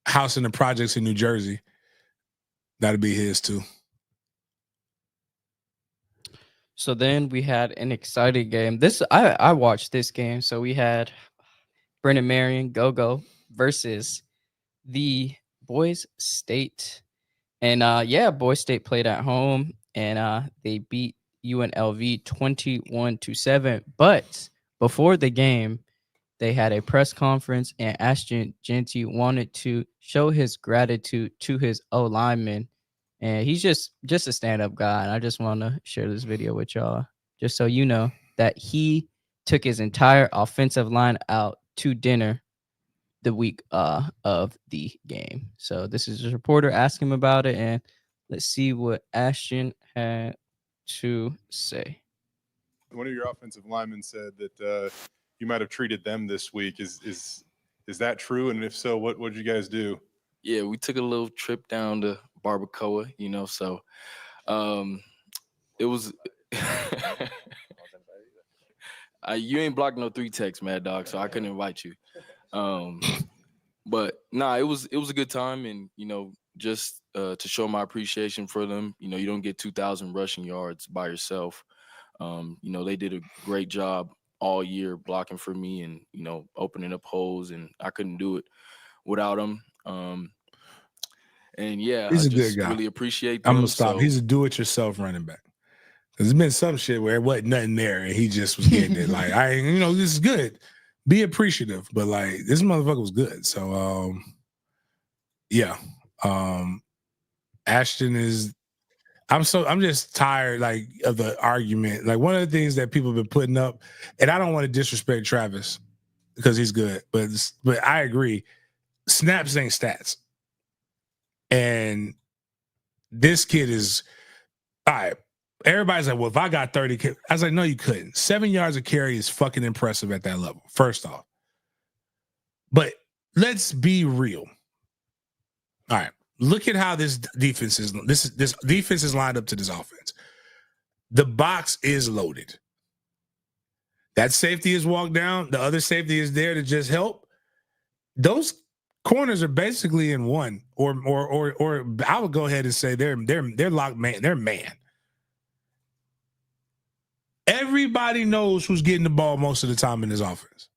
House in the projects in New Jersey, that'll be his too. So then we had an exciting game. I watched this game. So we had Brennan Marion Go versus the Boys State. And Boys State played at home and they beat UNLV 21-7. But before the game, they had a press conference and Ashton Jeanty wanted to show his gratitude to his O-lineman. And he's just a stand-up guy. And I just want to share this video with y'all, just so you know that he took his entire offensive line out to dinner the week of the game. So this is a reporter asking him about it, and let's see what Ashton had to say. One of your offensive linemen said that you might have treated them this week. Is that true? And if so, what did you guys do? Yeah, we took a little trip down to Barbacoa, so it was you ain't blocked no 3 texts, Mad Dog, so I couldn't invite you. But it was a good time, and just to show my appreciation for them. You don't get 2,000 rushing yards by yourself. They did a great job all year blocking for me and opening up holes, and I couldn't do it without them. And he's a good guy. Really appreciate them. I'm gonna stop. He's a do-it-yourself running back. There's been some shit where it wasn't nothing there, and he just was getting it. Like this is good. Be appreciative, but like this motherfucker was good. So Ashton is. I'm just tired like of the argument. Like one of the things that people have been putting up, and I don't want to disrespect Travis because he's good, but I agree. Snaps ain't stats. And this kid is all right. Everybody's like, well, if I got 30, I was like, no, you couldn't. 7 yards of carry is fucking impressive at that level, first off. But let's be real. All right. Look at how this defense is. This defense is lined up to this offense. The box is loaded. That safety is walked down. The other safety is there to just help. Those corners are basically in one, or I would go ahead and say they're locked man. They're man. Everybody knows who's getting the ball most of the time in this offense.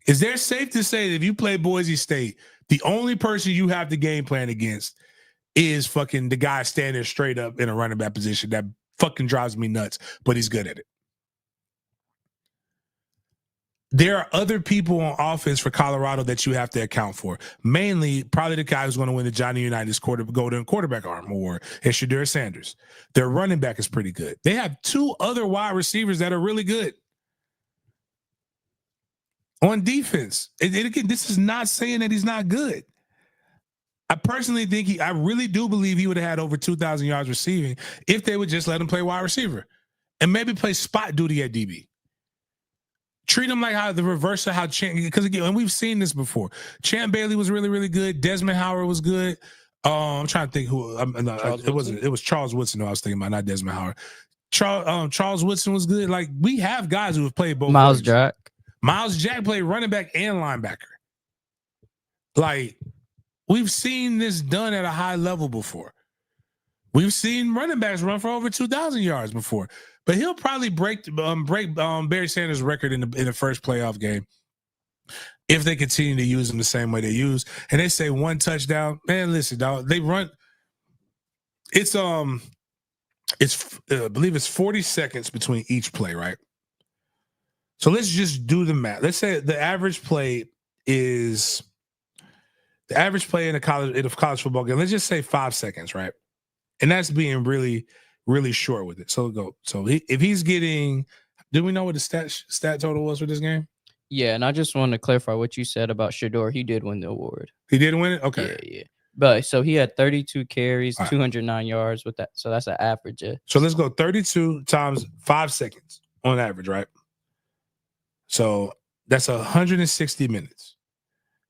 Is there safe to say that if you play Boise State, the only person you have to game plan against is fucking the guy standing straight up in a running back position that fucking drives me nuts, but he's good at it. There are other people on offense for Colorado that you have to account for. Mainly, probably the guy who's going to win the Johnny Unitas Golden Quarterback Arm, or Shadur Sanders. Their running back is pretty good. They have 2 other wide receivers that are really good. On defense, and again, this is not saying that he's not good. I personally think I really do believe he would have had over 2,000 yards receiving if they would just let him play wide receiver and maybe play spot duty at DB. Treat him like how the reverse of how because again, and we've seen this before. Champ Bailey was really, really good. Desmond Howard was good. I'm trying to think who. It was Charles Woodson who I was thinking about, not Desmond Howard. Charles Woodson was good. Like we have guys who have played both. Miles Jack played running back and linebacker. Like, we've seen this done at a high level before. We've seen running backs run for over 2,000 yards before, but he'll probably break Barry Sanders' record in the first playoff game if they continue to use him the same way they use. And they say one touchdown. Man, listen, dog. They run. It's I believe it's 40 seconds between each play, right? So let's just do the math. Let's say the average play in a college football game. Let's just say 5 seconds, right? And that's being really, really short with it. So go. So if he's getting, do we know what the stat total was for this game? Yeah, and I just want to clarify what you said about Shador. He did win the award. He did win it? Okay. Yeah. But so he had 32 carries, All right. 209 yards with that. So that's an average. So let's go 32 times 5 seconds on average, right? So that's 160 minutes.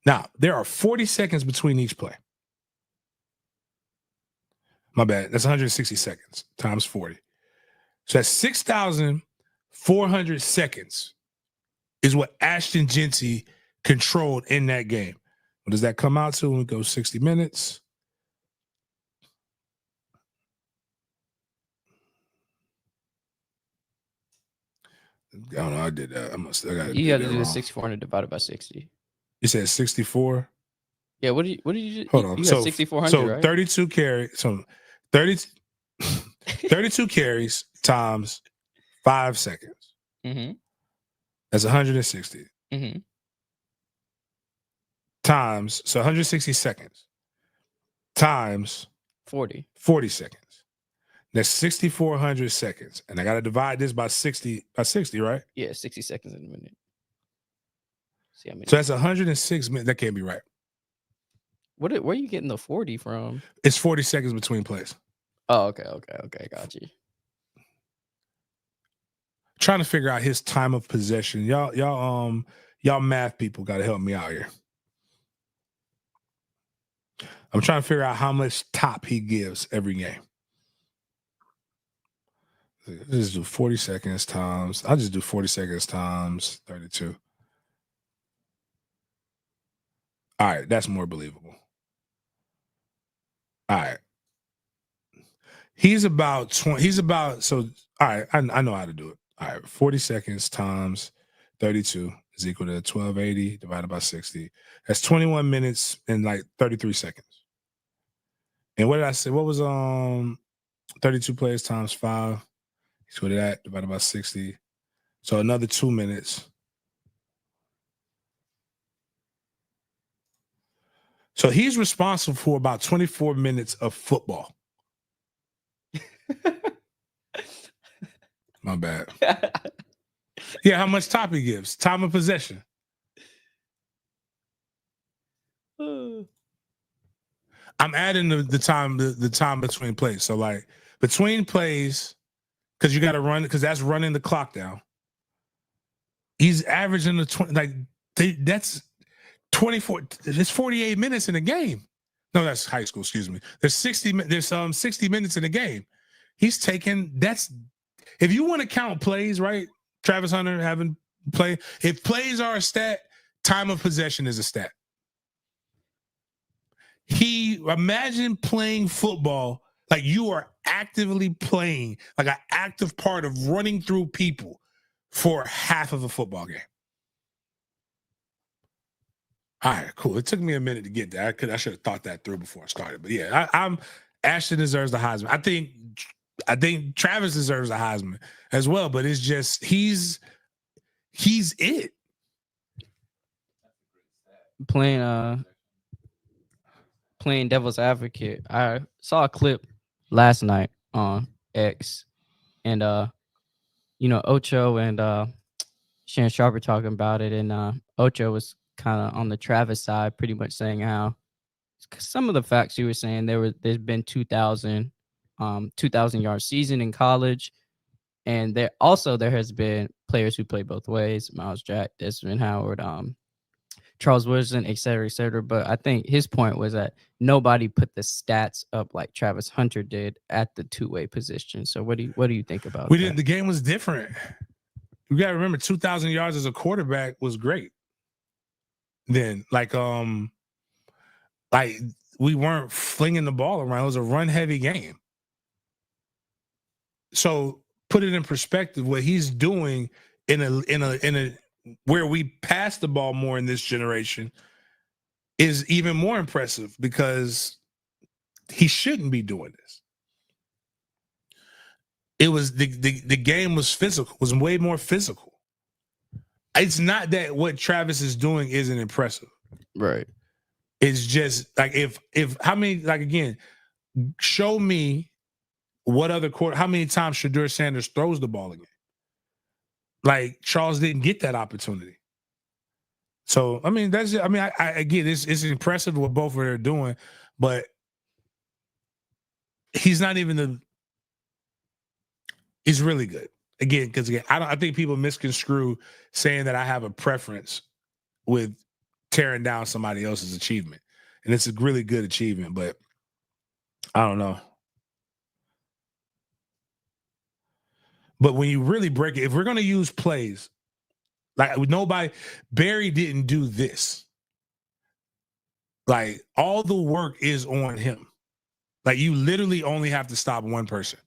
Now, there are 40 seconds between each play. My bad. That's 160 seconds times 40. So that's 6,400 seconds is what Ashton Genty controlled in that game. What does that come out to when we go 60 minutes? I don't know. I did that. I got. You got to do the 6,400 divided by 60. You said 64. Yeah. What did you? Hold on. You So got 6,400. So right? 32 carries. So 32 carries times 5 seconds. Mm-hmm. That's 160. Mm-hmm. Times, so 160 seconds times 40 seconds. That's 6,400 seconds. And I got to divide this by 60, right? Yeah, 60 seconds in a minute. See how many. So that's 106 minutes. That can't be right. Where are you getting the 40 from? It's 40 seconds between plays. Oh, okay. Got you. Trying to figure out his time of possession. Y'all math people got to help me out here. I'm trying to figure out how much top he gives every game. Let's just do 40 seconds times. I'll just do 40 seconds times 32. All right, that's more believable. All right. He's about 20. So all right, I know how to do it. All right, 40 seconds times 32 is equal to 1280 divided by 60. That's 21 minutes and like 33 seconds. And what did I say? What was 32 plays times 5? Equal to that divided by 60. So another 2 minutes. So he's responsible for about 24 minutes of football. My bad. Yeah, how much top he gives? Time of possession. I'm adding the time between plays. So like between plays, because you got to run, because that's running the clock down. He's averaging the 20. That's 24. There's 48 minutes in a game. No, that's high school. Excuse me. There's 60 minutes in a game. He's taking. That's if you want to count plays, right? Travis Hunter having play. If plays are a stat, time of possession is a stat. Imagine playing football like you are actively playing, like an active part of running through people for half of a football game. All right, cool. It took me a minute to get there. I should have thought that through before I started. But yeah, Ashton deserves the Heisman. I think Travis deserves the Heisman as well. But it's just he's it. Playing devil's advocate, I saw a clip last night on X, and Ocho and Shannon Sharp were talking about it, and Ocho was kind of on the Travis side, pretty much saying how some of the facts you were saying there's been 2,000 yard season in college, and there has been players who play both ways: Miles Jack, Desmond Howard, Charles Woodson, et cetera, but I think his point was that nobody put the stats up like Travis Hunter did at the two-way position. So what do you think about that? The game was different. You got to remember 2,000 yards as a quarterback was great. Then Like, we weren't flinging the ball around. It was a run-heavy game. So put it in perspective, what he's doing in a where we pass the ball more in this generation is even more impressive because he shouldn't be doing this. It was the game was physical, was way more physical. It's not that what Travis is doing isn't impressive. Right. It's just like if how many, like, again, show me what other quarter, how many times Shedeur Sanders throws the ball again. Like, Charles didn't get that opportunity. So I mean, that's, I mean, I again, it's impressive what both of them are doing, but he's not even he's really good. Again, because I think people misconstrue saying that I have a preference with tearing down somebody else's achievement. And it's a really good achievement, but I don't know. But when you really break it, if we're going to use plays, like Barry didn't do this. Like, all the work is on him. Like, you literally only have to stop one person.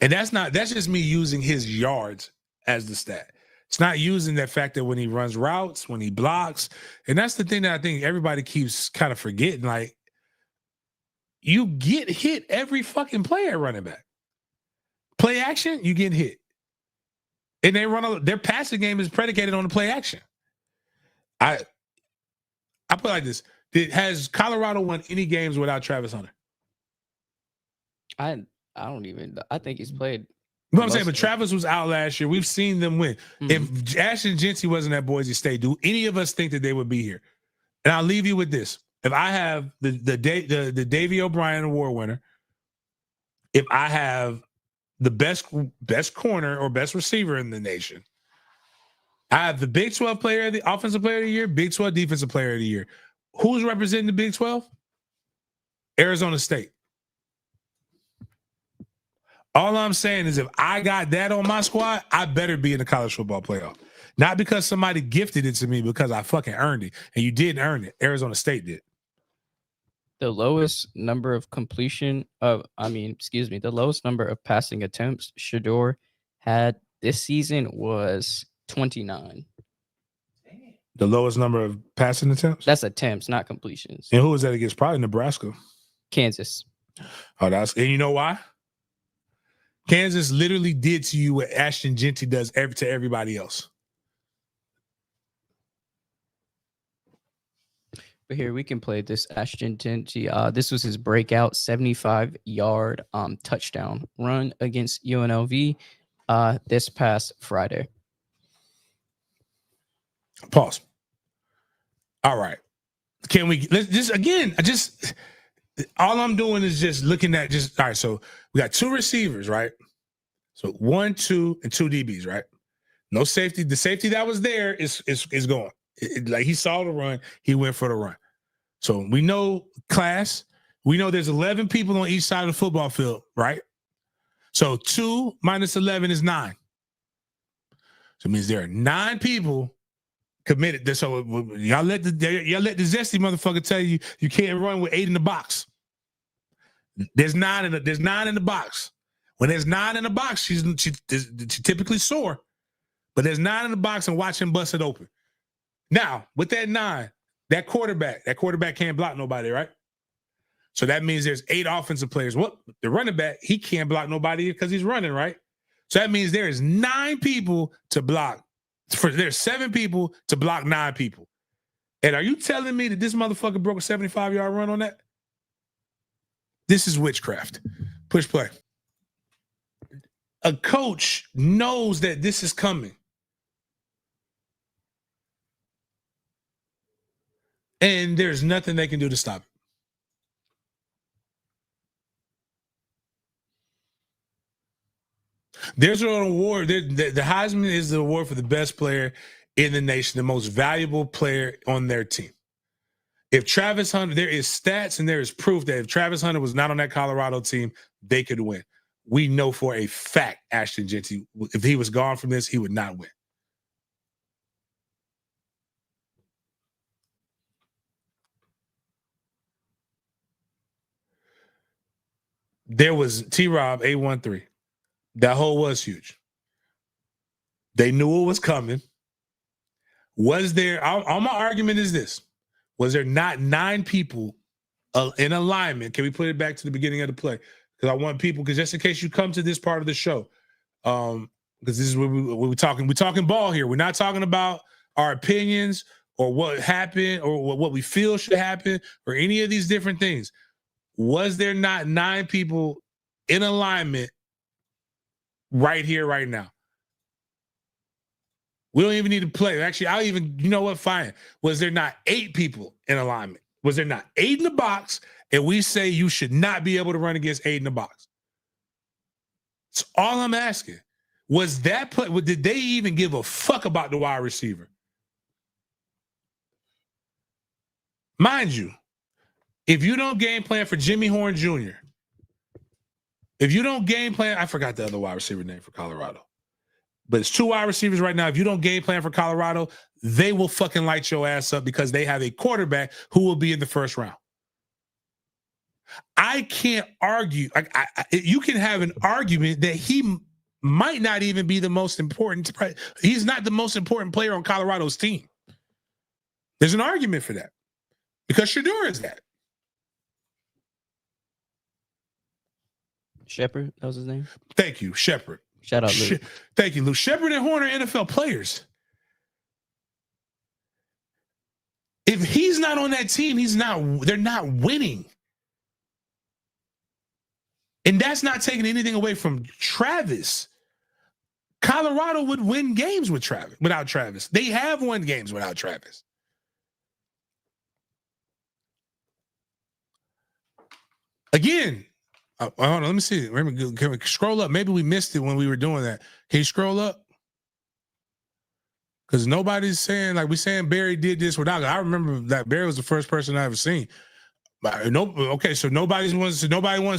And that's just me using his yards as the stat. It's not using that fact that when he runs routes, when he blocks. And that's the thing that I think everybody keeps kind of forgetting. Like, you get hit every fucking play at running back. Play action, you get hit. And their passing game is predicated on the play action. I put it like this. Has Colorado won any games without Travis Hunter? I think he's played. You know what I'm saying? But Travis was out last year. We've seen them win. Mm-hmm. If Ashton Jeanty wasn't at Boise State, do any of us think that they would be here? And I'll leave you with this. If I have the Davey O'Brien Award winner, if I have the best corner or best receiver in the nation, I have the Big 12 offensive player of the year, Big 12 defensive player of the year. Who's representing the Big 12? Arizona State. All I'm saying is, if I got that on my squad, I better be in the college football playoff. Not because somebody gifted it to me, because I fucking earned it. And you didn't earn it. Arizona State did. The lowest number of the lowest number of passing attempts Shedeur had this season was 29. The lowest number of passing attempts? That's attempts, not completions. And who was that against? Probably Nebraska. Kansas. Oh, and you know why? Kansas literally did to you what Ashton Jeanty does to everybody else. But here we can play this Ashton Jeanty. This was his breakout 75-yard touchdown run against UNLV this past Friday. Pause. All right. All I'm doing is just looking at all right, so we got two receivers, right? So 1, 2, and 2 DBs, right? No safety. The safety that was there is gone. Like, he saw the run, he went for the run. So we know class. We know there's 11 people on each side of the football field, right? So 2 minus 11 is 9. So it means there are 9 people committed. So y'all let the zesty motherfucker tell you can't run with 8 in the box. There's 9 in the box. When there's 9 in the box, she typically sore, but there's 9 in the box, and watch him bust it open. Now, with that 9, that quarterback can't block nobody, right? So that means there's 8 offensive players. Well, the running back, he can't block nobody because he's running, right? So that means there is 9 people to block. There's 7 people to block 9 people. And are you telling me that this motherfucker broke a 75-yard run on that? This is witchcraft. Push play. A coach knows that this is coming. And there's nothing they can do to stop it. There's an award. The Heisman is the award for the best player in the nation, the most valuable player on their team. If Travis Hunter, there is stats and there is proof that if Travis Hunter was not on that Colorado team, they could win. We know for a fact Ashton Jeanty, if he was gone from this, he would not win. there was T-Rob 813. That hole was huge. They knew it was coming. Was there, all my argument is this, was there not 9 people in alignment? Can we put it back to the beginning of the play? Because I want people, because just in case you come to this part of the show, because this is what we're talking ball here. We're not talking about our opinions or what happened or what we feel should happen or any of these different things. Was there not 9 people in alignment right here, right now? We don't even need to play. Actually, I'll even, you know what, fine. Was there not 8 people in alignment? Was there not 8 in the box? And we say you should not be able to run against 8 in the box. That's all I'm asking. Was that play? Did they even give a fuck about the wide receiver? Mind you, if you don't game plan for Jimmy Horn Jr., if you don't game plan, I forgot the other wide receiver name for Colorado. But it's 2 wide receivers right now. If you don't game plan for Colorado, they will fucking light your ass up because they have a quarterback who will be in the first round. I can't argue. You can have an argument that he might not even be the most important. He's not the most important player on Colorado's team. There's an argument for that because Shedeur is that. Shepard, that was his name. Thank you, Shepard. Shout out, Luke. Thank you, Luke. Shepard and Horn are NFL players. If he's not on that team, they're not winning. And that's not taking anything away from Travis. Colorado would win games without Travis. They have won games without Travis. Again, hold on, let me see. Remember, can we scroll up? Maybe we missed it when we were doing that. Can you scroll up? Because nobody's saying, like, we're saying Barry did this without. I remember that Barry was the first person I ever seen. Okay, so nobody wants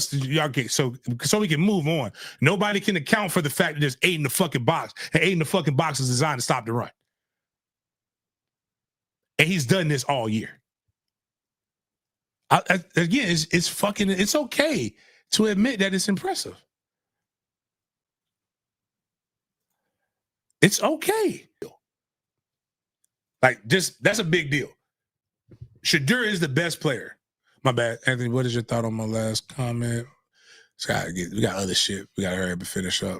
to. Okay, so we can move on. Nobody can account for the fact that there's 8 in the fucking box, and 8 in the fucking box is designed to stop the run. And he's done this all year. Again, it's okay to admit that it's impressive. It's okay. Like, that's a big deal. Shedeur is the best player. My bad, Anthony. What is your thought on my last comment? We got other shit. We got to hurry up and finish up.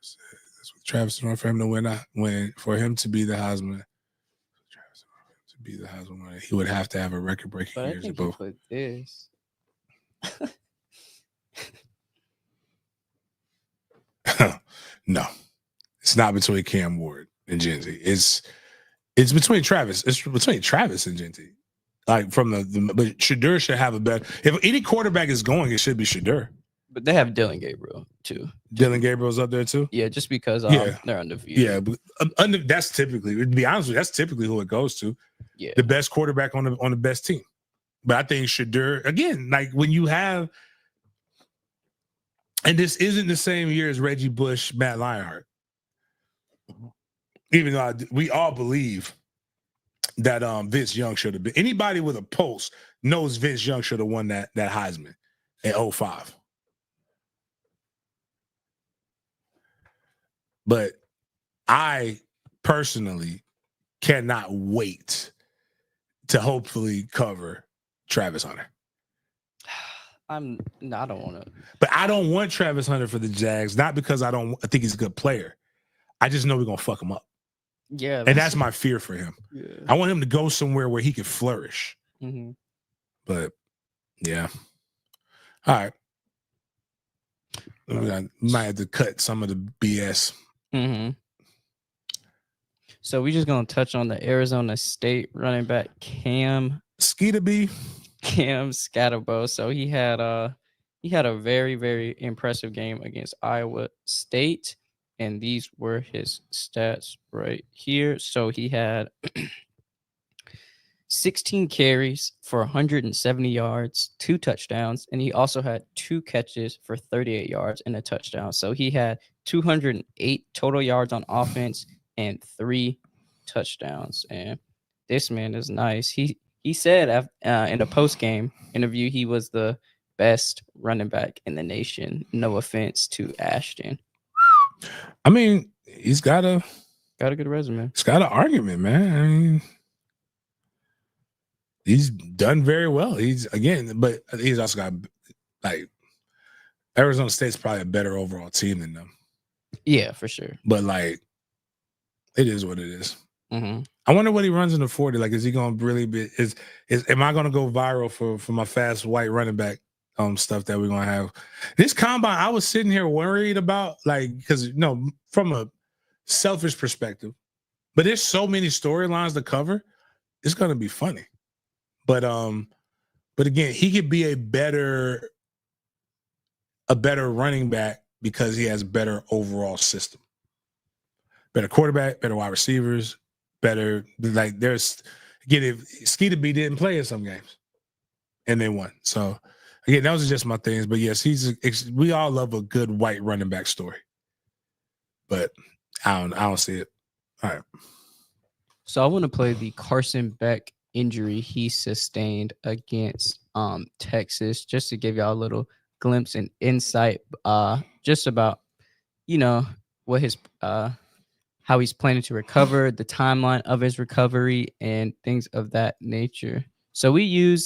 That's what Travis is for him to win. For him to be the Heisman. Winner, he would have to have a record-breaking year. I think he put this. No, it's not between Cam Ward and Genty. It's between Travis. It's between Travis and Genty. Like but Shedeur should have a better. If any quarterback is going, it should be Shedeur. But they have Dylan Gabriel too. Dylan Gabriel's up there too. Yeah, just because they're undefeated. Yeah, but that's typically, to be honest with you, that's typically who it goes to. Yeah, the best quarterback on the best team. But I think Shedeur, again, like when you have, and this isn't the same year as Reggie Bush, Matt Lionheart. Even though we all believe that Vince Young should have been. Anybody with a pulse knows Vince Young should have won that Heisman in 2005. But I personally cannot wait to hopefully cover Travis Hunter. I don't want to. But I don't want Travis Hunter for the Jags, not because I think he's a good player. I just know we're going to fuck him up. Yeah. And that's my fear for him. Yeah. I want him to go somewhere where he can flourish. Mm-hmm. But, yeah. All right. We might have to cut some of the BS. Mm-hmm. So we're just going to touch on the Arizona State running back Cam Scatterbo. So he had a very, very impressive game against Iowa State. And these were his stats right here. So he had 16 carries for 170 yards, 2 touchdowns, and he also had 2 catches for 38 yards and a touchdown. So he had 208 total yards on offense and 3 touchdowns. And this man is nice. He said in a post-game interview he was the best running back in the nation. No offense to Ashton. I mean, he's got a good resume. He's got an argument, man. I mean, he's done very well. But he's also got like Arizona State's probably a better overall team than them. Yeah, for sure. But like, it is what it is. Mm-hmm. I wonder what he runs in the 40. Like, is he going to really be? Am I going to go viral for my fast white running back stuff that we're going to have? This combine, I was sitting here worried about, like, because from a selfish perspective, but there's so many storylines to cover. It's going to be funny. But again, he could be a better running back because he has better overall system, better quarterback, better wide receivers, better, like, there's, again, if Skeeter B didn't play in some games and they won. So again, those are just my things. But yes, we all love a good white running back story, but I don't see it. All right. So I want to play the Carson Beck injury he sustained against Texas, just to give y'all a little glimpse and insight just about what his how he's planning to recover, the timeline of his recovery, and things of that nature. So we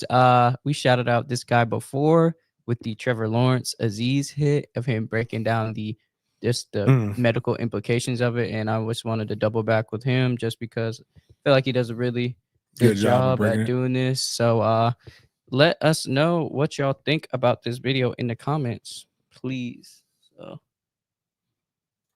shouted out this guy before with the Trevor Lawrence Aziz hit of him breaking down the medical implications of it, and I just wanted to double back with him just because I feel like he does a really good job at doing this. So let us know what y'all think about this video in the comments, please. So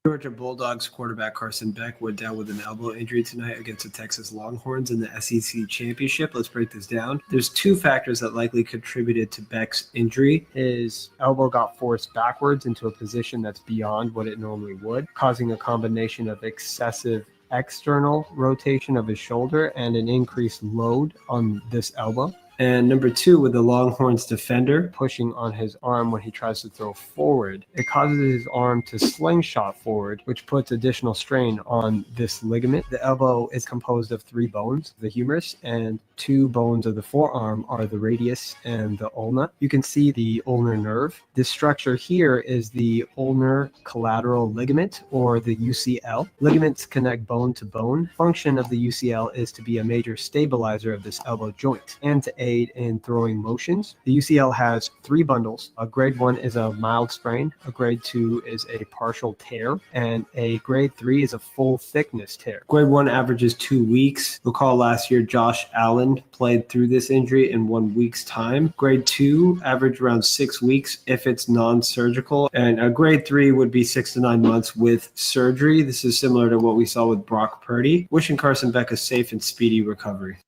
Georgia Bulldogs quarterback Carson Beck went down with an elbow injury tonight against the Texas Longhorns in the SEC Championship. Let's break this down. There's two factors that likely contributed to Beck's injury. His elbow got forced backwards into a position that's beyond what it normally would, causing a combination of excessive external rotation of his shoulder and an increased load on this elbow. And number two, with the Longhorns defender pushing on his arm when he tries to throw forward, it causes his arm to slingshot forward, which puts additional strain on this ligament. The elbow is composed of 3 bones, the humerus, and 2 bones of the forearm are the radius and the ulna. You can see the ulnar nerve. This structure here is the ulnar collateral ligament, or the UCL. Ligaments connect bone to bone. Function of the UCL is to be a major stabilizer of this elbow joint and to aid in throwing motions. The UCL has 3 bundles. A grade 1 is a mild sprain, a grade 2 is a partial tear, and a grade 3 is a full thickness tear. Grade 1 averages 2 weeks. Recall last year Josh Allen played through this injury in 1 week's time. Grade 2 average around 6 weeks if it's non-surgical, and a grade 3 would be 6 to 9 months with surgery. This is similar to what we saw with Brock Purdy. Wishing Carson Beck a safe and speedy recovery.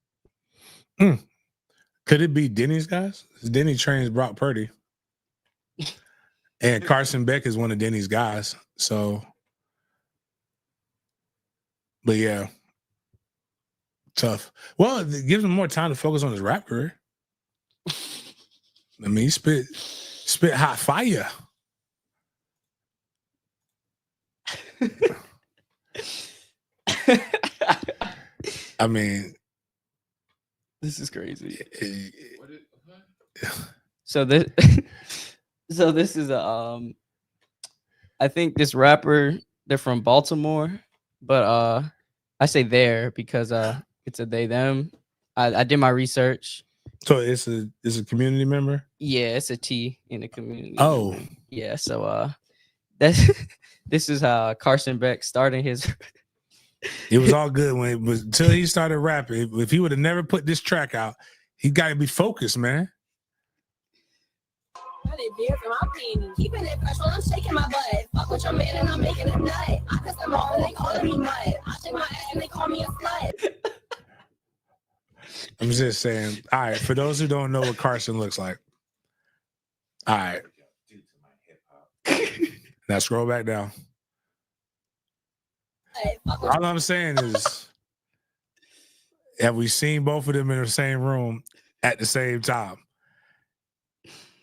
Could it be Denny's guys? Denny trains Brock Purdy. And Carson Beck is one of Denny's guys. So, but yeah, tough. Well, it gives him more time to focus on his rap career. I mean, he spit hot fire. I mean, this is crazy. So this is a I think this rapper, they're from Baltimore, but I say there because it's a they them. I did my research. So it's a community member? Yeah, it's a T in the community. Oh. Member. Yeah, so this is how Carson Beck started his It was all good when it was until he started rapping. If he would have never put this track out, he got to be focused, man. Keeping it fresh while I'm shaking my butt. Fuck with your man and I'm making a nut. I piss them off and they calling me nut. I shake my ass and they call me a slut. I'm just saying. All right, for those who don't know what Carson looks like. All right. Now scroll back down. All I'm saying is, have we seen both of them in the same room at the same time?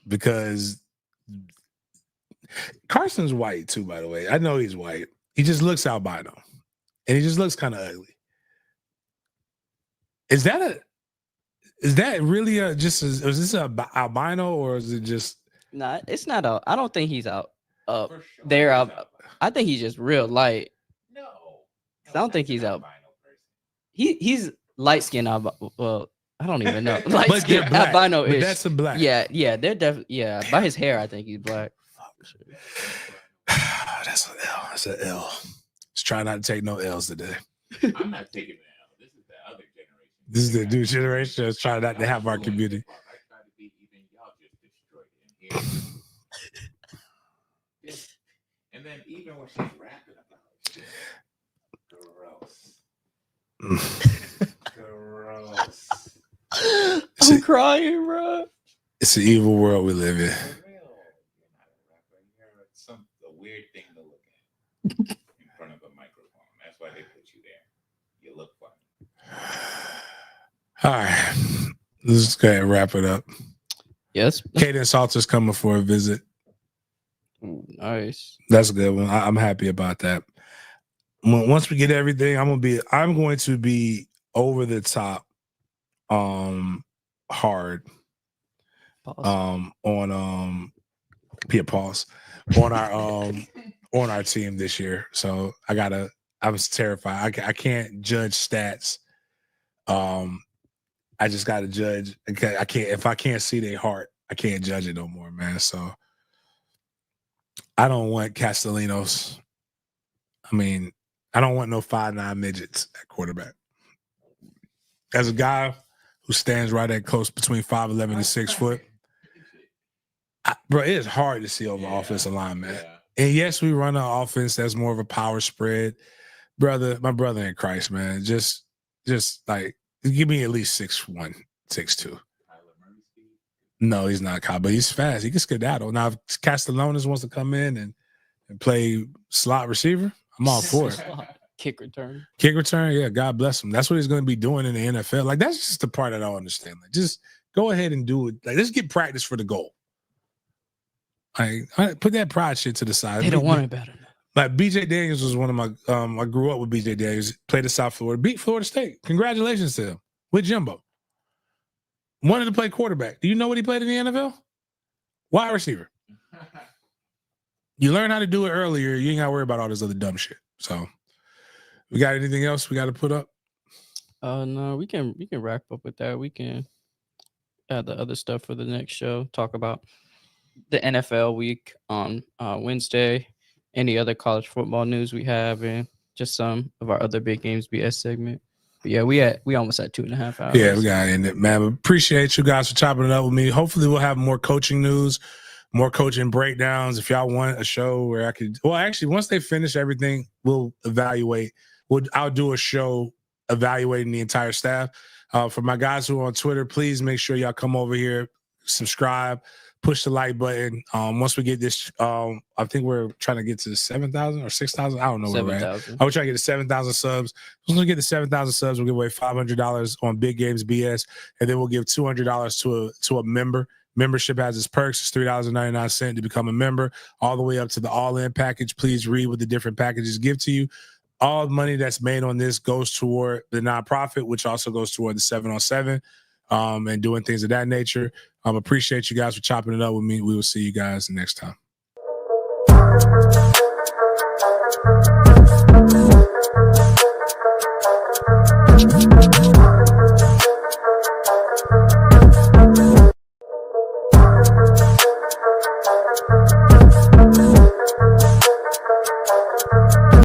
Because Carson's white too, by the way. I know he's white. He just looks albino. And he just looks kind of ugly. Is that Is that really is this a albino or is it just? Nah, it's not out. I don't think he's out up there. I think he's just real light. No. I don't think he's out. He's light skinned. Well, I don't even know. Light But they're skinned black. albino But is. that's a black. Yeah, they're definitely. Yeah, by his hair, I think he's black. That's an L. That's an L. Just try not to take no L's today. I'm not taking an L. This is the other generation. This is the new generation that's trying not to have our community. I try to be even y'all just destroyed it in here. And then even when she's rapping about it, gross. I'm crying, bro. It's an evil world we live in. For real. You're not a rapper. You're a weird thing to look at in front of a microphone. That's why they put you there. You look funny. All right. Let's just go ahead and wrap it up. Yes. Cadence Salter's coming for a visit. Ooh, nice. That's a good one. I'm happy about that. Once we get everything, I'm going to be over the top hard Pause. on pause on our team this year. So I was terrified. I can't judge stats. I just gotta judge. I can't if I can't see their heart, I can't judge it no more, man. So I don't want Castellanos. I mean, I don't want no 5'9" midgets at quarterback. As a guy who stands right at close between 5'11" and 6 foot, bro, it is hard to see over offensive line, man. Yeah. And yes, we run an offense that's more of a power spread. My brother in Christ, man. Just like give me at least 6'1", 6'2". No, he's not Kyle, but he's fast. He can skedaddle. Now, if Castellanos wants to come in and play slot receiver, I'm all for it. Kick return. Kick return, yeah, God bless him. That's what he's going to be doing in the NFL. Like, that's just the part I don't understand. Like, just go ahead and do it. Like, let's get practice for the goal. Like, put that pride shit to the side. They don't want it better. Like, BJ Daniels was one of my I grew up with BJ Daniels, played at South Florida, beat Florida State. Congratulations to him with Jimbo. Wanted to play quarterback. Do you know what he played in the NFL? Wide receiver. You learn how to do it earlier, you ain't got to worry about all this other dumb shit. So, we got anything else we got to put up? No, we can wrap up with that. We can add the other stuff for the next show. Talk about the NFL week on Wednesday, any other college football news we have, and just some of our other big Games B.S. segment. But yeah, we almost at 2.5 hours. Yeah, we got to end it, man. Appreciate you guys for chopping it up with me. Hopefully, we'll have more coaching news, more coaching breakdowns. If y'all want a show where I could, well, actually, once they finish everything, we'll evaluate. I'll do a show evaluating the entire staff. For my guys who are on Twitter, please make sure y'all come over here, subscribe, push the like button. Once we get this, I think we're trying to get to 7,000 or 6,000. I don't know where we're at. I was trying to get to 7,000 subs. Once we get to 7,000 subs, we'll give away $500 on Big Games BS, and then we'll give $200 to a member. Membership has its perks. It's $3.99 to become a member, all the way up to the all-in package. Please read what the different packages give to you. All money that's made on this goes toward the nonprofit, which also goes toward the 7-on-7 and doing things of that nature. Appreciate you guys for chopping it up with me. We will see you guys next time.